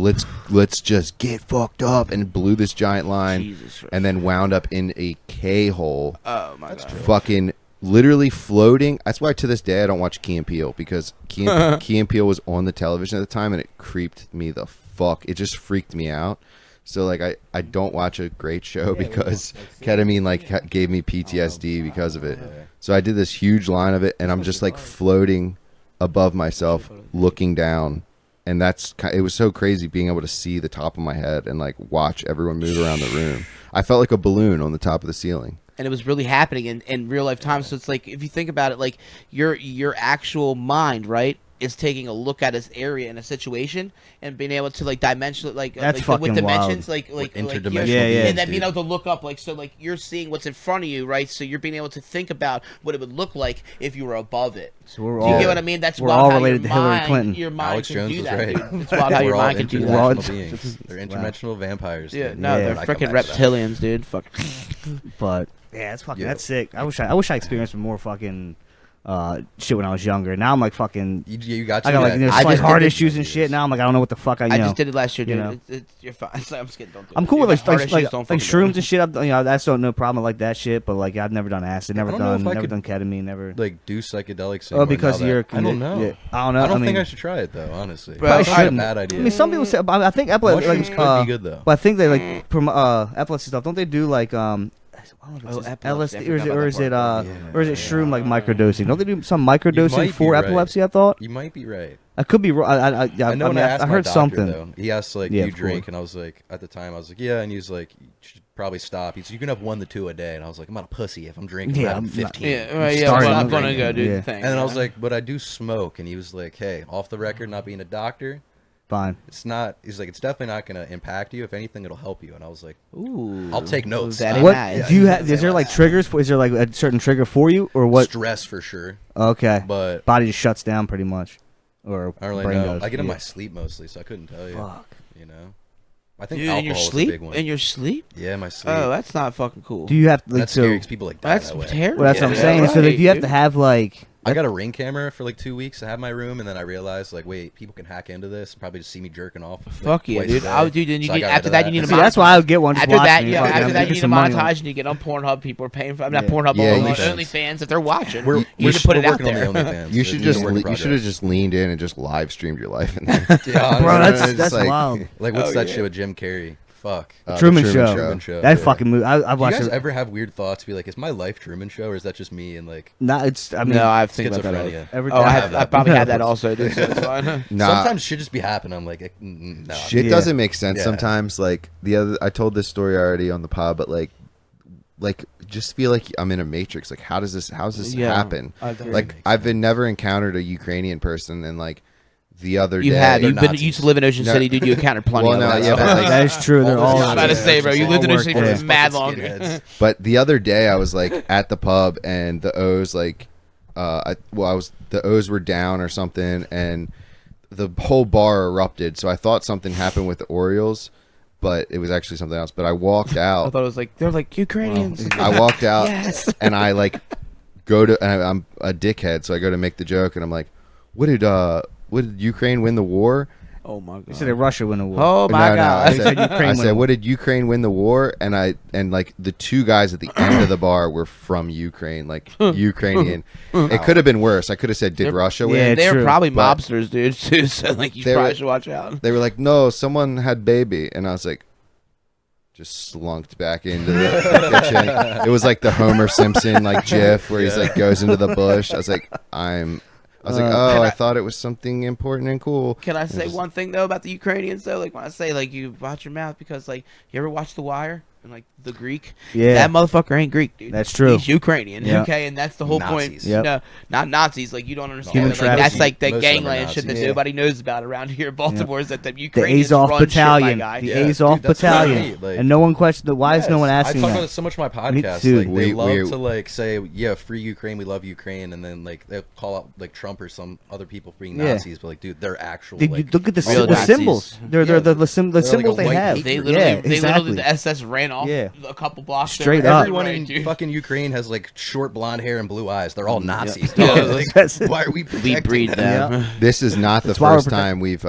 let's just get fucked up, and blew this giant line, Jesus Christ. and then wound up in a K-hole. Oh my god. Fucking literally floating. That's why to this day I don't watch Key and Peele, because Key and Peele was on the television at the time, and it creeped me the fuck. It just freaked me out. So like I don't watch a great show because ketamine like gave me PTSD because of it. So I did this huge line of it, and I'm just like floating above myself, looking down. And it was so crazy being able to see the top of my head and like watch everyone move around the room. I felt like a balloon on the top of the ceiling. And it was really happening in real life time. So it's like, if you think about it, like your actual mind, right, is taking a look at this area in a situation and being able to like dimension, like That's like, fucking with dimensions, wild. like interdimensional Yeah. and then being dude. able to look up, like, so like you're seeing what's in front of you, right? So you're being able to think about what it would look like if you were above it. So we're Do you all get what I mean? That's we're wild all how related your to Hillary mind, Clinton. Your mind Alex can Jones do was that, right. dude. It's wild how We're your all mind can do that. We're interdimensional beings. They're interdimensional vampires. Yeah, dude. no, Yeah. they're When I come freaking back to that. reptilians, dude. Fuck. But yeah, it's fucking. Yeah. That's sick. I wish I experienced more fucking shit when I was younger. Now I'm like fucking. You got I got like that. I like just heart did it- issues and shit. Now I'm like I don't know what the fuck I. I know. just did it last year, dude. You know. You're fine. I'm just kidding. Don't do I'm it. cool with If like it's like, heart like, issues, like don't fucking do shrooms and shit. That's no problem like that shit. But like I've never done acid, never don't know if I never could- done ketamine, never. like do psychedelics. Oh, anymore because now that- you're. I don't know. Yeah, I don't know. I don't think mean, I should try it though. Honestly, Bro, That's I not a shouldn't. bad idea. I mean, some people say. I think mushrooms like, could be good though. But I think they like epilepsy stuff. Don't they do like I don't know if Oh, it's epilepsy. I LSD or is forgot it about that or is it shroom like microdosing? Don't they do some microdosing might be for right. epilepsy? I thought You might be right. I could be wrong. I I know when I asked I my heard doctor, something. though, he asked like, Yeah, "You of drink?" course. And I was like, at the time, I was like, "Yeah." And he was like, "You should probably stop. He's you can have 1 to 2 a day, and I was like, I'm not a pussy if I'm drinking. Yeah, I'm I'm 15. Yeah, right, yeah. starting Well, I'm to gonna drink go it. do Yeah. the thing. And then I was like, but I do smoke, and he was like, hey, off the record, not being a doctor, Fine. it's not. He's like, it's definitely not gonna impact you. If anything, it'll help you. And I was like, ooh, I'll take notes. Daddy What nice. do you have? Is there like triggers? Is there like a certain trigger for you, or what? Stress for sure, Okay, but body just shuts down pretty much, or I don't really brain know. does. I get in Yeah. my sleep mostly, so I couldn't tell you. Fuck. You know, I think Dude, in your alcohol is a sleep? big one. In your sleep? Yeah, my sleep. Oh, that's not fucking cool. Do you have like That's so? scary because people like die That's that way. terrible. Well, that's what I'm saying. So like, do you have to have like? I got a Ring camera for like 2 weeks. I had my room, and then I realized like, wait, people can hack into this. Probably just see me jerking off. Like, Fuck yeah, twice dude. a day. Oh, dude, then you So I need, got after rid that, of you need a See, that's why I would get one. Just After that, watching it, yeah, fucking after that, make you need a some money on it. montage, and you get on Pornhub. People are paying for. I'm not Yeah. Pornhub, Yeah, on you should. OnlyFans if they're watching. We're, you we're, need to put we're it out working there. on the OnlyFans. You should It's just a work in you should have progress. just leaned in and just live streamed your life in there. Yeah, Bro, honestly, that's It's like- wild. like what's Oh, that yeah. shit with Jim Carrey? Fuck. The Truman Show. Truman Show, That yeah. fucking movie. I've Do you watched guys it. ever have weird thoughts? Be like, is my life Truman Show, or is that just me and like No, it's. I mean, No, I've think about that. schizophrenia? every Oh, I time- have. I probably had that also, dude. So it's fine. Nah, Sometimes shit just be happening. I'm like, no. shit Yeah. doesn't make sense Yeah. sometimes. Like I told this story already on the pod, but like just feel like I'm in a matrix. Like how's this Yeah. happen? I agree. Like never encountered a Ukrainian person, and like the other You day have. You've been. Nazis. You used to live in Ocean No. City, dude. You encountered plenty Well, of no, them. yeah, but, like, that is true. They're all all. those I was about to say, bro. You all lived in work Ocean City there. for mad Fucking long. skinheads. But the other day I was like at the pub and the O's like the O's were down or something, and the whole bar erupted. So I thought something happened with the Orioles, but it was actually something else. But I walked I out. thought it was like they're like Ukrainians. I walked out Yes. and I like I'm a dickhead, so I go to make the joke and I'm like, what did Ukraine win the war? Oh my You god. said that Russia win a war. Oh my No, god. I They said said, Ukraine I win said, the what did Ukraine win the war? And like the two guys at the end of the bar were from Ukraine, like Ukrainian. It could have been worse. I could have said, did Russia win? Yeah, They're true, probably but- mobsters, dude. Too. So like you They probably were- should watch out. They were like, no, someone had baby, and I was like, just slunked back into the kitchen. It was like the Homer Simpson like GIF where he's like goes into the bush. I was like, I thought it was something important and cool. Can I And say just- one thing though about the Ukrainians though? Like when I say like you watch your mouth, because like you ever watch The Wire and like the Greek? Yeah. That motherfucker ain't Greek, dude. That's true. He's Ukrainian. Yeah. Okay, and that's the whole point. Nazis. Yep. No, not Nazis. Like you don't understand. Human That, like, that's trafficking. like the Most of them are gangland shit that Nazis. nobody knows about around here in Baltimore. Is that the The Ukrainians Azov run battalion. shit, my guy. The Yeah, Azov dude, that's what I battalion. hate, like- And no one questioned. Why is no one I asking talk about that? it so much on my Me podcast. too. Like they love we- to like say, yeah, free Ukraine, we love Ukraine, and then like they call out like Trump or some other people for being Yeah. Nazis, but like, dude, they're actual. You like, look at the, real the Nazis. symbols. They're Yeah. the They're like symbols a they white have. hate They group. literally, Yeah, they exactly. literally, the SS ran off Yeah. a couple blocks. Straight there. up. Everyone Right, in dude. fucking Ukraine has like short blonde hair and blue eyes. They're all Nazis. Yeah. dog. Like, That's- why are we We protecting breed them. This is not the That's why we're first time we've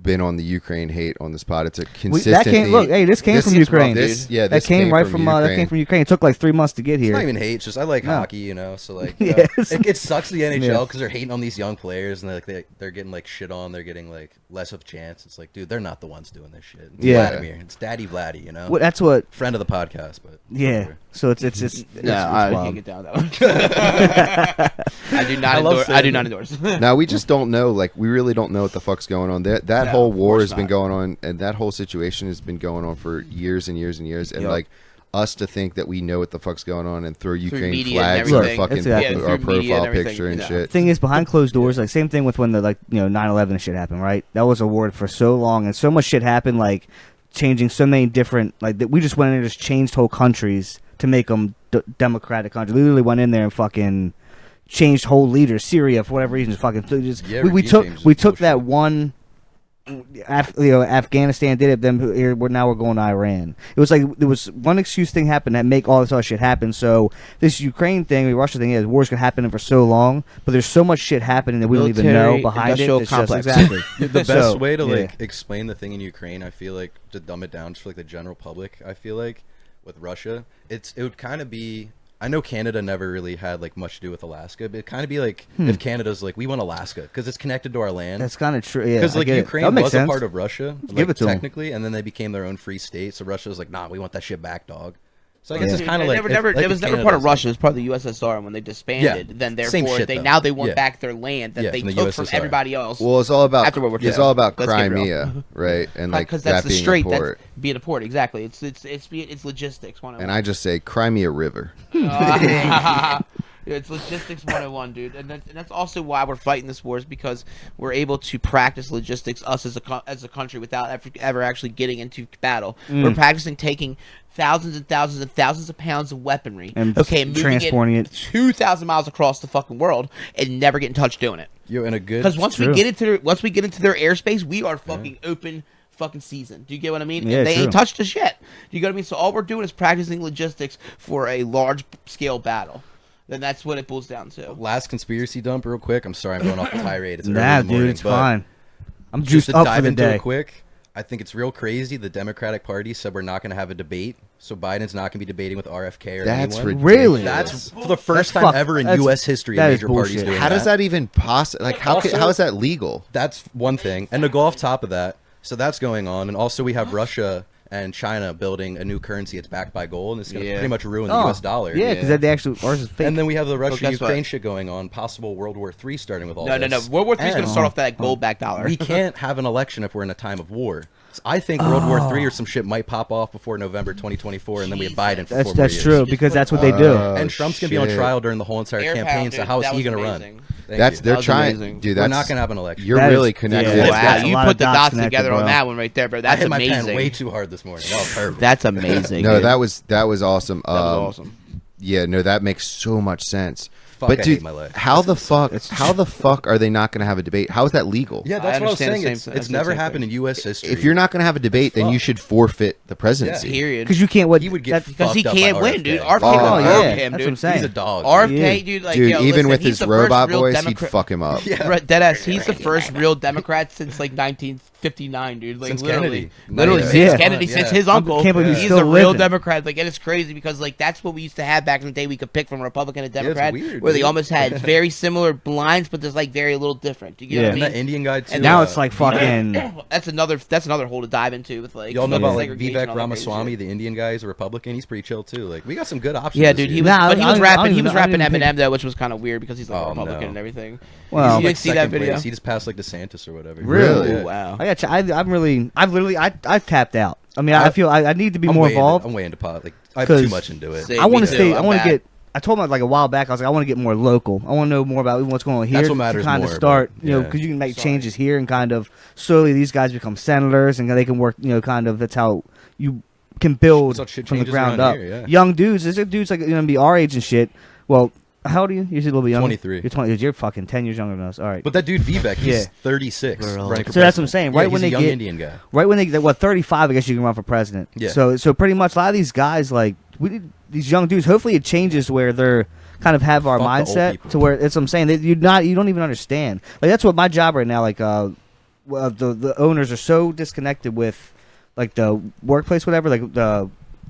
been on the Ukraine hate on this pod. It's a consistent that came. theme. Look, hey, this came from is Ukraine. This, yeah, that this came right from that came from Ukraine. It took like 3 months to get It's not here. even hate. It's just I like No. hockey, you know. So like, you know, Yes. it sucks the NHL Yeah. because they're hating on these young players and they're getting like shit on. They're getting like less of a chance. It's like, dude, they're not the ones doing this shit. It's Yeah. Vladimir. It's Daddy Vladdy, you know. Well, that's what. Friend of the podcast, but Yeah. whatever. So it's No, I wild. can't get down with that one. I do not I love endorse. I do saying not it. endorse. Now we just don't know. Like we really don't know what the fuck's going on. That No, whole of war course has been not. going on, and that whole situation has been going on for years and years and years. And Yep. like us to think that we know what the fuck's going on and throw Ukraine media and flags on our everything. fucking That's exactly- our Yeah, through media profile and everything, picture and yeah. shit. Thing is, behind closed doors, like same thing with when the 9/11 and shit happened, right? That was a war for so long, and so much shit happened, like changing so many different, like that we just went in and just changed whole countries to make them democratic countries. We literally went in there and fucking changed whole leaders. Syria, for whatever reason, fucking just Yeah, we regime took change is we took that bullshit. one. Afghanistan did it. Then now we're going to Iran. It was like there was one excuse thing happened that make all this other shit happen. So this Ukraine thing, the Russia thing, war's gonna happen for so long, but there's so much shit happening that we don't even know Military behind it. industrial It's just complex. exactly The best So, way to yeah. like explain the thing in Ukraine, I feel like, to dumb it down just for like the general public, I feel like with Russia, it would kind of be. I know Canada never really had like much to do with Alaska, but it kind of be like if Canada's like, we want Alaska because it's connected to our land. That's kind of true. Yeah, Because I like get it. Ukraine That makes was sense. a part of Russia, Give like, it to 'em. technically, and then they became their own free state. So Russia was like, nah, we want that shit back, dog. So I guess it's kind of like it was never part of Russia. It was part of the USSR, and when they disbanded, then therefore shit, they want back their land that they took from everybody else. Well, it's all about after World War II. It's all about Let's get real. Crimea, right? And like because that that's the being strait, a port. that's being a port. Exactly. It's logistics 101. And I just say Crimea River. It's logistics 101, dude, and that's also why we're fighting this war, is because we're able to practice logistics, us as a country, without ever actually getting into battle. We're practicing taking thousands and thousands and thousands of pounds of weaponry, and moving transporting it 2,000 miles across the fucking world, and never getting touched doing it. You're in a good Because once we get into their airspace, we are fucking open. Fucking season. Do you get what I mean? Yeah, and they true. ain't touched us yet. Do you get what I mean? So all we're doing is practicing logistics for a large scale battle. Then that's what it boils down to. last conspiracy dump, real quick. I'm sorry, I'm going off the tirade. It's early nah, in the morning, dude, it's but fine. I'm just juiced to up dive for the into day. it quick. I think it's real crazy. The Democratic Party said we're not going to have a debate, so Biden's not going to be debating with RFK or That's anyone. ridiculous. Really? That's for the first That's time fuck- ever in that's- U.S. history that a is major party's bullshit. doing How does that even possible? Like, how is that legal? That's one thing. And to go off top of that, so that's going on. And also we have Russia and China building a new currency. It's backed by gold, and it's going to pretty much ruin the U.S. dollar. Yeah, because they actually ours is fake. And then we have the guess Russia-Ukraine what? shit going on, possible World War III starting with all No. this. World War III is going to And start off that gold-backed dollar. we can't have an election if we're in a time of war. So I think World War III or some shit might pop off before November 2024, and then we have Biden for 4 more that's years. true because that's what they do. And Trump's going to be on shit. trial during the whole entire Air campaign, pound, so dude, how is that he was going to run? amazing. Thank That's you. they're That was trying, amazing. dude. We're That's not going to have an election. you're That really is- connected. yeah, Wow, that's a you lot put of the dots dots connected, together on bro. that one right there, bro. I That's hit my pen amazing. way too hard this morning. That was perfect. That's amazing. No, dude. that was awesome. That was awesome. Yeah, no, that makes so much sense. Fuck, but I dude, hate my life. how the fuck are they not going to have a debate? How is that legal? Yeah, I that's what I was understand the saying. same It's, thing. it's That's the never same happened thing. in U.S. history. If you're not going to have a debate, then you should forfeit the presidency. Period. Because you can't. What he would get Because he fucked up by can't win, RFK. dude. RFK Oh, would yeah. murk him, That's dude. what I'm saying. He's a dog. RFK, Yeah. dude, like, Dude, yo, even listen, with he's his the first robot real voice, he'd Democrat- fuck him up. Deadass, he's the first real Democrat since like 1959, dude. Like Since literally, Kennedy. literally Yeah. since Yeah. Kennedy, Yeah. since his I uncle. can't believe he's He's still a real living. Democrat. Like, and it's crazy because like that's what we used to have back in the day. We could pick from a Republican and Democrat, weird, where they dude. almost had very similar lines, but there's like very little different. Do you get Yeah. what I And mean? that Indian guy too. And Now it's like fucking. That's another hole to dive into with like. Y'all know about like segregation, Vivek all that crazy Ramaswamy, shit. the Indian guy. He's a Republican. He's pretty chill too. Like we got some good options. Yeah, this dude. He year. was, Nah, but he I was don't rapping. He even- was I don't rapping even Eminem though, which was kind of weird because he's like a Oh, Republican no. and everything. Well, you Like didn't see that second video. place. He just passed like DeSantis or whatever. Really? Yeah. Oh, wow. I've tapped out. I mean, I feel I need to be I'm more way into- involved. I'm way into pot. Like I have too 'Cause- much into it. Same. I want me to too. stay. I I'm want to back. get. I told him like a while back. I was like, I want to get more local. I want to know more about what's going on here. That's what matters to kind of more, start, but, you know, yeah. because you can make changes here and kind of slowly these guys become senators and they can work. You know, kind of that's how you can build That's how shit from the changes ground around up. here, yeah. Young dudes, there's dudes like gonna be our age and shit. Well, how old are you? You're a little bit younger. 23. You're 20. You're fucking 10 years younger than us. All right. But that dude Vivek, he's Yeah. 36. Girl. running for So that's what I'm president. saying, Yeah, right he's when a they young get- Indian guy. Right when they get 35, I guess you can run for president. Yeah. So pretty much a lot of these guys, like these young dudes, hopefully it changes where they're kind of have our Fuck the old mindset people. to where it's what I'm saying. You don't even understand. Like that's what my job right now. Like the owners are so disconnected with like the workplace, whatever. Like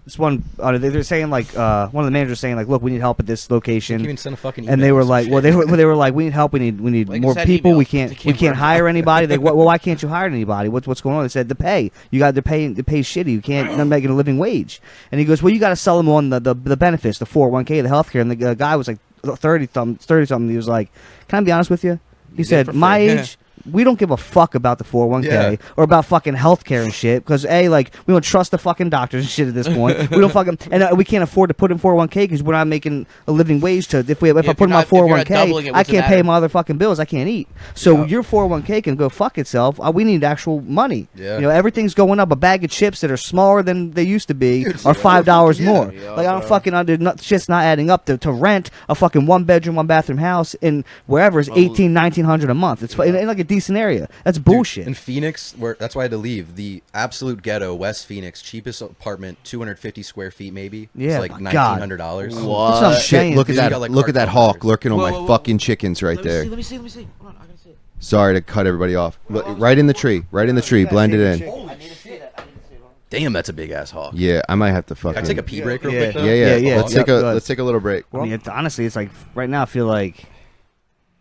this one, they're saying like one of the managers saying like, look, we need help at this You location. can't even send a fucking And they email were or some like, well, shit. they were like, we need help. We need Like I more said, people. emails. We They can't can't we work. can't hire anybody. They well, why can't you hire anybody? What's going on? They said the pay. You got to pay shitty. You can't. You're not making a living wage. And he goes, well, you got to sell them on the benefits, the 401k, the healthcare. And the guy was like 30 something. He was like, can I be honest with you? He get it said, for my free." age. We don't give a fuck about the 401k Yeah. or about fucking healthcare and shit because like we don't trust the fucking doctors and shit at this point. We don't fucking and we can't afford to put in 401k because we're not making a living wage to if I if put in my you're not doubling it, 401k I what's it can't pay matter? my other fucking bills. I can't eat. So Yeah. your 401k can go fuck itself. We need actual money. Yeah. You know everything's going up. A bag of chips that are smaller than they used to be Dude, are $5 yeah. more. Yeah, Like I don't bro. fucking under shit's not adding up to rent a fucking 1 bedroom 1 bathroom house in wherever is 1900 a month. It's in like a decent area. That's Dude, bullshit. in Phoenix, that's why I had to leave. The absolute ghetto, West Phoenix, cheapest apartment, 250 square feet maybe. Yeah, It's like my God. $1,900. That's what I'm Shit, saying, look at dude. that! got, like, Look at that cartel hawk cars. lurking on Whoa, my whoa, whoa. fucking chickens right there. Let me see. Hold on, I gotta see it. Sorry to cut everybody off. Look, right in the tree. Right in the tree. Blend it in. I need to see that. I need to see it. Damn, that's a big ass hawk. Yeah, I might have to Can fucking. I take a pee break real Yeah. quick though? Yeah. Let's Yeah, take go a ahead. let's take a little break. I mean, honestly, it's like right now I feel like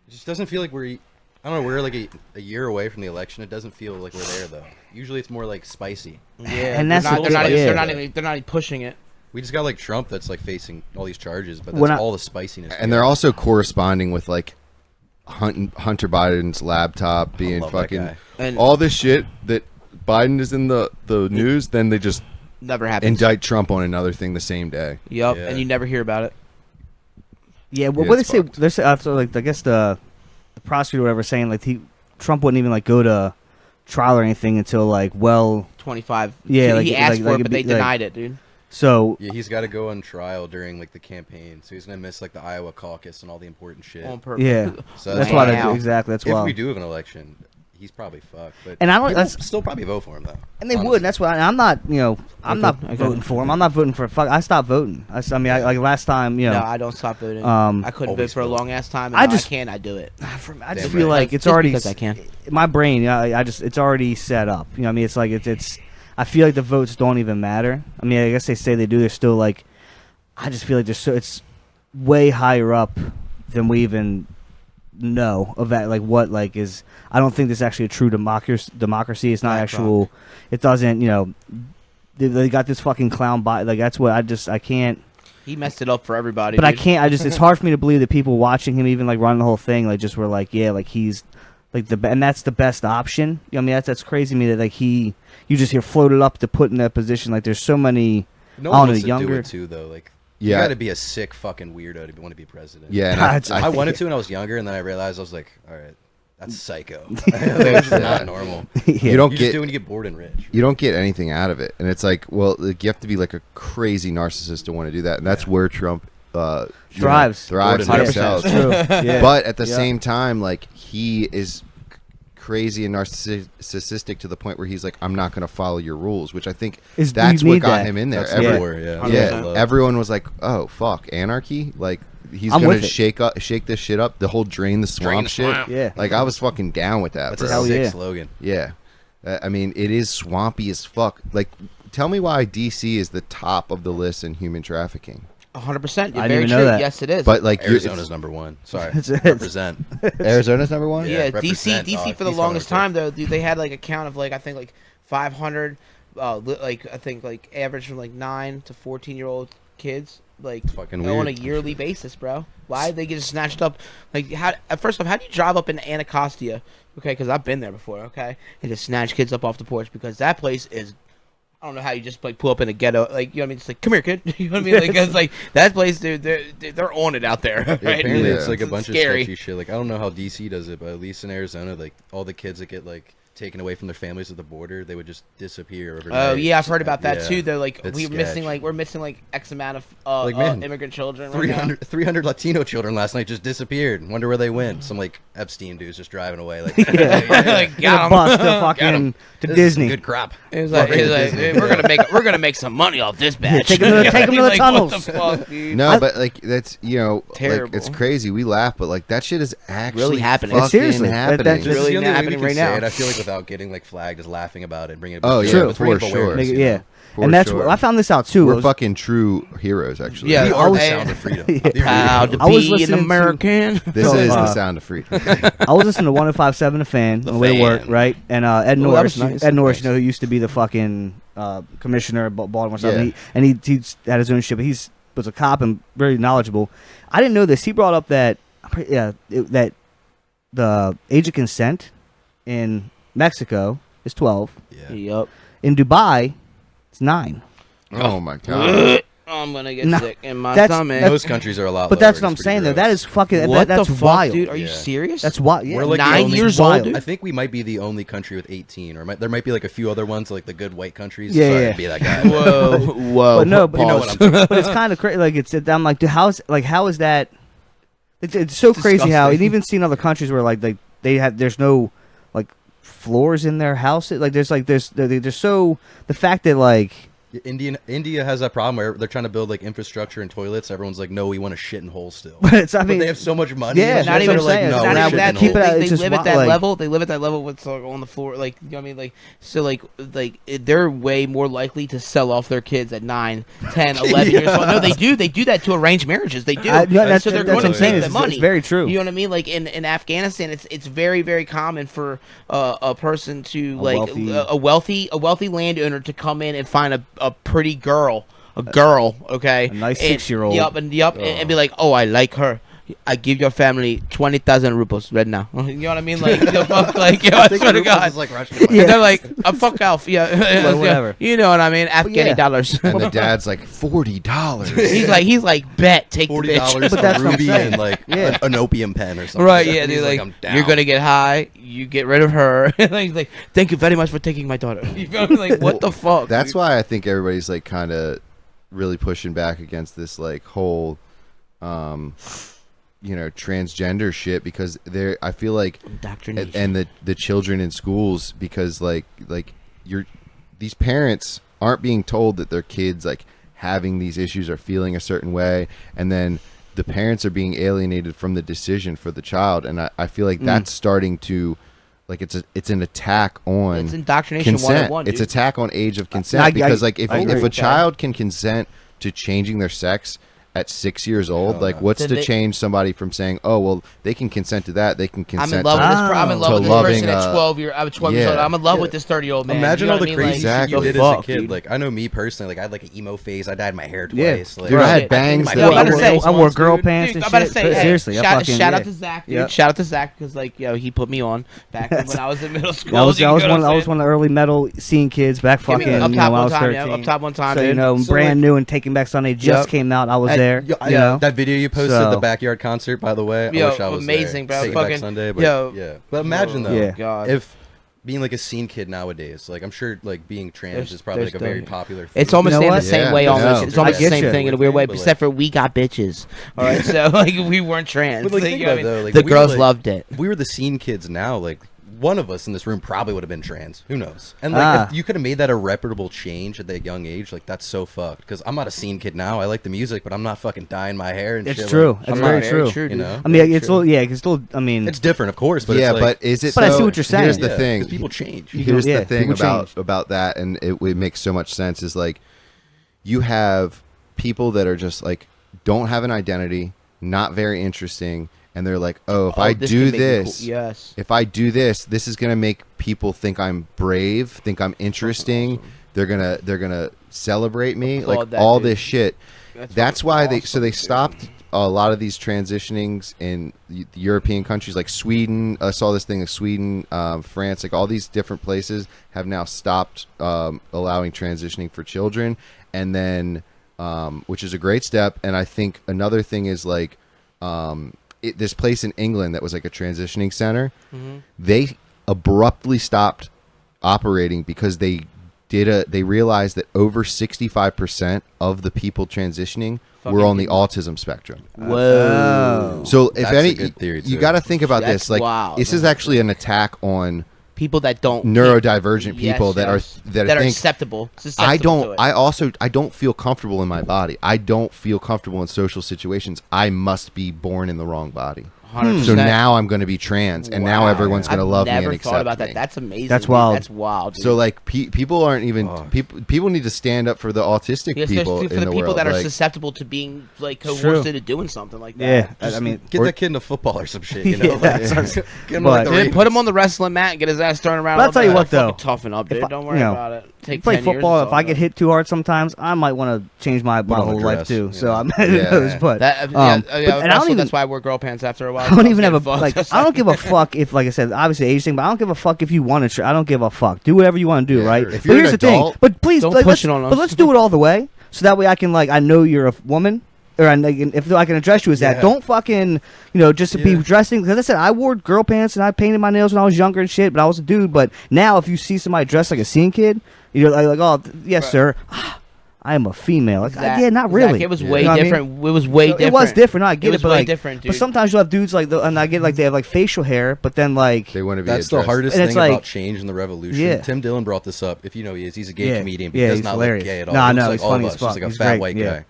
It just doesn't feel like I don't know, we're like a year away from the election. It doesn't feel like we're there though. Usually it's more like spicy. Yeah, And that's they're the- not yeah. even pushing it. We just got like Trump that's like facing all these charges, but When that's I- all the spiciness. And they're also corresponding with like Hunter Biden's laptop being love that fucking guy. And all this shit that Biden is in the news. Then they just never happens. indict Trump on another thing the same day. Yep, Yeah. and you never hear about it. Yeah, well, Yeah, what they it's say? fucked. They say after, like, I guess the prosecutor or whatever saying like Trump wouldn't even like go to trial or anything until like 25. Yeah, he like- asked like- for like it, it'd but they be, like- denied it, dude. so Yeah, he's got to go on trial during like the campaign, so he's gonna miss like the Iowa caucus and all the important shit. On purpose. yeah, So that's why Wow. exactly that's if why. we do have an election, he's probably fucked. But And I don't- people that's- still probably vote for him though. And they honestly. would. That's why I'm not. I'm not Okay. voting for him. I'm not voting for. Fuck. I stopped voting. I mean, like last time. No, I don't stop voting. I couldn't vote always for a vote. long ass time. And I now just- I can. I do it. I just Damn feel right. like it's Just already because I can. my brain. I just it's already set up. You know what I mean? It's like it's. I feel like the votes don't even matter. I mean, I guess they say they do. They're still like. I just feel like it's way higher up than we even know of that. Like what like is. I don't think this is actually a true democracy. It's not Black actual. Rock. It doesn't. They got this fucking clown body. Like that's what I can't. He messed it up for everybody. But I dude. can't. It's hard for me to believe that people watching him, even like running the whole thing, like just were like, yeah, like he's like and that's the best option. I mean, that's crazy to me that like you just hear floated up to put in that position. Like there's so many. No I one don't know, wants to do younger- it too though. Like Yeah. you got to be a sick fucking weirdo to want to be president. Yeah, and That's- I wanted to when I was younger, and then I realized I was like, all right, that's psycho. That's not normal. Yeah. You don't You just get do when you get bored and rich. you don't get anything out of it, and it's like, well, like, you have to be like a crazy narcissist to want to do that, and that's where Trump Thrives. thrives and 100%. excels. True. Yeah. But at the Yeah. same time, like he is crazy and narcissistic to the point where he's like, I'm not going to follow your rules, which I think Is- that's you what need got that. him in there. That's Yeah. everywhere. Yeah, Yeah, 100%. everyone was like, "Oh fuck, anarchy!" Like he's I'm gonna with it. shake this shit up. The whole drain the swamp Drain the shit. swamp. Yeah. Like I was fucking down with that, That's bro. a Hell sick yeah. slogan. Yeah, I mean, it is swampy as fuck. Like, tell me why DC is the top of the list in human trafficking. 100%. You're I didn't very even know true. that. Yes, it is. But like, Arizona's number one. Sorry, It's- represent. Arizona's number one. yeah, represent, DC dog. for the He's longest hard, time though, dude, they had like a count of like I think like 500, like I think like average from like 9 to 14-year-old kids, like fucking on a weird. yearly basis, bro. Why they get snatched up? Like how? First off, how do you drive up in Anacostia? Okay, because I've been there before. Okay, and just snatch kids up off the porch because that place is. I don't know how you just like pull up in a ghetto, like you know what I mean. It's like, come here, kid. You know what I mean? Like it's like that place, they're on it out there. Yeah, Right? apparently, Yeah. it's like a bunch Scary. of sketchy shit. Like I don't know how DC does it, but at least in Arizona, like all the kids that get like taken away from their families at the border, they would just disappear overnight. Oh yeah, I've heard about that Yeah. too. They're like It's we're missing sketch. like X amount of Like, man, immigrant children. Right now. 300 Latino children last night just disappeared. Wonder where they went. Some like Epstein dude's just driving away. Like, like Get a got 'em. bus to Got fucking 'em. to This is Disney. good crap. It was like, hey, we're gonna make some money off this batch. take 'em to the- take 'em to the Like, tunnels. What the fuck, dude? No, I- but like that's like it's Terrible. crazy. We laugh, but like that shit is actually Really happening. Fucking Seriously, happening. that's This is really the only way we happening can right say now. it, I feel like without getting like flagged as laughing about it and bringing it. Oh, back. yeah, let's bring it for up sure. awareness, Make it- you know? yeah, For and that's sure. I found this out too. We're It was- fucking true heroes, actually. Yeah, We I are the was- sound of freedom. Yeah. The Proud to original. I was be an listening to- American. This So, is the uh, sound of freedom. I was listening to 105.7 The Fan The on the way to work, Fan. right? And Ed Oh, that Norris, was nice. Ed Norris, Nice. you know, who used to be the fucking commissioner of Baltimore, stuff, Yeah. and he had his own shit. But he's was a cop and very knowledgeable. I didn't know this. He brought up that that the age of consent in Mexico is 12. Yeah. Yup. In Dubai, it's 9. Oh my god. I'm gonna get Nah, sick in my that's- stomach. Most countries are a lot. But lower, that's what it's I'm pretty saying though. gross. That is fucking. What That's the fuck, wild, dude? Are you Yeah. serious? That's wild. Yeah. We're like the 9 only- years wild. old, dude. I think we might be the only country with 18, or there might be like a few other ones, like the good white countries. Yeah, Sorry yeah. to be that guy. Whoa, whoa. But no, but You know what I'm talking about. but it's kind of crazy. Like I'm like, dude, how is that? It's so crazy how, Disgusting. and even seen other countries where like they have there's no like floors in their houses. Like there's so the fact that like India has that problem where they're trying to build like infrastructure and toilets. Everyone's like, no, we want to shit in holes still. but it's I But mean they have so much money. Yeah, and not shit, even they're like, saying- no, not we're even shitting that. in Keep it holes. out- They it's just live at wild, that like- level. They live at that level with like, on the floor, like you know what I mean, like so, like they're way more likely to sell off their kids at 9, 10, 11 years old. No, they do. They do that to arrange marriages. They do. no, that's so they're that's going what to I'm saying. take the It's, money. it's very true. You know what I mean? Like in Afghanistan, it's very very common for a person to A like a wealthy landowner to come in and find a pretty girl. a girl, okay, A nice and- 6-year-old. Yup, and be like, oh, I like her. I give your family 20,000 rupees right now. You know what I mean? Like, the fuck, like, yo, I swear to God. Is like Russian. Yeah. They're like, fuck off. Yeah, whatever. You know what I mean? Afghani yeah. dollars. And the dad's like $40. he's like, bet, take the $40 bitch. But that's a what I'm ruby saying. and like Yeah. an opium pen or something. Right, yeah, And dude. he's Like, I'm down. you're gonna get high. You get rid of her. And he's like, thank you very much for taking my daughter. You feel me? Like, what the fuck? That's dude? why I think everybody's like kind of really pushing back against this like whole transgender shit, because I feel like Indoctrination. and the children in schools, because like these parents aren't being told that their kids like having these issues or feeling a certain way, and then the parents are being alienated from the decision for the child, and I feel like that's starting to like it's an attack on It's indoctrination consent. 101, It's dude. attack on age of consent, I because like if I agree. a child can consent to changing their sex at 6 years old, like what's Then to they- change somebody from saying, oh well, they can consent to that, they can I'm consent in love with to this. I'm in love to with this loving, person at 12 years. I'm 12 years yeah. old. I'm in love with this 30-year-old man. Imagine You know all what the I mean? crazy Like, shit you the did as a fuck, kid. dude. Like I know me personally, like I had like an emo phase. I dyed my hair Yeah. twice. Like, Dude, I had shit. bangs My that Yeah, I'm about to were say, I wore girl dude. pants Dude, and I'm about to shit. say, But hey, seriously, I shout fucking, out yeah. to Zach, dude. Yep. Shout out to Zach because, like, he put me on back when I was in middle school. I was you know what I'm one of saying? the early metal scene kids back Give me fucking up when top I one was time, 13. yeah, up top one time, So dude. brand like- new and Taking Back Sunday just Yep. came out. I was there. Yeah, that video you posted, So- the backyard concert, by the way. Yo, I wish I was amazing, there. bro. Taking Back Fucking- Sunday, but yo. yeah. But imagine though, Yeah. God. if being like a scene kid nowadays, like I'm sure like being trans There's- is probably like a there's very the- popular thing. It's almost You know the what? same Yeah, way. I Almost, know. it's almost I the get same you. thing in a weird way, But, like- except for we got bitches. All right, so like we weren't trans. But, like, Like, think you know about what I it, mean? though, like, The we were, girls like- loved it. If we were the scene kids now, like one of us in this room probably would have been trans. Who knows? And like if you could have made that a reputable change at that young age, like that's so fucked. Because I'm not a scene kid now. I like the music, but I'm not fucking dyeing my hair and It's shit. true. Like, It's I'm very not, true. You dude. know? I mean, it's still, yeah, it's still. I mean, It's different, of course, but yeah, it's like, but is it? But I see so- what you're saying. Here's the yeah, thing. 'cause people change. Here's yeah, the thing people change. about that, and it makes so much sense. Is like you have people that are just like don't have an identity, not very interesting, and they're like, oh, if I this do can make me cool. this, Yes. if I do this, this is gonna make people think I'm brave, think I'm interesting. They're gonna celebrate me, Applaud like that, all dude. this shit. That's fucking why they awesome, they dude. stopped a lot of these transitionings in the European countries like Sweden. I saw this thing in Sweden, France, like all these different places have now stopped allowing transitioning for children, and then which is a great step. And I think another thing is like this place in England that was like a transitioning center. Mm-hmm. They abruptly stopped operating because they realized that over 65% of the people transitioning were Fucking on the people. autism spectrum. Whoa. So if That's a any, good theory, you too. got to think about That's this. Like wild. this is actually an attack on People that don't neurodivergent people Yes, that yes. are that are think acceptable. I susceptible to don't. it. I don't feel comfortable in my body. I don't feel comfortable in social situations. I must be born in the wrong body. 100%. So now I'm going to be trans, and now Wow. everyone's going to I've love me never and thought accept about me. that. That's amazing. That's dude. wild. That's wild. Dude. So like people aren't even people need to stand up for the autistic Yes, people for in the the people world. that are like, susceptible to being like It's coerced true. into doing something like that. yeah, I mean, Get or- that kid into football or some shit, you know? Yeah, Like, that's- get him but- like the Then Ravens. put him on the wrestling mat and get his ass thrown around. But I'll tell you what, Fucking though. toughen up, dude. If I- Don't worry you know, about it. Take play 10 years football. or If I get something. hit too hard, sometimes I might want to change my Put on whole a life dress, too. you So know? I'm Yeah. who knows, but That, and I I don't even. that's why I wear girl pants after a while. I don't even have a Fuck. like. I don't give a fuck if, like I said, obviously age thing, but I don't give a fuck if you want to. I don't give a fuck. Do whatever you want to do, Yeah, right? sure. If But you're here's an the thing. adult, But please, don't like, push let's, it on us. but let's do it all the way, so that way I can I know you're a woman. Or if I can address you as that, Yeah. don't fucking just to be Yeah. dressing. Because I said I wore girl pants and I painted my nails when I was younger and shit. But I was a dude. But now if you see somebody dressed like a scene kid, you're like, oh yes, Right. sir, I am a female. Like, Zach, yeah, not Zach, really. it was Yeah. way You know what I mean? different. It was way different. It was different. No, I get was it, but way like, different, dude. but sometimes you'll have dudes like, and I get like they have like facial hair, but then like, they want to be. That's the addressed. hardest And thing it's like- about change and the revolution. Yeah. Tim Dillon brought this up. If you know he is, he's a gay Yeah. comedian, but Yeah, he does he's not hilarious. look gay at all. Nah, He looks no, like he's all funny of as us, just fuck. like a He's fat great, white yeah. guy.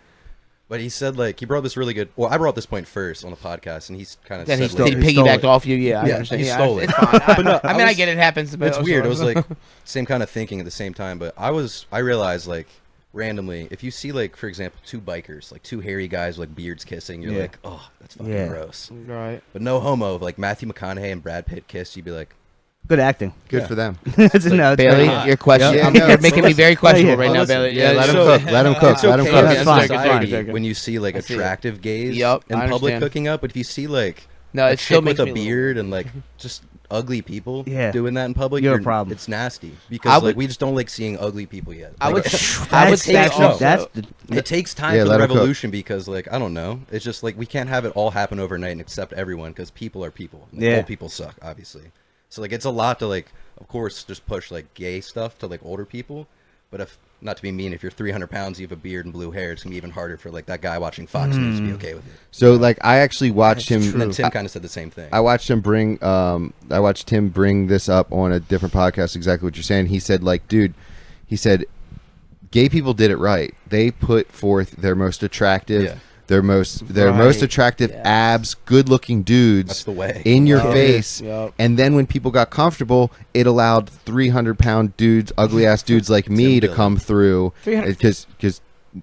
But he said like he brought this really good. Well, I brought this point first on the podcast, and he's kind of Then said he, like, he he stole piggybacked it. off you. Yeah, I Yeah, understand. he Yeah, stole it's it. fine. But no, I mean, I was- get it happens. But it's weird. It was like same kind of thinking at the same time. But I realized like randomly, if you see like for example two bikers, like two hairy guys with like beards kissing, you're Yeah. like, oh, that's fucking Yeah. gross. right. But no homo. If like Matthew McConaughey and Brad Pitt kissed, you'd be like, Good acting. Good for them. No, it's very Bailey, hot. your question. Yeah, you're no, making me very questionable right now, listen, Bailey. Yeah, let him so- cook. Let him cook. It's Let him okay cook. in That's fine. society It's okay. when you see like I see it. attractive gays Yup, in I public understand. hooking up, but if you see like No, a it still chick with makes a me a little- beard and like just ugly people Yeah. doing that in public, You're a problem. It's nasty I because would- like we just don't like seeing ugly people yet. I would. Like, I would That's say actually- also. that's the, it takes time Yeah, for let the 'em cook. revolution because like I don't know, it's just like we can't have it all happen overnight and accept everyone because people are people. Like, Yeah. old people suck, obviously. So like it's a lot to like, of course, just push like gay stuff to like older people. But if not to be mean, if you're 300 pounds, you have a beard and blue hair, it's gonna be even harder for like that guy watching Fox News to be okay with it. So like I actually watched And him. then Tim kind of said the same thing. I watched him bring. I watched him bring this up on a different podcast. Exactly what you're saying. He said, like, dude, he said, gay people did it right. They put forth their most attractive, Yeah. their most Right. attractive Yes. abs, good-looking dudes. That's the way. In your Yup. face. Yup. And then when people got comfortable, it allowed 300-pound dudes, ugly ass dudes like me to Dillon. come through 300 because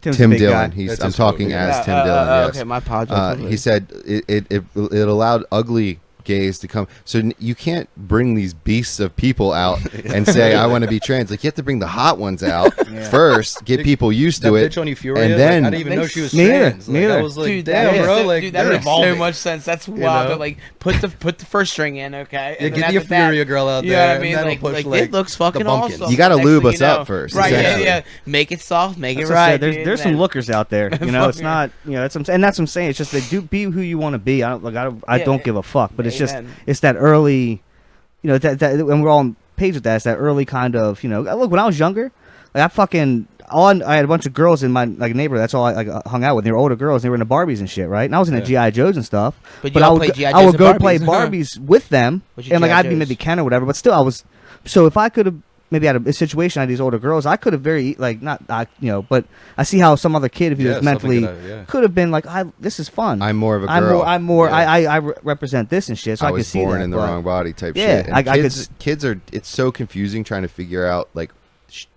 Tim's Tim a big Dillon. guy. He's That's I'm his quote, talking yeah. as Tim Dillon. Yes. Okay, my apologies. He said it allowed ugly gays to come. So you can't bring these beasts of people out and say I want to be trans. Like you have to bring the hot ones out first, get people used that to it, bitch on Euphoria, and like, then I didn't even know she was Me neither, trans. me Like, I neither. was like, Dude, damn, that bro, makes- like dude, that they're makes so evolving. much sense. That's wild. know? But like, put the first string in, okay? Yeah, And get then the after that, Euphoria girl out you know there, what I and mean? then Like, we'll push, it looks the fucking bumpkins. awesome. You gotta Next lube thing us you know- up first, right? exactly. Yeah. Make it soft, make That's it what I right. said. dude, There's and some then- lookers out there. You know, it's Fucking- not. You know, that's and that's what I'm saying. It's just they do be who you want to be. I Yeah, don't give a fuck. But it's just amen. it's that early, you know, that and we're all on page with that. It's that early kind of, you know. Look, when I was younger, like I had a bunch of girls in my like neighborhood. That's all I like hung out with. They were older girls. They were into Barbies and shit, right? And I was into Yeah. GI Joes and stuff. But you I all would played go, G.I. I Joes would and go play Barbies. Barbies with them, What's your and like G.I. I'd be Joes? maybe Ken or whatever. But still, I was. So if I could have maybe had a situation, I had these older girls. I could have very like not I you know, but I see how some other kid, if he Yeah, was something mentally, could, yeah. could have been like, this is fun. I'm more of a I'm girl. more. Yeah. I represent this and shit. So I, I can was see born that, in the but- wrong body type Yeah, shit. And I could kids are. It's so confusing trying to figure out like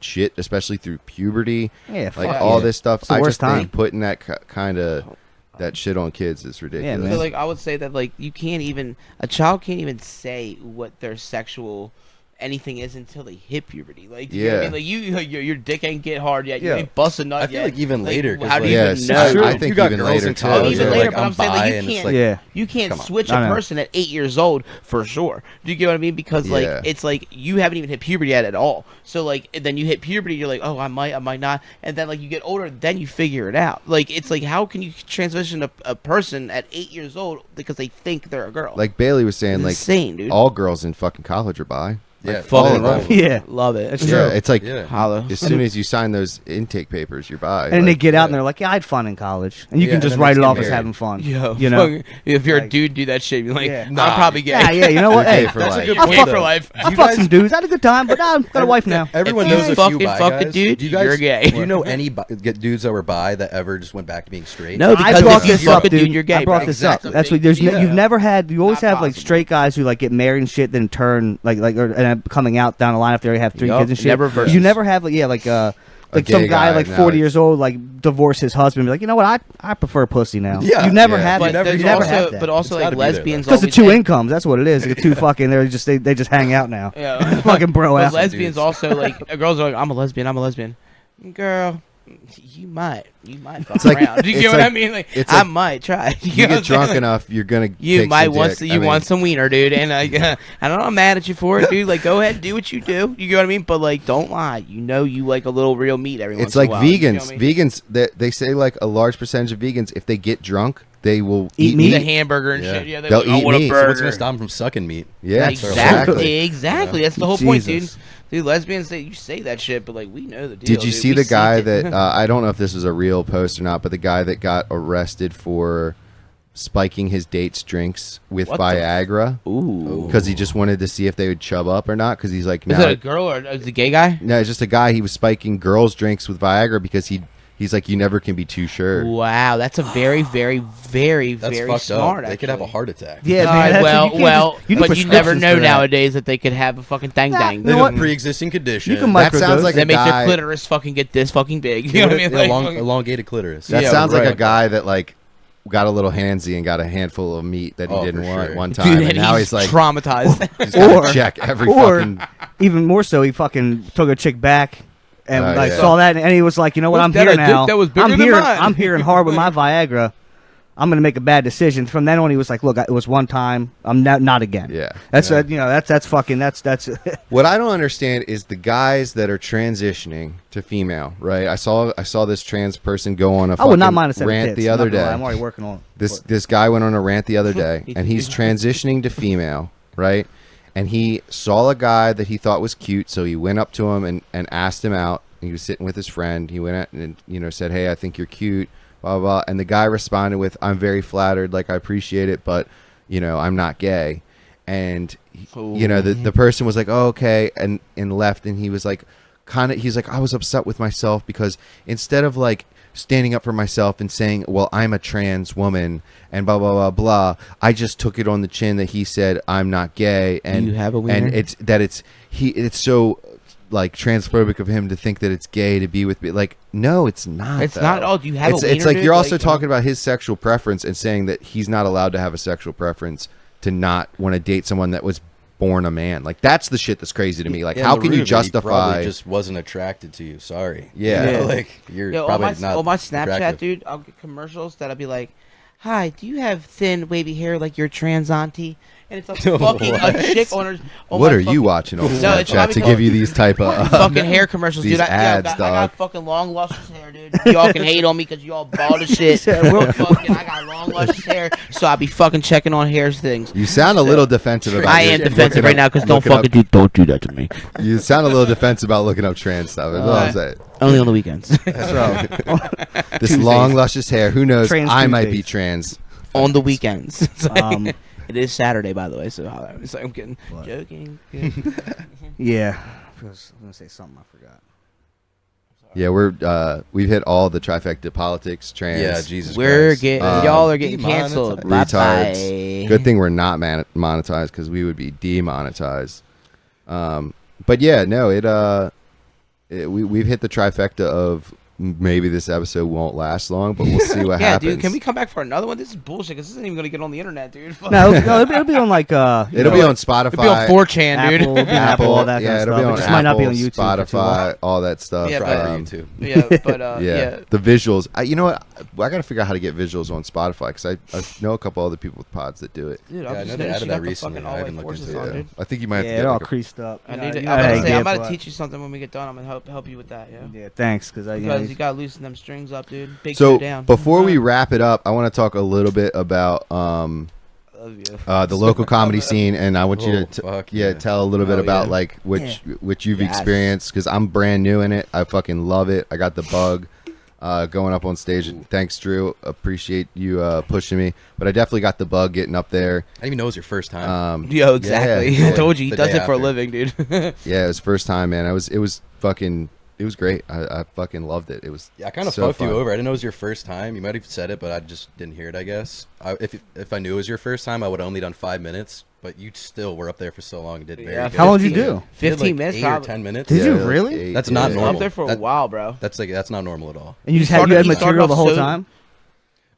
shit, especially through puberty. Yeah, Like fuck all yeah. this stuff. It's the I worst just think time. putting that kind of that shit on kids is ridiculous. man. So like I would say that like you can't even a child can't even say what their sexual anything is until they hit puberty. Like you know what I Yeah. mean? Like your dick ain't get hard yet. You Yeah. ain't bust a nut I feel yet. like even later, 'cause, how do like- you Yeah, even it's know? true. I You think got even girls later in too. college Oh, that even are later, like, but I'm saying bi, like and you it's can't, like, Yeah. you can't come on. switch I a know. person at 8 years old for sure. Do you get what I mean? Because like Yeah. it's like you haven't even hit puberty yet at all. So like then you hit puberty, you're like, oh, I might not, and then like you get older, then you figure it out. Like it's like how can you transition a person at 8 years old because they think they're a girl? Like Bailey was saying, It's like insane, dude. all girls in fucking college are bi. Yeah, fucking all of right. them. Yeah. Love it. That's Yeah, true. it's like Yeah. Hollow. as soon as you sign those intake papers, you're bi. And then they Like, get out yeah. and they're like, yeah, I had fun in college, and you Yeah, can and just then write they it get off as married. having fun. Yo, you know. fucking- if you're a Like- dude, do that shit. You're like, Yeah. I'm probably gay. Yeah, yeah. You know what? You're Hey, gay for That's a life. good I point, fuck- though. I Do you fucked guys- some dudes. I had a good time, but I've got a wife now. Everyone If you knows a fucking few bi fuck a guys. dude, Do you guys, you're gay. Do you know any get dudes that were bi that ever just went back to being straight? No, I because brought if you this fuck up, a dude, dude. you're gay. I brought bro. this Exactly. up. That's what there's. Yeah. You've never had. You always Not have like possible. straight guys who like get married and shit, then turn and coming out down the line after they have 3 Yup, kids and shit. never versus. You never have like like gay some guy guy like now 40 is- years old like divorce his husband and be like, you know what, I prefer pussy now. Yeah. You never Yeah. have But it. there's You never also, have that. but also It's like gotta be there, lesbians Because the always two say- incomes, that's what it is. Like, two fucking, they just hang out now. Yeah. Fucking bro But out. lesbians dudes. also like girls are like, I'm a lesbian. Girl, you might fuck like- around. Do you it's get what I like- mean? Like it's I like might try. You know what I'm get drunk saying? enough, you're gonna. You take might some want dick. some, I mean, want some wiener, dude, and I don't know, I'm mad at you for it, dude. Like, go ahead, do what you do. You get what I mean? But like, don't lie. You know, you like a little real meat every once It's in like a while. You know vegans. what I mean? Vegans, they say like a large percentage of vegans, if they get drunk, they will Eat eat meat. The meat. hamburger and Yeah. shit. Yeah, They'll like, I eat want a meat. So So what's burger. gonna stop them from sucking meat? Yeah, Exactly. exactly. That's the whole point, dude. Jesus. Dude, lesbians say you say that shit, but like we know the deal. Did you dude. see We the guy seen it. that I don't know if this was a real post or not, but the guy that got arrested for spiking his dates' drinks with What the Viagra Ooh. because he just wanted to see if they would chub up or not? Because he's like, Is no, it a girl or is it a gay guy? no, it's just a guy. He was spiking girls' drinks with Viagra because he's like, you never can be too sure. Wow, that's a very, very, very, That's very fucked smart. up. They could have a actually. heart attack. Yeah, All man, right, that's- well, you can't well, just- you need but you never prescriptions know for that. nowadays that they could have a fucking dang dang. They You know have what? a pre-existing condition. You can That microdose. sounds like that a makes guy. your clitoris fucking get this fucking big. You know what I mean? Like, fucking- elongated clitoris. That Yeah, sounds like a right. guy that like got a little handsy and got a handful of meat that he didn't for want sure. one time, Dude, and now he's like traumatized. he's gotta Or- check every or fucking. even more so, he fucking took a chick back and Oh, like yeah. saw that, and he was like, you know what, Was I'm that here a dick now. that was bigger I'm than here. mine? I'm hearing hard with my Viagra. I'm gonna make a bad decision. From then on, he was like, look, it was one time. I'm not again. Yeah. That's Yeah. you know that's fucking that's. What I don't understand is the guys that are transitioning to female, right? I saw this trans person go on a I would not fucking mind a set of rant tits. the I'm other not gonna lie, day. I'm already working on it. This guy went on a rant the other day, and he's transitioning to female, right? And he saw a guy that he thought was cute, so he went up to him and asked him out. He was sitting with his friend. He went out and said, "Hey, I think you're cute." Blah, blah, blah. And the guy responded with, "I'm very flattered, like I appreciate it, but I'm not gay." And the person was like, "Oh, okay," and left. And he was like, he's like, "I was upset with myself because instead of like standing up for myself and saying, well, I'm a trans woman and blah blah blah blah, I just took it on the chin that he said I'm not gay." And you have a wiener? and it's so like transphobic of him to think that it's gay to be with me. Like, no, it's not. It's though. not. Oh, do you have a wiener? It's like dude? you're also Like, talking about his sexual preference and saying that he's not allowed to have a sexual preference to not want to date someone that was born a man. Like, that's the shit that's crazy to me. Like, Yeah, how the can root you of it, he justify? probably just wasn't attracted to you. Sorry. Yeah. You know, Yeah. like you're Yo, probably on not. my Snapchat, attractive. dude, I'll get commercials that'll be like, "Hi, do you have thin, wavy hair like your trans auntie?" And it's a fucking a What? chick on her. on What my are you fucking- watching on No, it's Snapchat probably to called- give you these type of fucking hair commercials, these dude. ads, I dog? got fucking long, luscious hair, dude. Y'all can hate on me because y'all bald as shit. Fucking, I got long, luscious hair, so I be fucking checking on hair things. You sound a little defensive about. I your- am looking defensive up- right now because don't looking up- fucking don't do that to me. You sound a little defensive about looking up trans stuff. That's all I'm saying. Only on the weekends. So This long, luscious hair. Who knows? Trans I might be Tuesdays. trans. On the weekends. It's like- um, it is Saturday, by the way, so it's like I'm kidding. What? Joking. yeah, I was gonna say something I forgot. Yeah, we've hit all the trifecta: politics, trans. Yeah, Jesus We're Christ. getting Um, y'all are getting canceled. demonetized. retards. Bye-bye. Good thing we're not monetized because we would be demonetized. But yeah, no, we've hit the trifecta of maybe this episode won't last long, but we'll see what Yeah, happens. dude, can we come back for another one? This is bullshit because this isn't even gonna get on the internet, dude. Fuck. No, it'll be on like It'll be on Spotify. It'll be on 4chan, Apple, dude. it'll be on Apple, all that yeah, kind of it'll stuff. be on It just Apple, might not be on YouTube. for too long. Spotify, all that stuff. Yeah, Try but- for YouTube. yeah, but yeah, the visuals. You know what? I got to figure out how to get visuals on Spotify because I know a couple other people with pods that do it. dude, Yeah, I I'm know just they noticed added you that got the recently. fucking I all haven't white looked forces into on, it. dude. I think you might have Yeah, to it get all like a creased up. I You need know, to, you I'm know how about to to say, I'm get, about but- to teach you something when we get done. I'm gonna help you with that. Yeah. Yeah, thanks, because Because you gotta loosen them strings up, dude. Big So toe down. before we wrap it up, I want to talk a little bit about Love you. the local comedy scene, and I want you Oh, to fuck yeah yeah. tell a little bit Oh, about yeah. like which you've Yes. experienced because I'm brand new in it. I fucking love it. I got the bug going up on stage. Thanks, Drew. Appreciate you pushing me, but I definitely got the bug getting up there. I didn't even know it was your first time. Yo, exactly. yeah, I told you, he the does day it for a after. living, dude. Yeah, it was first time, man. It was great. I fucking loved it. It was Yeah, I kind of so fucked you fun. over. I didn't know it was your first time. You might have said it, but I just didn't hear it, I guess. If I knew it was your first time, I would have only done 5 minutes, but you still were up there for so long and did very Yeah, good. How long did you 15 do? 15 minutes, 8 probably. or 10 minutes. Did you like really? 8, That's not Up normal. there for a That- while, bro. That's not normal at all. And you just started- you had he started material off the whole so- time?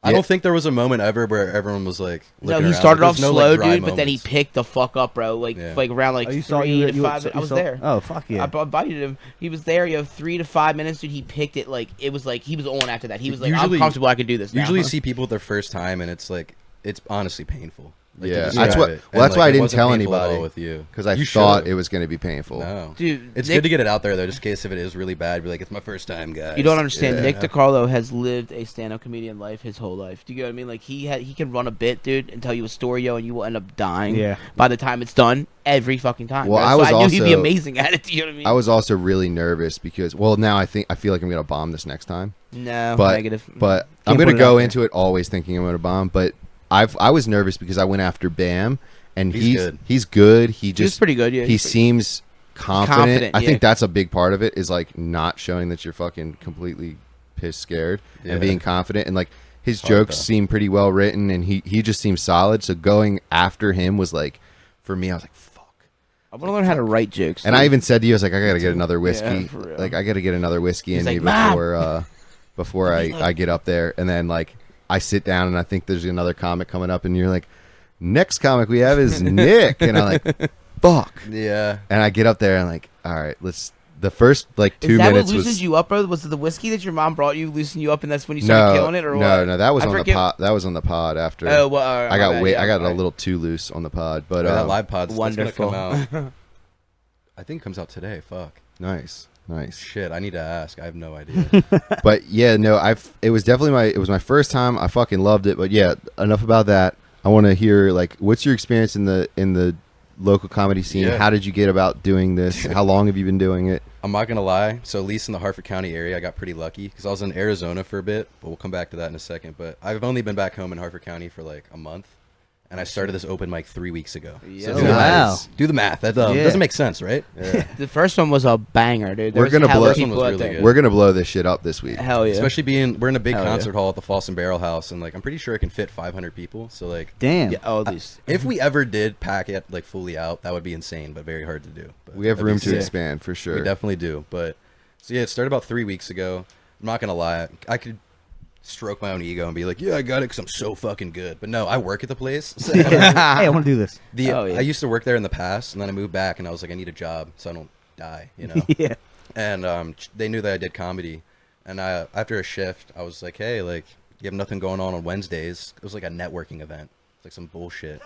I Yeah. don't think there was a moment ever where everyone was like, No, looking he around. started There off was no, slow, like, dry dude, but then he moments. picked the fuck up, bro. Like Yeah. around like Oh, you saw 3 to you 5. you I was saw- there. Oh fuck yeah! I invited him. He was there. You have 3 to 5 minutes, dude. He picked it like it was like he was on after that. He was like, I'm Usually- comfortable. I can do this. Now. Usually you see people their first time, and it's like, it's honestly painful. Like, to Yeah, describe that's what. it. Well, And, that's why I it didn't wasn't tell painful at all anybody with you because I You thought should've. it was going to be painful. No, dude. it's Nick, good to get it out there though, just in case if it is really bad. Be like, it's my first time, guys. You don't understand. Yeah. Nick DiCarlo has lived a stand-up comedian life his whole life. Do you get what I mean? Like he can run a bit, dude, and tell you a story, yo, and you will end up dying. Yeah. By the time it's done, every fucking time. Well, bro. I So was I knew he'd be also- amazing at it. Do you know what I mean? I was also really nervous because now I feel like I'm going to bomb this next time. no But negative. but Can't I'm going put to it go out there. into it always thinking I'm going to bomb. But I was nervous because I went after Bam, and He's good. He's good. He He was just pretty good. Yeah, he he's pretty- seems confident. Confident, I yeah. think that's a big part of it is like not showing that you're fucking completely pissed scared Yeah. and being confident and like his Hard, jokes though. seem pretty well written and he just seems solid. So going after him was like for me I was like fuck. I want to learn how to write jokes. And I dude. even said to you I was like I got to get another whiskey. for real. Like I got to get another whiskey He's in like, me "Mom!" before I get up there and then like I sit down and I think there's another comic coming up, and you're like, next comic we have is Nick, and I'm like, fuck. Yeah. And I get up there and like, all right, the first like 2 Is that minutes what loosened was you up, bro? Was it the whiskey that your mom brought you, loosened you up, and that's when you started killing it, or what? no, that was I on the forget- pod. That was on the pod after. Oh, well, I got I got a right. little too loose on the pod, but that live pod's that's gonna Wonderful. come out. I think it comes out today. Fuck. nice. Shit, I need to ask. I have no idea. But yeah, no, it was definitely my first time. I fucking loved it. But yeah, enough about that. I want to hear like, what's your experience in the local comedy scene? Yeah. How did you get about doing this? How long have you been doing it? I'm not gonna lie. So at least in the Hartford County area, I got pretty lucky because I was in Arizona for a bit, but we'll come back to that in a second. But I've only been back home in Hartford County for like a month, and I started this open mic 3 weeks ago. Yeah. So Oh, do the wow. math. Do the math. That Yeah. doesn't make sense, right? The first one was a banger, dude. There We're was gonna hella blow- people This one was out really there. good. We're gonna blow this shit up this week. Hell yeah. Especially we're in a big Hell yeah. concert hall at the False and Barrel House, and like I'm pretty sure it can fit 500 people. So like, Damn. Yeah, oh, these. if we ever did pack it like fully out, that would be insane, but very hard to do. But We have that'd be room to sick. expand for sure. We definitely do. But so yeah, it started about 3 weeks ago. I'm not gonna lie, I could stroke my own ego and be like, yeah, I got it because I'm so fucking good. But no, I work at the place. So hey, I want to do this. Oh, yeah. I used to work there in the past, and then I moved back, and I was like, I need a job so I don't die, you know. Yeah. And they knew that I did comedy, and after a shift, I was like, hey, like, you have nothing going on Wednesdays. It was like a networking event, it's like some bullshit.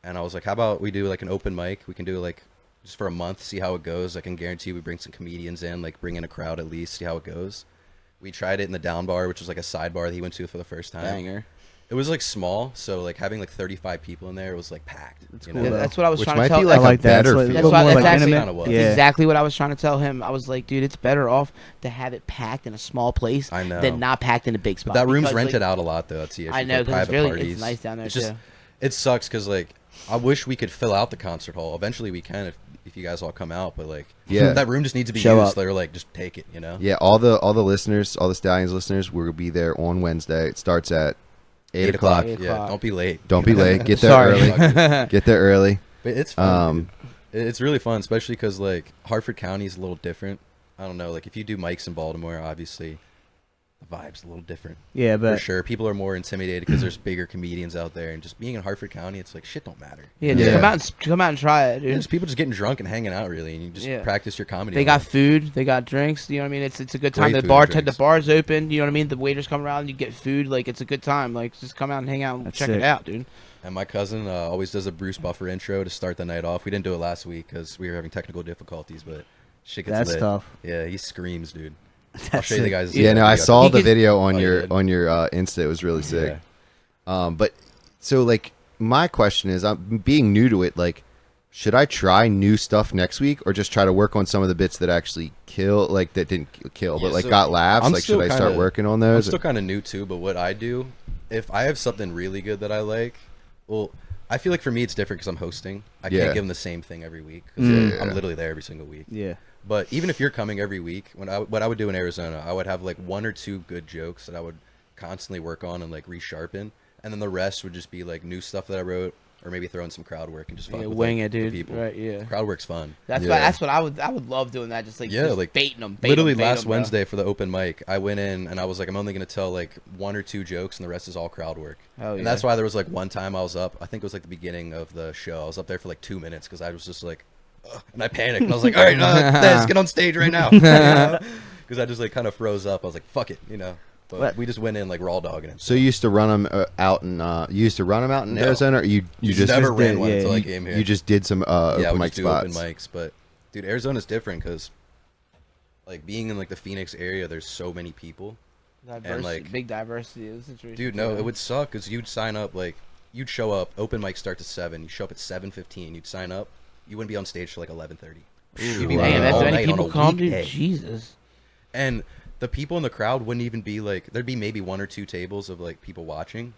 And I was like, how about we do like an open mic? We can do like just for a month, see how it goes. I can guarantee we bring some comedians in, like bring in a crowd at least, see how it goes. We tried it in the Down Bar, which was like a side bar that he went to for the first time. Banger. It was like small, so like having like 35 people in there was like packed. That's you cool, know? though. That's what I was Which trying to might tell be you. like I like a that. better It's feel. That's why- more that's like actually intimate. kinda was. Yeah. Exactly what I was trying to tell him. I was like, dude, it's better off to have it packed in a small place I know. than not packed in a big spot. But that room's because, rented like, out a lot though. That's the issue. I know, for 'cause it's private really- parties. it's nice down there, It's just, too. it sucks because like I wish we could fill out the concert hall. Eventually we can if you guys all come out. But like Yeah. that room just needs to be Show used. up. They're like just take it, you know. Yeah, all the listeners, all the Stallions listeners, will be there on Wednesday. It starts at 8 o'clock. 8 Yeah, o'clock. don't be late. Don't be late. Get there Sorry. early. Get there early. But it's fun. Um, dude. It's really fun, especially because like Hartford County is a little different. I don't know, like if you do mics in Baltimore, obviously the vibe's a little different. Yeah, For but sure, people are more intimidated because there's bigger comedians out there, and just being in Hartford County, it's like shit don't matter. Yeah, just Yeah. come out and try it, dude. Yeah, just people just getting drunk and hanging out, really, and you just Yeah. practice your comedy. They on got it. food, they got drinks. You know what I mean? It's a good time. Great The food and the drinks. bar's open. You know what I mean? The waiters come around, you get food. Like it's a good time. Like just come out and hang out and That's check sick. it out, dude. And my cousin always does a Bruce Buffer intro to start the night off. We didn't do it last week because we were having technical difficulties, but shit gets that's lit. tough. Yeah, he screams, dude. I'll That's show you the sick. guys. yeah, no, I saw He the could- video on Oh, you your did? Insta. It was really sick. Yeah. But so like my question is, I'm being new to it. Like, should I try new stuff next week, or just try to work on some of the bits that actually kill, like that didn't kill, but Yeah, like so got laughs? I'm Like, still should I start kinda- working on I'm those? still kind of new too, but what I do, if I have something really good that I like, well, I feel like for me it's different because I'm hosting. I Yeah. can't give them the same thing every week. 'Cause Yeah. I'm literally there every single week. Yeah. But even if you're coming every week, what I would do in Arizona, I would have like 1 or 2 good jokes that I would constantly work on and like resharpen, and then the rest would just be like new stuff that I wrote, or maybe throw in some crowd work and just fuck Yeah, with, wing like, it, the dude. people. Right? Yeah. Crowd work's fun. That's Yeah. what I would love doing that. Just like Yeah, just like, baiting them. Literally last Wednesday for the open mic, I went in and I was like, I'm only gonna tell like 1 or 2 jokes, and the rest is all crowd work. Hell And yeah. that's why there was like one time I was up. I think it was like the beginning of the show. I was up there for like 2 minutes because I was just like, ugh, and I panicked and I was like, all right, Des, get on stage right now, because I just like kind of froze up. I was like, fuck it, you know. But What? we just went in like raw dogging it. So you used to run them out in you used to run them out in No. Arizona, or you just never just ran did- one yeah, until I you- came here. you just did some yeah, open we mic just do spots. open mics, but dude, Arizona's different because like being in like the Phoenix area, there's so many people. Diversity, like- big diversity of the situation. Dude, no, it would suck because you'd sign up like you'd show up. Open mic starts at 7. You show up at 7:15. You'd sign up. You wouldn't be on stage till like 11:30. You'd be wow. Damn, waiting that's all so many night on people a come, dude. weekday. Jesus. And the people in the crowd wouldn't even be like, there'd be maybe 1 or 2 tables of like people watching,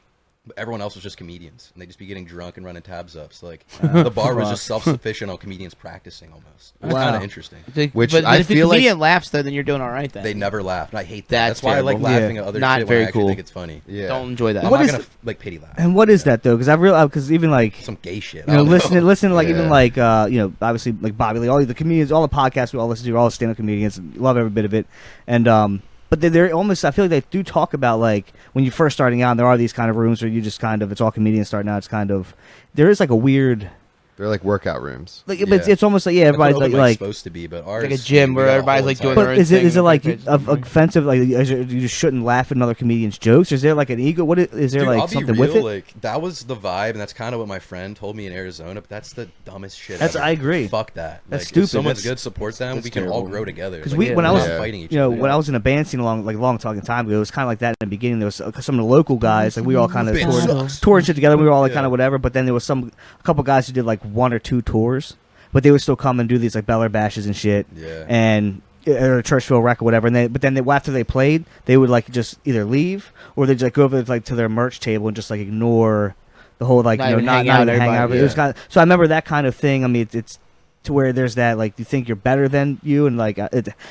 but everyone else was just comedians, and they'd just be getting drunk and running tabs up. So like the bar was just self-sufficient on comedians practicing almost. It was Wow. kind of interesting. Which but I if the feel like- comedian laughs, though, then you're doing all right. Then They never laughed. And I hate that. That's That's why I like terrible. laughing Yeah. at other Not shit very when I actually cool. think it's funny. Yeah. don't enjoy that. I'm What not is gonna the- like pity laugh. And what is that though? Because I've realized, because even like Some gay shit. you I know, don't listen to like even Yeah. like obviously like Bobby Lee, all the comedians, all the podcasts we all listen to, all the stand-up comedians, love every bit of it, and But they're almost, I feel like they do talk about, like, when you're first starting out, there are these kind of rooms where you just kind of, it's all comedians starting out, it's kind of, there is like a weird, They're like workout rooms. like, but it's almost like, yeah, everybody's That's what open like mic's supposed to be, but ours like a gym we where got a everybody's, whole like, doing entire- their but is it thing like and everything. offensive? Like, you just shouldn't laugh at another comedian's jokes? Is there like an ego? What is there Dude, like I'll be something real, with it? like that was the vibe, and that's kind of what my friend told me in Arizona. But that's the dumbest shit. That's- ever. I agree. Fuck that. That's like, stupid. If someone's That's- good, support them. that's We can all terrible. grow together. 'Cause Like, when I we're was- not fighting each You know, other. when I was in a band scene long talking time ago, it was kind of like that in the beginning. There was some of the local guys, like we all kind of Band sucks. toured shit together. We were all like Yeah. kind of whatever. But then there was a couple guys who did like 1 or 2 tours, but they would still come and do these like Beller bashes and shit. Yeah. And or a Churchville rec or whatever. And but then after they played, they would like just either leave or they'd like go over like to their merch table and just like ignore the whole like Not you know even not hang out even with hang out. everybody. It was kind of, so I remember that kind of thing. I mean, it's to where there's that like you think you're better than you, and like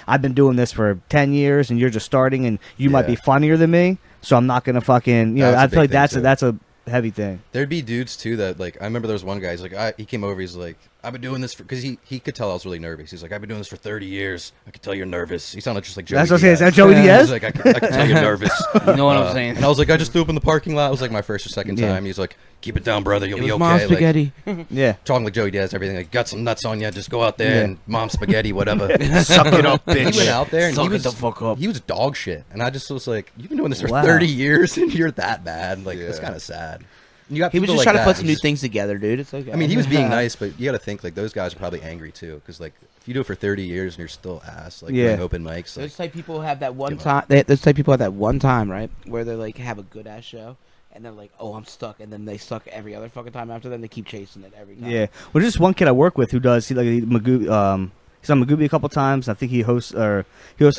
I've been doing this for 10 years, and you're just starting, and you might Yeah. be funnier than me, so I'm not gonna fucking That's a I feel like big thing, too. that's a heavy thing. There'd be dudes too that like I remember there was one guy. He's like he came over. He's like I've been doing this for because he could tell I was really nervous. He's like I've been doing this for 30 years. I could tell you're nervous. He sounded just like Joey. That's what I'm saying. Is Diaz. that Joey Diaz? He's like I could tell you're nervous. You know what I'm saying? And I was like I just threw up in the parking lot. It was like my first or second Yeah. time. He's like keep it down, brother. You'll It be was okay. mom Like, spaghetti. Yeah. talking like Joey Diaz, everything like got some nuts on you. Just go out there Yeah. and mom spaghetti, whatever. Suck it up, He went out there and Suck he it was the fuck up. He was dog shit, and I just was like, you've been doing this for Wow. 30 years and you're that bad. Like it's Yeah. kind of sad. And you got He was people just like trying to that put some who new just- things together, dude. It's okay. I mean, he was being nice, but you got to think like those guys are probably angry too, because like if you do it for 30 years and you're still ass, like Yeah. doing open mics, like, Those type people have that one Give time. Those type people have that one time, right, where they like have a good ass show, and they're like, "Oh, I'm stuck," and then they suck every other fucking time after. Then they keep chasing it every time. Yeah. Well, there's just one kid I work with who does Magoo. He's on Magooby a couple times. I think he hosts like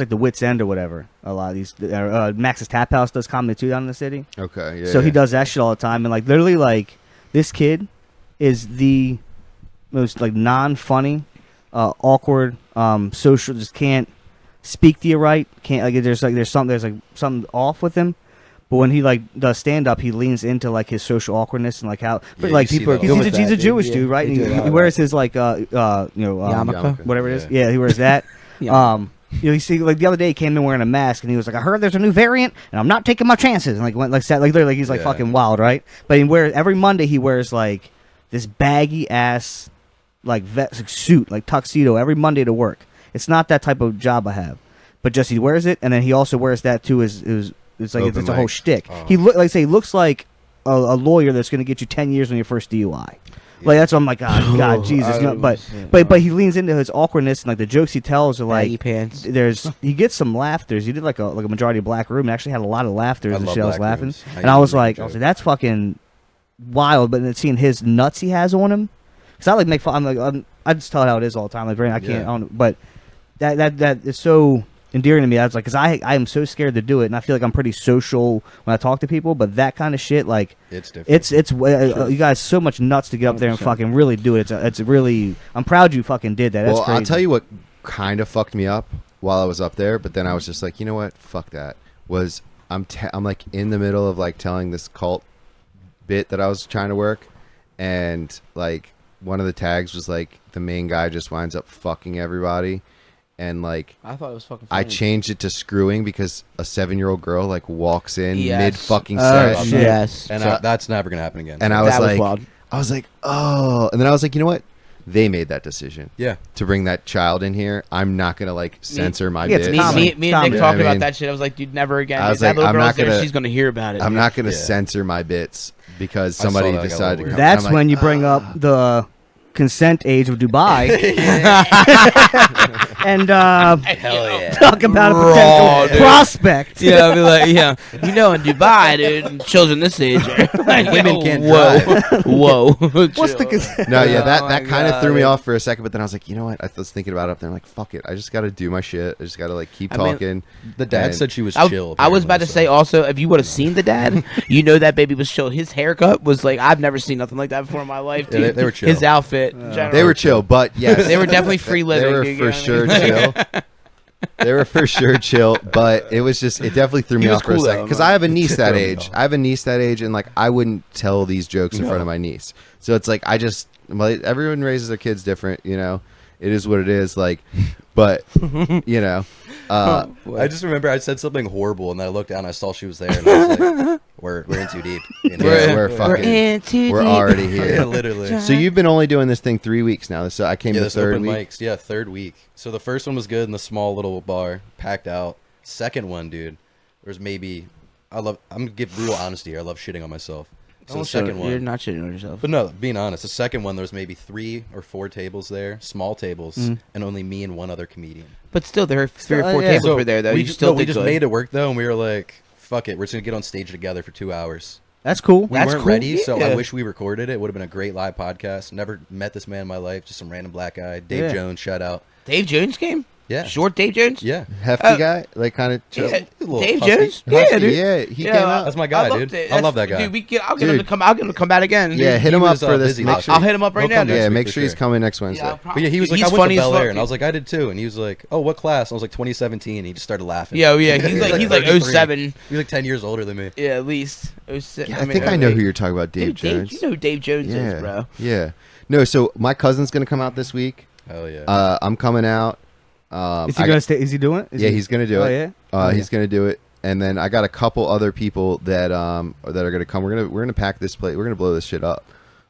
the Wits End or whatever. A lot of these Max's Tap House does comedy too down in the city. Okay. Yeah. So he yeah. does that shit all the time, and like literally, like this kid is the most like non-funny, awkward, social. Just can't speak to you right. Can't like there's something off with him. But when he like does stand up, he leans into like his social awkwardness and like how Yeah, like you see people. that a He's, lot. he's, a, he's a Dude, Jewish yeah. dude, right? They And do a lot he of wears his like Yarmulke? whatever it is. Yeah. Yeah, he wears that. Yeah. You know, you see, like the other day, he came in wearing a mask, and he was like, "I heard there's a new variant, and I'm not taking my chances." And like went like sat like literally, like he's like Yeah. fucking wild, right? But he wears every Monday he wears like this baggy ass like suit, like tuxedo, every Monday to work. It's not that type of job I have, but just he wears it, and then he also wears that too. It's like Open it's a whole mic. shtick. Oh. He like say he looks like a lawyer that's going to get you 10 years on your first DUI. Like that's what I'm like, God, Jesus. You know, but he leans into his awkwardness and like the jokes he tells are Baggy like pants. he gets some laughters. He did like a majority of black room and actually had a lot of laughters I and love shit. I was black laughing. rooms. And I was usually like, joke. that's fucking wild. But then seeing his nuts he has on him, because I like make fun. I just tell it how it is all the time. Like, I can't. Yeah. I don't, but that is so endearing to me. I was like, because I am so scared to do it, and I feel like I'm pretty social when I talk to people. But that kind of shit, like, it's different. it's you guys so much nuts to get up there and 100%. fucking really do it. It's really. I'm proud you fucking did that. That's Well, crazy. I'll tell you what kind of fucked me up while I was up there, but then I was just like, you know what? Fuck that. I'm like in the middle of like telling this cult bit that I was trying to work, and like one of the tags was like the main guy just winds up fucking everybody, and like I thought it was fucking. I Funny. changed it to screwing because a 7-year-old girl like walks in Yes. mid fucking Oh, set, shit. Yes. and so- that's never gonna happen again. and I was That was like, wild. oh, and then I was like, you know what? They made that decision yeah, to bring that child in here. I'm not gonna like censor my Yeah, it's bit. Me, Comedy. me and Comedy. Nick Yeah, talked I about mean- that shit. I was like, dude, never again. I was That like, little I'm girl's not there, gonna- she's gonna hear about it. I'm dude. not gonna Yeah. censor my bits because I saw somebody that, I got a decided to little come. weird. That's I'm like, when you bring up the consent age of Dubai and hell yeah. talk about a Raw, potential dude. prospect. Yeah, I'll be like, yeah, you know, in Dubai, dude, children this age, are like, Women can't whoa, drive. whoa. What's the Chill. consent? No, yeah, Oh that my kind of God, threw me dude. off for a second, but then I was like, you know what? I was thinking about it up there. I'm like, fuck it. I just got to do my shit. I just got to like keep I mean, talking. The dad And- said she was I, chill. I was about to apparently, say so. also, if you would have seen the dad, you know that baby was chill. His haircut was like, I've never seen nothing like that before in my life, Yeah, dude. they were chill. His outfit, in general. They were chill, but yes, They were definitely free living. They were dude, for you sure know what I mean? chill. They were for sure chill, but it was just, it definitely threw me He was off for a cool, second. though, Because man. I have a niece It that threw me age. off. I have a niece that age, and like, I wouldn't tell these jokes in No. front of my niece. So it's like, everyone raises their kids different, you know? it is what it is. Like, but you know, I just remember I said something horrible, and then I looked down, and I saw she was there, and I was like, "We're in too deep." You know? We're already here. Yeah, literally. So you've been only doing this thing 3 weeks now. So I came Yeah, the this third open week. mics. Yeah, third week. So the first one was good in the small little bar, packed out. Second one, dude, there's maybe I'm gonna give real honesty here. I love shitting on myself. So the second one, You're not shitting on yourself. but no, being honest, the second one there was maybe 3 or 4 tables there, small tables, and only me and one other comedian. But still, there are 3 or 4 yeah. tables were there, though. we You just, still we did just good. made it work though, and we were like, "Fuck it, we're just gonna get on stage together for 2 hours." That's cool. We That's weren't cool. ready, so I Yeah. wish we recorded it. It would have been a great live podcast. Never met this man in my life, just some random black guy. Dave Yeah. Jones, shout out. Dave Jones came? Yeah. Short Dave Jones? Yeah. Hefty guy, like kind of chill. Yeah. little Dave husky. Jones? Husky, Yeah, dude. yeah, he Yeah, came out. That's my guy, love dude. it. I love that guy. Dude, I'll get him to Dude. come. I'll get him to come out again. Yeah, dude. hit He him up was, for this. busy Make last sure. I'll hit him up right He'll now, come dude. next Yeah, week make for sure he's sure. coming next Wednesday. Yeah, But yeah, he was like, he's I went funny to as Bel fuck, Air, and I dude. was like, I did too. And he was like, oh, what class? And I was like, 2017. And he just started laughing. Yeah, he's like 33. 07. He was like 10 years older than me. Yeah, at least 07. I think I know who you're talking about, Dave Dude, Jones. you know who Dave Jones yeah, is, bro. yeah. No, so my cousin's gonna come out this week. Hell yeah. I'm coming out. Is he gonna stay? Is he doing it? Yeah, he's gonna do it. Yeah. He's gonna do it. And then I got a couple other people that are gonna come. We're gonna pack this place. We're gonna blow this shit up.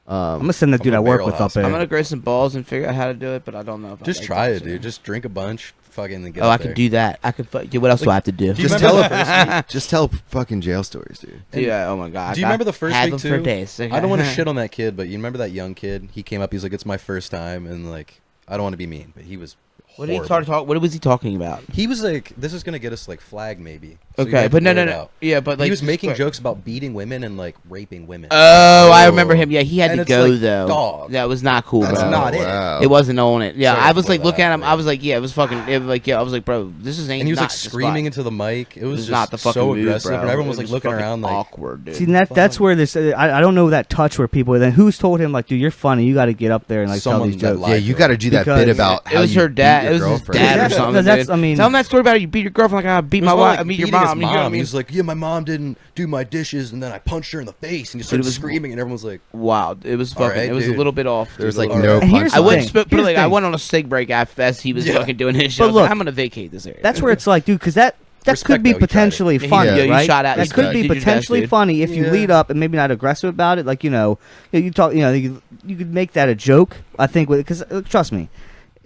I'm gonna send the dude I I'm work gonna with barrel up there. I'm gonna grow some balls and figure out how to do it, but I don't know if Just I try it, dude. Just drink a bunch. Fucking then get Oh, up I can there. do that. I can. Dude, what else do I have to do? Do you Just remember tell the first week? Just tell fucking jail stories, dude. Dude, oh my god. Do you remember the first had week them for too? days. I don't want to shit on that kid, but you remember that young kid? He came up. He's like, "It's my first time," and like, I don't want to be mean, but he was. What did he horrible. talk? What was he talking about? He was like, "This is gonna get us like flagged, maybe." So you Okay, have but to no, blur no, it no. out. Yeah, but like he was making jokes about beating women and like raping women. Oh, I remember him. Yeah, he had And to it's go like, though. dog. That was not cool, That's bro. not it. Wow. It wasn't on it. Yeah, Sorry I was for like looking that, at him. bro. I was like, yeah, it was fucking. It was like, yeah, I was like, bro, this is ain't. And he was like not the screaming spot. into the mic. It was just not the fucking so move, aggressive, bro. and everyone was It like looking fucking around like, awkward, dude. See, that's where this. I don't know that touch where people. Then who's told him like, dude, you're funny. You got to get up there and like tell Someone these that jokes. lied. Yeah, you got to do that Because bit about it how was you her dad. beat It your was his girlfriend. dad or That's- something. that's- dude. I mean- tell him that story about how you beat your girlfriend like I beat my wife. I beat your beating his mom. You know what I mean? He was like, "Yeah, my mom didn't do my dishes, and then I punched her in the face." And he started was- screaming, and everyone was like, Wow, it was fucking. Alright, it was dude. a little bit off. There's dude, like a no little- And here's punch. the I wouldn't thing. spit, but Here's the like I thing. went on a sig break as he was Yeah. fucking doing his shit. But I was like, look, I'm gonna vacate this area. That's where it's like, dude, because that Respect, could be though, he tried it. potentially Yeah, funny, you right? shot out- That you could did be your best, potentially dude. funny if you Yeah. lead up and maybe not aggressive about it. Like you talk, you could make that a joke. I think because trust me,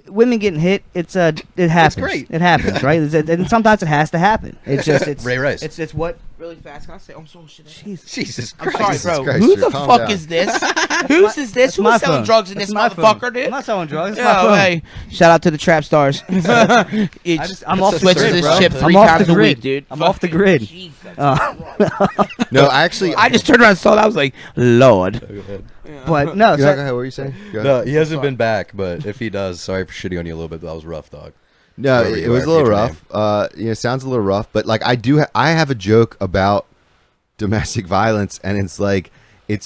women getting hit, it happens. great. It happens, right? And sometimes it has to happen. It's just it's Ray Rice. It's what. Really fast. Can I say? I'm so shit. "Jesus I'm Christ!" sorry, bro. Christ, Who dude, the calm fuck down. is this? Who's is this? That's Who's my selling phone. drugs in That's this my phone. motherfucker, dude? I'm not selling drugs. It's Yo, my phone. hey, shout out to the trap stars. I'm off the switches grid, this bro. shit I'm 3 off times the a grid, week, dude. I'm off the Fucking grid. Jesus. No, I actually. I just turned around and saw that. I was like, Lord. But no, Go so- ahead, what were you saying? Go ahead. No, he hasn't been back, but if he does, sorry for shitting on you a little bit. But that was rough, dog. No, Wherever it you was are, a little future rough. It sounds a little rough, but like I have a joke about domestic violence, and it's like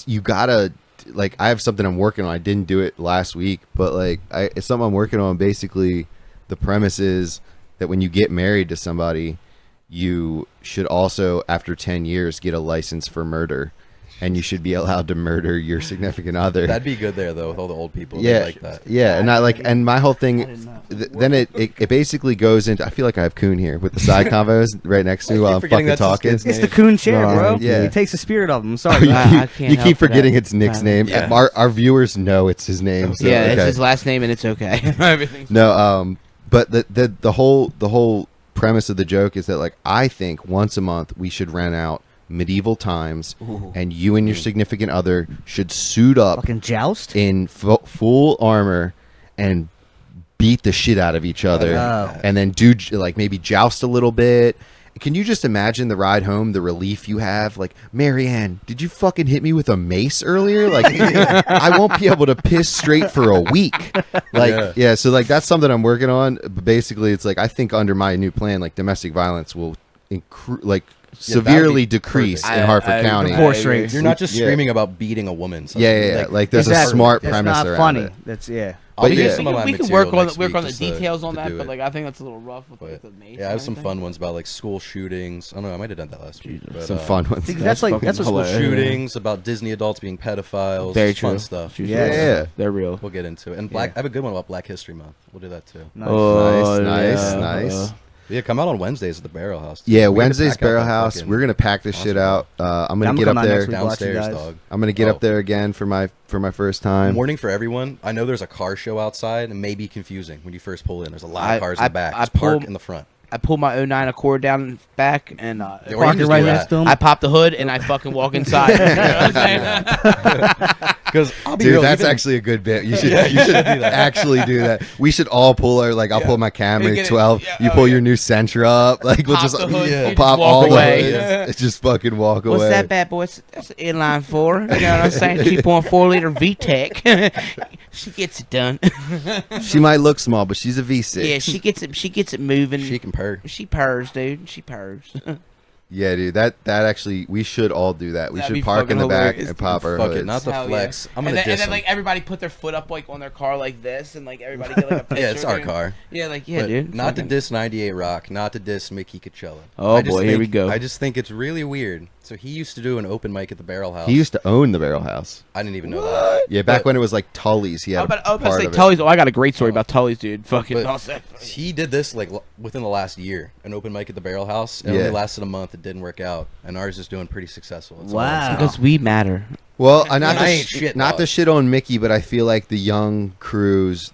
you gotta like I have something I'm working on. I didn't do it last week, but like it's something I'm working on. Basically, the premise is that when you get married to somebody, you should also after 10 years get a license for murder, and you should be allowed to murder your significant other. That'd be good there though with all the old people. Yeah, They like that. yeah, and I like, and my whole thing, then it basically goes into. I feel like I have Coon here with the side combos right next to me while I'm forgetting fucking that's his talking. kid's it's the coon chair, No, bro. yeah. He takes the spirit of him. I'm Oh, sorry. you I keep, can't you help keep for forgetting that. it's Nick's name. Yeah. Our viewers know it's his name. So, Yeah, it's okay. his last name and it's okay. Everything's No, but the whole premise of the joke is that like I think once a month we should rent out medieval times, and you and your significant other should suit up Fucking joust. in full armor and beat the shit out of each other, Oh. and then do like maybe joust a little bit. Can you just imagine the ride home, the relief you have? Like, Marianne, did you fucking hit me with a mace earlier? Like, I won't be able to piss straight for a week. Like, yeah, so like that's something I'm working on. But basically, it's like I think under my new plan, like domestic violence will severely decrease perfect. in Hartford County. Divorce rates. You're not just Yeah. screaming about beating a woman. Yeah, yeah, yeah. Like there's a Exactly. smart That's premise not around funny. it. That's yeah. I'll But do yeah. some of my we can material work on next the week just to details on do that, it. but like I think that's a little rough with like, But, the mace. yeah, I have and some everything. fun ones about like school shootings. I don't know. I might have done that last week. But, Some fun ones. See, that's like that's fucking what's hilarious. shootings about Disney adults being pedophiles. Very fun true. stuff. Yeah. They're real. We'll get into it. And I have a good one about Black History Month. We'll do that too. nice. Nice. Yeah, come out on Wednesdays at the Barrel House. Yeah, We're gonna Wednesday's pack out Barrel that House. fucking We're gonna pack this shit out. I'm gonna I'm get coming up out there next week. Watch you downstairs, guys. dog. I'm gonna get Oh. up there again for my first time. Warning for everyone. I know there's a car show outside. It may be confusing when you first pull in. There's a lot I- of cars I- in the back. I Just park pull- in the front. I pulled my 09 Accord down back and Or you Park can it just right do next that. to him. I popped the hood and I fucking walk inside. You know what I'm saying? Because I'll be Dude, real, that's even- actually a good bit. You should actually do that. We should all pull our I'll pull my Camry get it. 12. Yeah, you oh, pull yeah. your new Sentra up. Like we'll Pop just the hood, you just pop walk all away. the hoods. Yeah. It's just fucking walk away. What's that bad boy? That's an inline 4. You know what I'm saying? 2.4 liter VTEC. She gets it done. She might look small, but she's a V6. Yeah, she gets it. She gets it moving. She can purr. She purrs, dude. She purrs. Yeah, dude. That actually, we should all do that. We That'd be should park in the fucking back hilarious, and pop our Fuck hoods. it, not the Hell flex. yeah. I'm gonna and diss then them. like everybody put their foot up like on their car like this, and like everybody get like a picture. Yeah, it's our dude. car. Yeah, like yeah, But dude. Not to fucking- diss 98 Rock, not to diss Mickey Coachella. Oh, I just boy, here think- we go. I just think it's really weird. So he used to do an open mic at the Barrel House. He used to own the Barrel House. I didn't even know that. Yeah, back But- when it was like Tully's. He I had was about to part say of it. Tully's. Oh, I got a great story about Tully's, dude. Fucking. But I'll say. he did this like within the last year, an open mic at the Barrel House. It Yeah. only lasted a month. It didn't work out, and ours is doing pretty successful. That's all I'm Wow. saying. Because we matter. Well, not I to ain't shit, not dog. to shit on Mickey, but I feel like the young crews,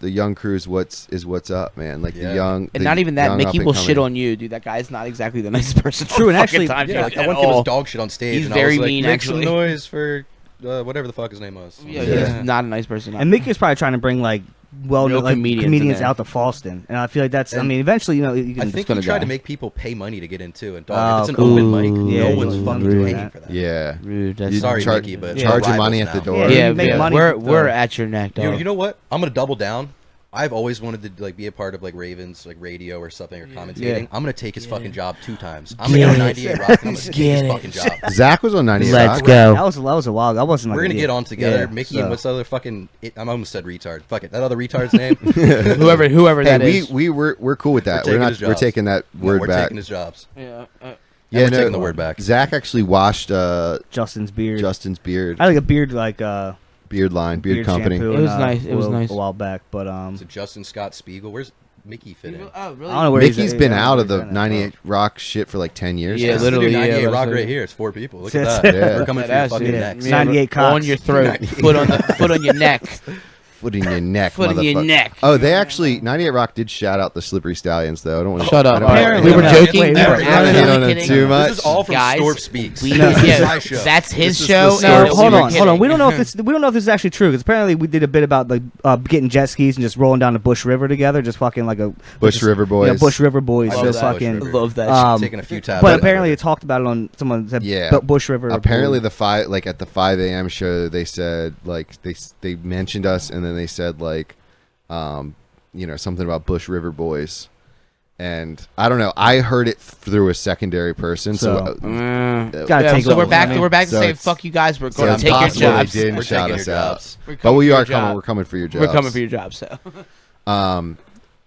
what's up, man. Like Yeah. the young, And not even that. young Mickey will shit up-and-coming. on you, dude. That guy's not exactly the nicest person. True, and fucking actually- time, Yeah, dude, like, I at want to give us all. dog shit on stage. He's and very I was like, mean, make actually. some noise for whatever the fuck his name was. Yeah, Yeah. he's not a nice person. And Mickey's probably trying to bring like Real like, comedians comedians in there. out to Falston, and I feel like that's. I And mean, eventually, you I can. think gonna he tried die. to make people pay money to get into, and Oh, dog, if it's an cool. open mic, Yeah, no one's yeah, fucking rude. paying for that. Yeah, Rude. That's You Sorry, charge- Mickey, but yeah. charge your rivals money at the now. door. Yeah, Yeah, you make yeah. money We're with the- we're at your neck, You dog. know, you know what? I'm gonna double down. I've always wanted to like be a part of like Ravens, like radio or something, or commentating. Yeah. I'm gonna take his fucking job 2 times. I'm gonna go Get to it. 98 Rock. And I'm gonna take Get his it. fucking job. Zach was on 98 Let's Rock. go. That was a while. I wasn't. Like We're a gonna kid. get on together. Yeah, Mickey so. and what's the other fucking? I almost said retard. Fuck it. That other retard's name. whoever Hey, that is. we're cool with that. We're taking We're not. his We're jobs. taking that No, word we're back. taking his jobs. Yeah. Yeah, we're taking the word back. Zach actually washed Justin's beard. Justin's beard, I like a beard like beard line, beard company. shampoo It and, was nice. It was a nice. while back, but So Justin Scott Spiegel. Where's Mickey fit in? Oh, really? I don't know where Mickey's been I out don't of know the where he's 98 Rock shit for like 10 years. Yeah, now. literally. 98 yeah, Rock that's right it. here. It's 4 people. Look That's at that. it. We're coming for your Badass, fucking dude. necks. Yeah, 98 on cocks. your throat, foot on your neck. Foot in your neck, Foot in your motherfucker. neck. Oh, they actually 98 Rock did shout out the Slippery Stallions though. I don't want to Shut up. I don't Apparently, We were no, joking. wait, We were wait, actually wait, wait, kidding. too much. This is all from Guys, Storf Speaks. we- This is yeah, my show. that's his This is show. the No, No, Storf hold we were on. kidding. We don't know if this is actually true. Because apparently we did a bit about like getting jet skis and just rolling down the Bush River together, just fucking like a Bush just- River Boys. Yeah, Bush River Boys. I love Just that. fucking. Bush River. Love that. Um, Taking a few tabs. But apparently, it talked about it on someone said Yeah. Bush River. Apparently, the at the 5 a.m. show, they said like they mentioned us, and then they said like, something about Bush River Boys, and I don't know. I heard it through a secondary person, so, Gotta Yeah, take so over, we're back. man. We're back to So saying it's- fuck you guys. We're so going it's to take your possible they jobs. didn't We're shout taking us your out. jobs. We're But coming we for are your coming. job. We're coming for your jobs. We're coming for your job. So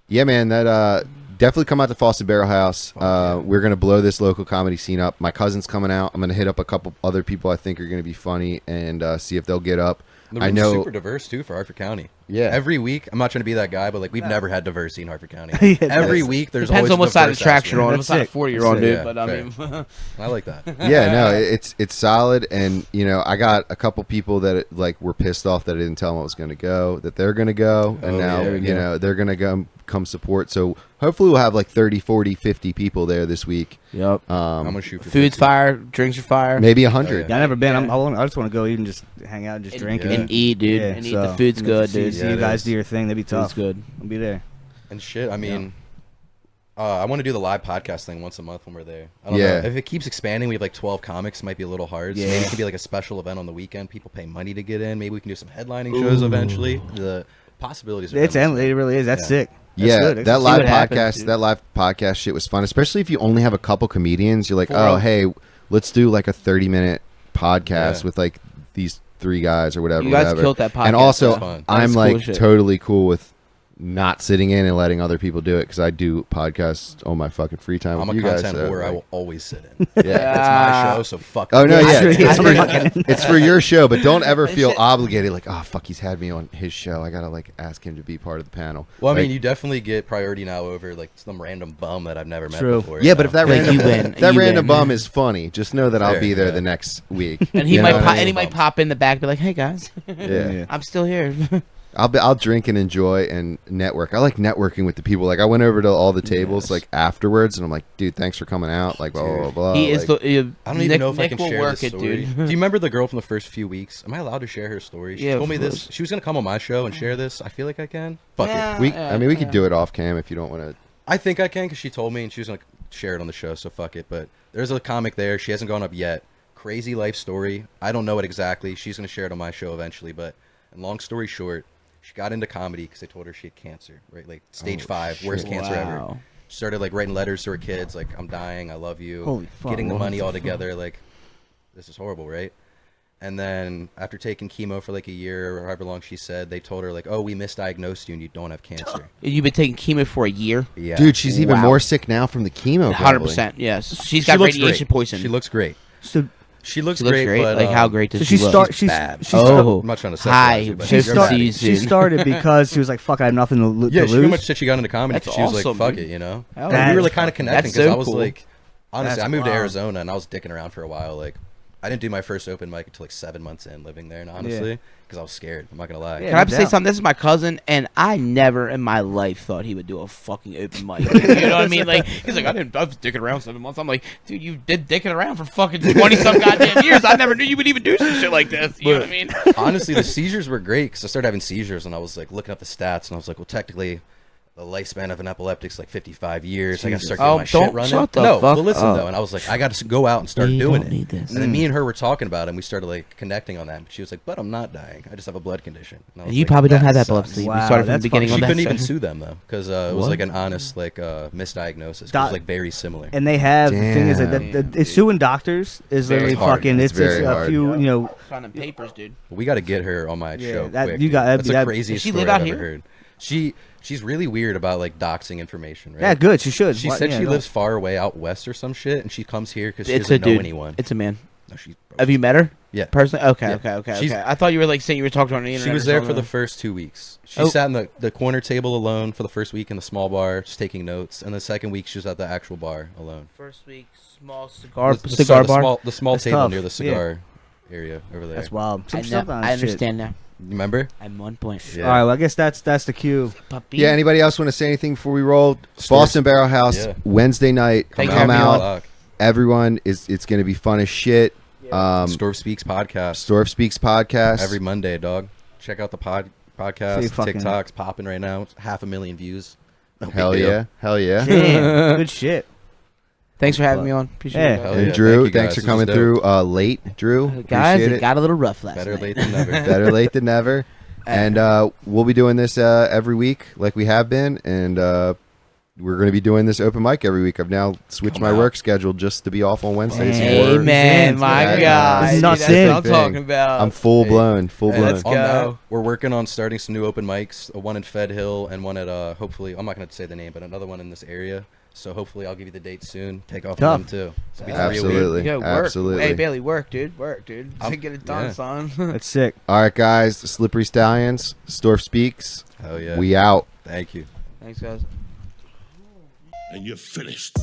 Yeah, man, that definitely come out to Fawcett Barrel House. We're gonna blow this local comedy scene up. My cousin's coming out. I'm gonna hit up a couple other people I think are gonna be funny and see if they'll get up. The I room's know. super diverse too for Hartford County. Yeah. Every week, I'm not trying to be that guy, but like we've never had diversity in Hartford County. Yeah, Every that's- week, there's depends always on what a side of the diverse track ass you're room. on. What That's side sick. of 40 you're on, That's dude. sick. But I Yeah, mean, I like that. Yeah, no, it's solid, and I got a couple people that like were pissed off that I didn't tell them I was gonna go, that they're gonna go, and Oh, now yeah. they're gonna come support. So hopefully we'll have like 30, 40, 50 people there this week. yep. I'm gonna shoot for Food's 50. fire, drinks are fire, Maybe 100. Yeah, I've never been. Yeah. I just want to go even just hang out and just drink Yeah. and eat, dude. Yeah, and eat. so, The food's good, see, dude. See Yeah, you it guys is. do your thing. That'd be tough. Food's good. I'll be there. And shit, I mean, I want to do the live podcast thing once a month when we're there. I don't Yeah. know. If it keeps expanding, we have like 12 comics. It might be a little hard. So Yeah. maybe it could be like a special event on the weekend. People pay money to get in. Maybe we can do some headlining shows eventually. The possibilities are It's endless. endless. It really is. That's Yeah. sick. That's Yeah, good. that Let's see live what happens, podcast, dude. that live podcast shit was fun, especially if you only have a couple comedians. You're like, For oh, real. hey, let's do like a 30-minute podcast Yeah. with like these 3 guys or whatever. You guys whatever. killed that podcast. And also, That's fun. I'm That's like cool shit. totally cool with not sitting in and letting other people do it because I do podcasts on my fucking free time I'm with a you guys. content so, whore. I like, will always sit in. yeah. It's my show, so fuck Oh it. no, yeah, Actually, it's, yeah. for, it's for your show, but don't ever feel shit. obligated. Like, oh fuck, he's had me on his show. I gotta like ask him to be part of the panel. Well, I Like, mean, you definitely get priority now over like some random bum that I've never met True. before. yeah, you but know? if that Like, random you win. if that You random win. bum is funny, just know that I'll Fair, be there yeah. the next week. And he You might know what I mean? and he might pop in the back and be like, "Hey guys, Yeah. I'm still here." I'll drink and enjoy and network. I like networking with the people. Like I went over to all the tables Yes. like afterwards, and I'm like, dude, thanks for coming out. Like blah blah blah. blah. He is Like, the. I don't even know if I can will share work this it, story. dude. Do you remember the girl from the first few weeks? Am I allowed to share her story? She Yeah, told me of this. course. She was gonna come on my show and share this. I feel like I can. Fuck it. Yeah. I mean, we could do it off cam if you don't want to. I think I can because she told me and she was gonna share it on the show. So fuck it. But there's a comic there. She hasn't gone up yet. Crazy life story. I don't know it exactly. She's gonna share it on my show eventually. But and long story short, she got into comedy because they told her she had cancer. Right, like stage 5, worst cancer ever. Wow. Started like writing letters to her kids like, I'm dying, I love you. Holy fuck, Getting the what money the all fuck? together, like this is horrible, right? And then after taking chemo for like a year or however long she said, they told her like, oh, we misdiagnosed you and you don't have cancer. You've been taking chemo for a year. Yeah. Dude, she's even Wow. more sick now from the chemo. 100%. Yes, she's She got looks radiation great. poison. She looks great. So She looks, She looks great. but Like how great does So she she look? start- she's she's- bad. she's Oh, I'm not trying to say hi. you, but she, She's you're start, bad. see you she soon. started because she was like, "Fuck, I have nothing to, Yeah, to she pretty lose." much said she got into comedy That's because she was awesome, like, fuck dude. it, you know? Hell And we were yeah. like kind of connecting That's because so I was cool. like, honestly, That's I moved to wild. Arizona and I was dicking around for a while. Like, I didn't do my first open mic until like 7 months in living there, and honestly, because I was scared. I'm not gonna lie. Yeah. Can I no say doubt. something? This is my cousin, and I never in my life thought he would do a fucking open mic. You know what I mean? Like he's like, I was dicking around 7 months. I'm like, dude, you did dicking around for fucking 20 some goddamn years. I never knew you would even do some shit like this. You know what I mean? Honestly, the seizures were great because I started having seizures, and I was like looking up the stats, and I was like, well, technically, the lifespan of an epileptic's like 55 years. I got to start getting Oh, my shit don't running. shut the No, fuck well, listen up. though, and I was like, I got to go out and start You doing don't it. need this. And then me and her were talking about it, and we started like connecting on that. And she was like, but I'm not dying. I just have a blood condition. And I was You like, probably don't have sucks. epilepsy. Wow, we started from the that's beginning She on that. couldn't even so- sue them though because it was What? like an honest like misdiagnosis. It Doc- was like very similar. And they have the thing is that Damn. it's suing doctors is Very literally hard. fucking. It's It's very a hard. few Sign them papers, dude. But we got to get her on my Yeah, show. that- quick, you got- dude. that'd That's be- the that- craziest Does she story live out I've ever here? heard. She's really weird about like doxing information, right? Yeah, good. She should. She Why- said yeah, she no. lives far away out west or some shit, and she comes here because she It's a doesn't know dude. anyone. It's a man. No, she's Have you met her? Yeah. Personally? Okay, Yeah. okay. She's- I thought you were like saying you were talking to her on the internet. She was or there for something. the first 2 weeks. She Oh. sat in the corner table alone for the first week in the small bar, just taking notes, and the second week she was at the actual bar alone. First week, small cigar The- cigar the bar. the small That's table tough. near the cigar area over there. That's wild. I, Some know, stuff on I that shit. understand now. Remember? I'm 1 point. Yeah. All right, well, I guess that's the cue. Puppy. Yeah. Anybody else want to say anything before we roll? Storf- Boston Barrel House Yeah. Wednesday night. Thank you Come for having me out. Everyone is. It's going to be fun as shit. Storf Speaks Podcast Storf Speaks Podcast. every Monday, dog. Check out the podcast. See, fucking- TikTok's popping right now. It's 500,000 views. No big Hell deal. yeah. Hell yeah. Damn, good shit. Thanks for having me on. Appreciate Yeah. it. Hell And yeah. Drew, Thank you, thanks guys. for This coming was through late, Drew. Guys, Appreciate it it. got a little rough last Better night. late than never. Better late than never. And we'll be doing this every week like we have been. And we're going to be doing this open mic every week. I've now switched Come my out. work schedule just to be off on Wednesdays. Hey, for- Amen, my Yeah, God. this is Dude, nuts that's what in. I'm talking about. I'm full blown, full And blown. Let's on that, go. we're working on starting some new open mics. One in Fed Hill and one at hopefully I'm not going to say the name, but another one in this area. So hopefully I'll give you the date soon. Take off Tough. on them too. It'll be 3 a week. Absolutely. Yo, work. Absolutely. Hey, Bailey, work, dude. Work, dude. I'm- Get it done, yeah. son. That's sick. All right, guys. Slippery Stallions. Storf Speaks. Hell yeah. We out. Thank you. Thanks, guys. And you're finished.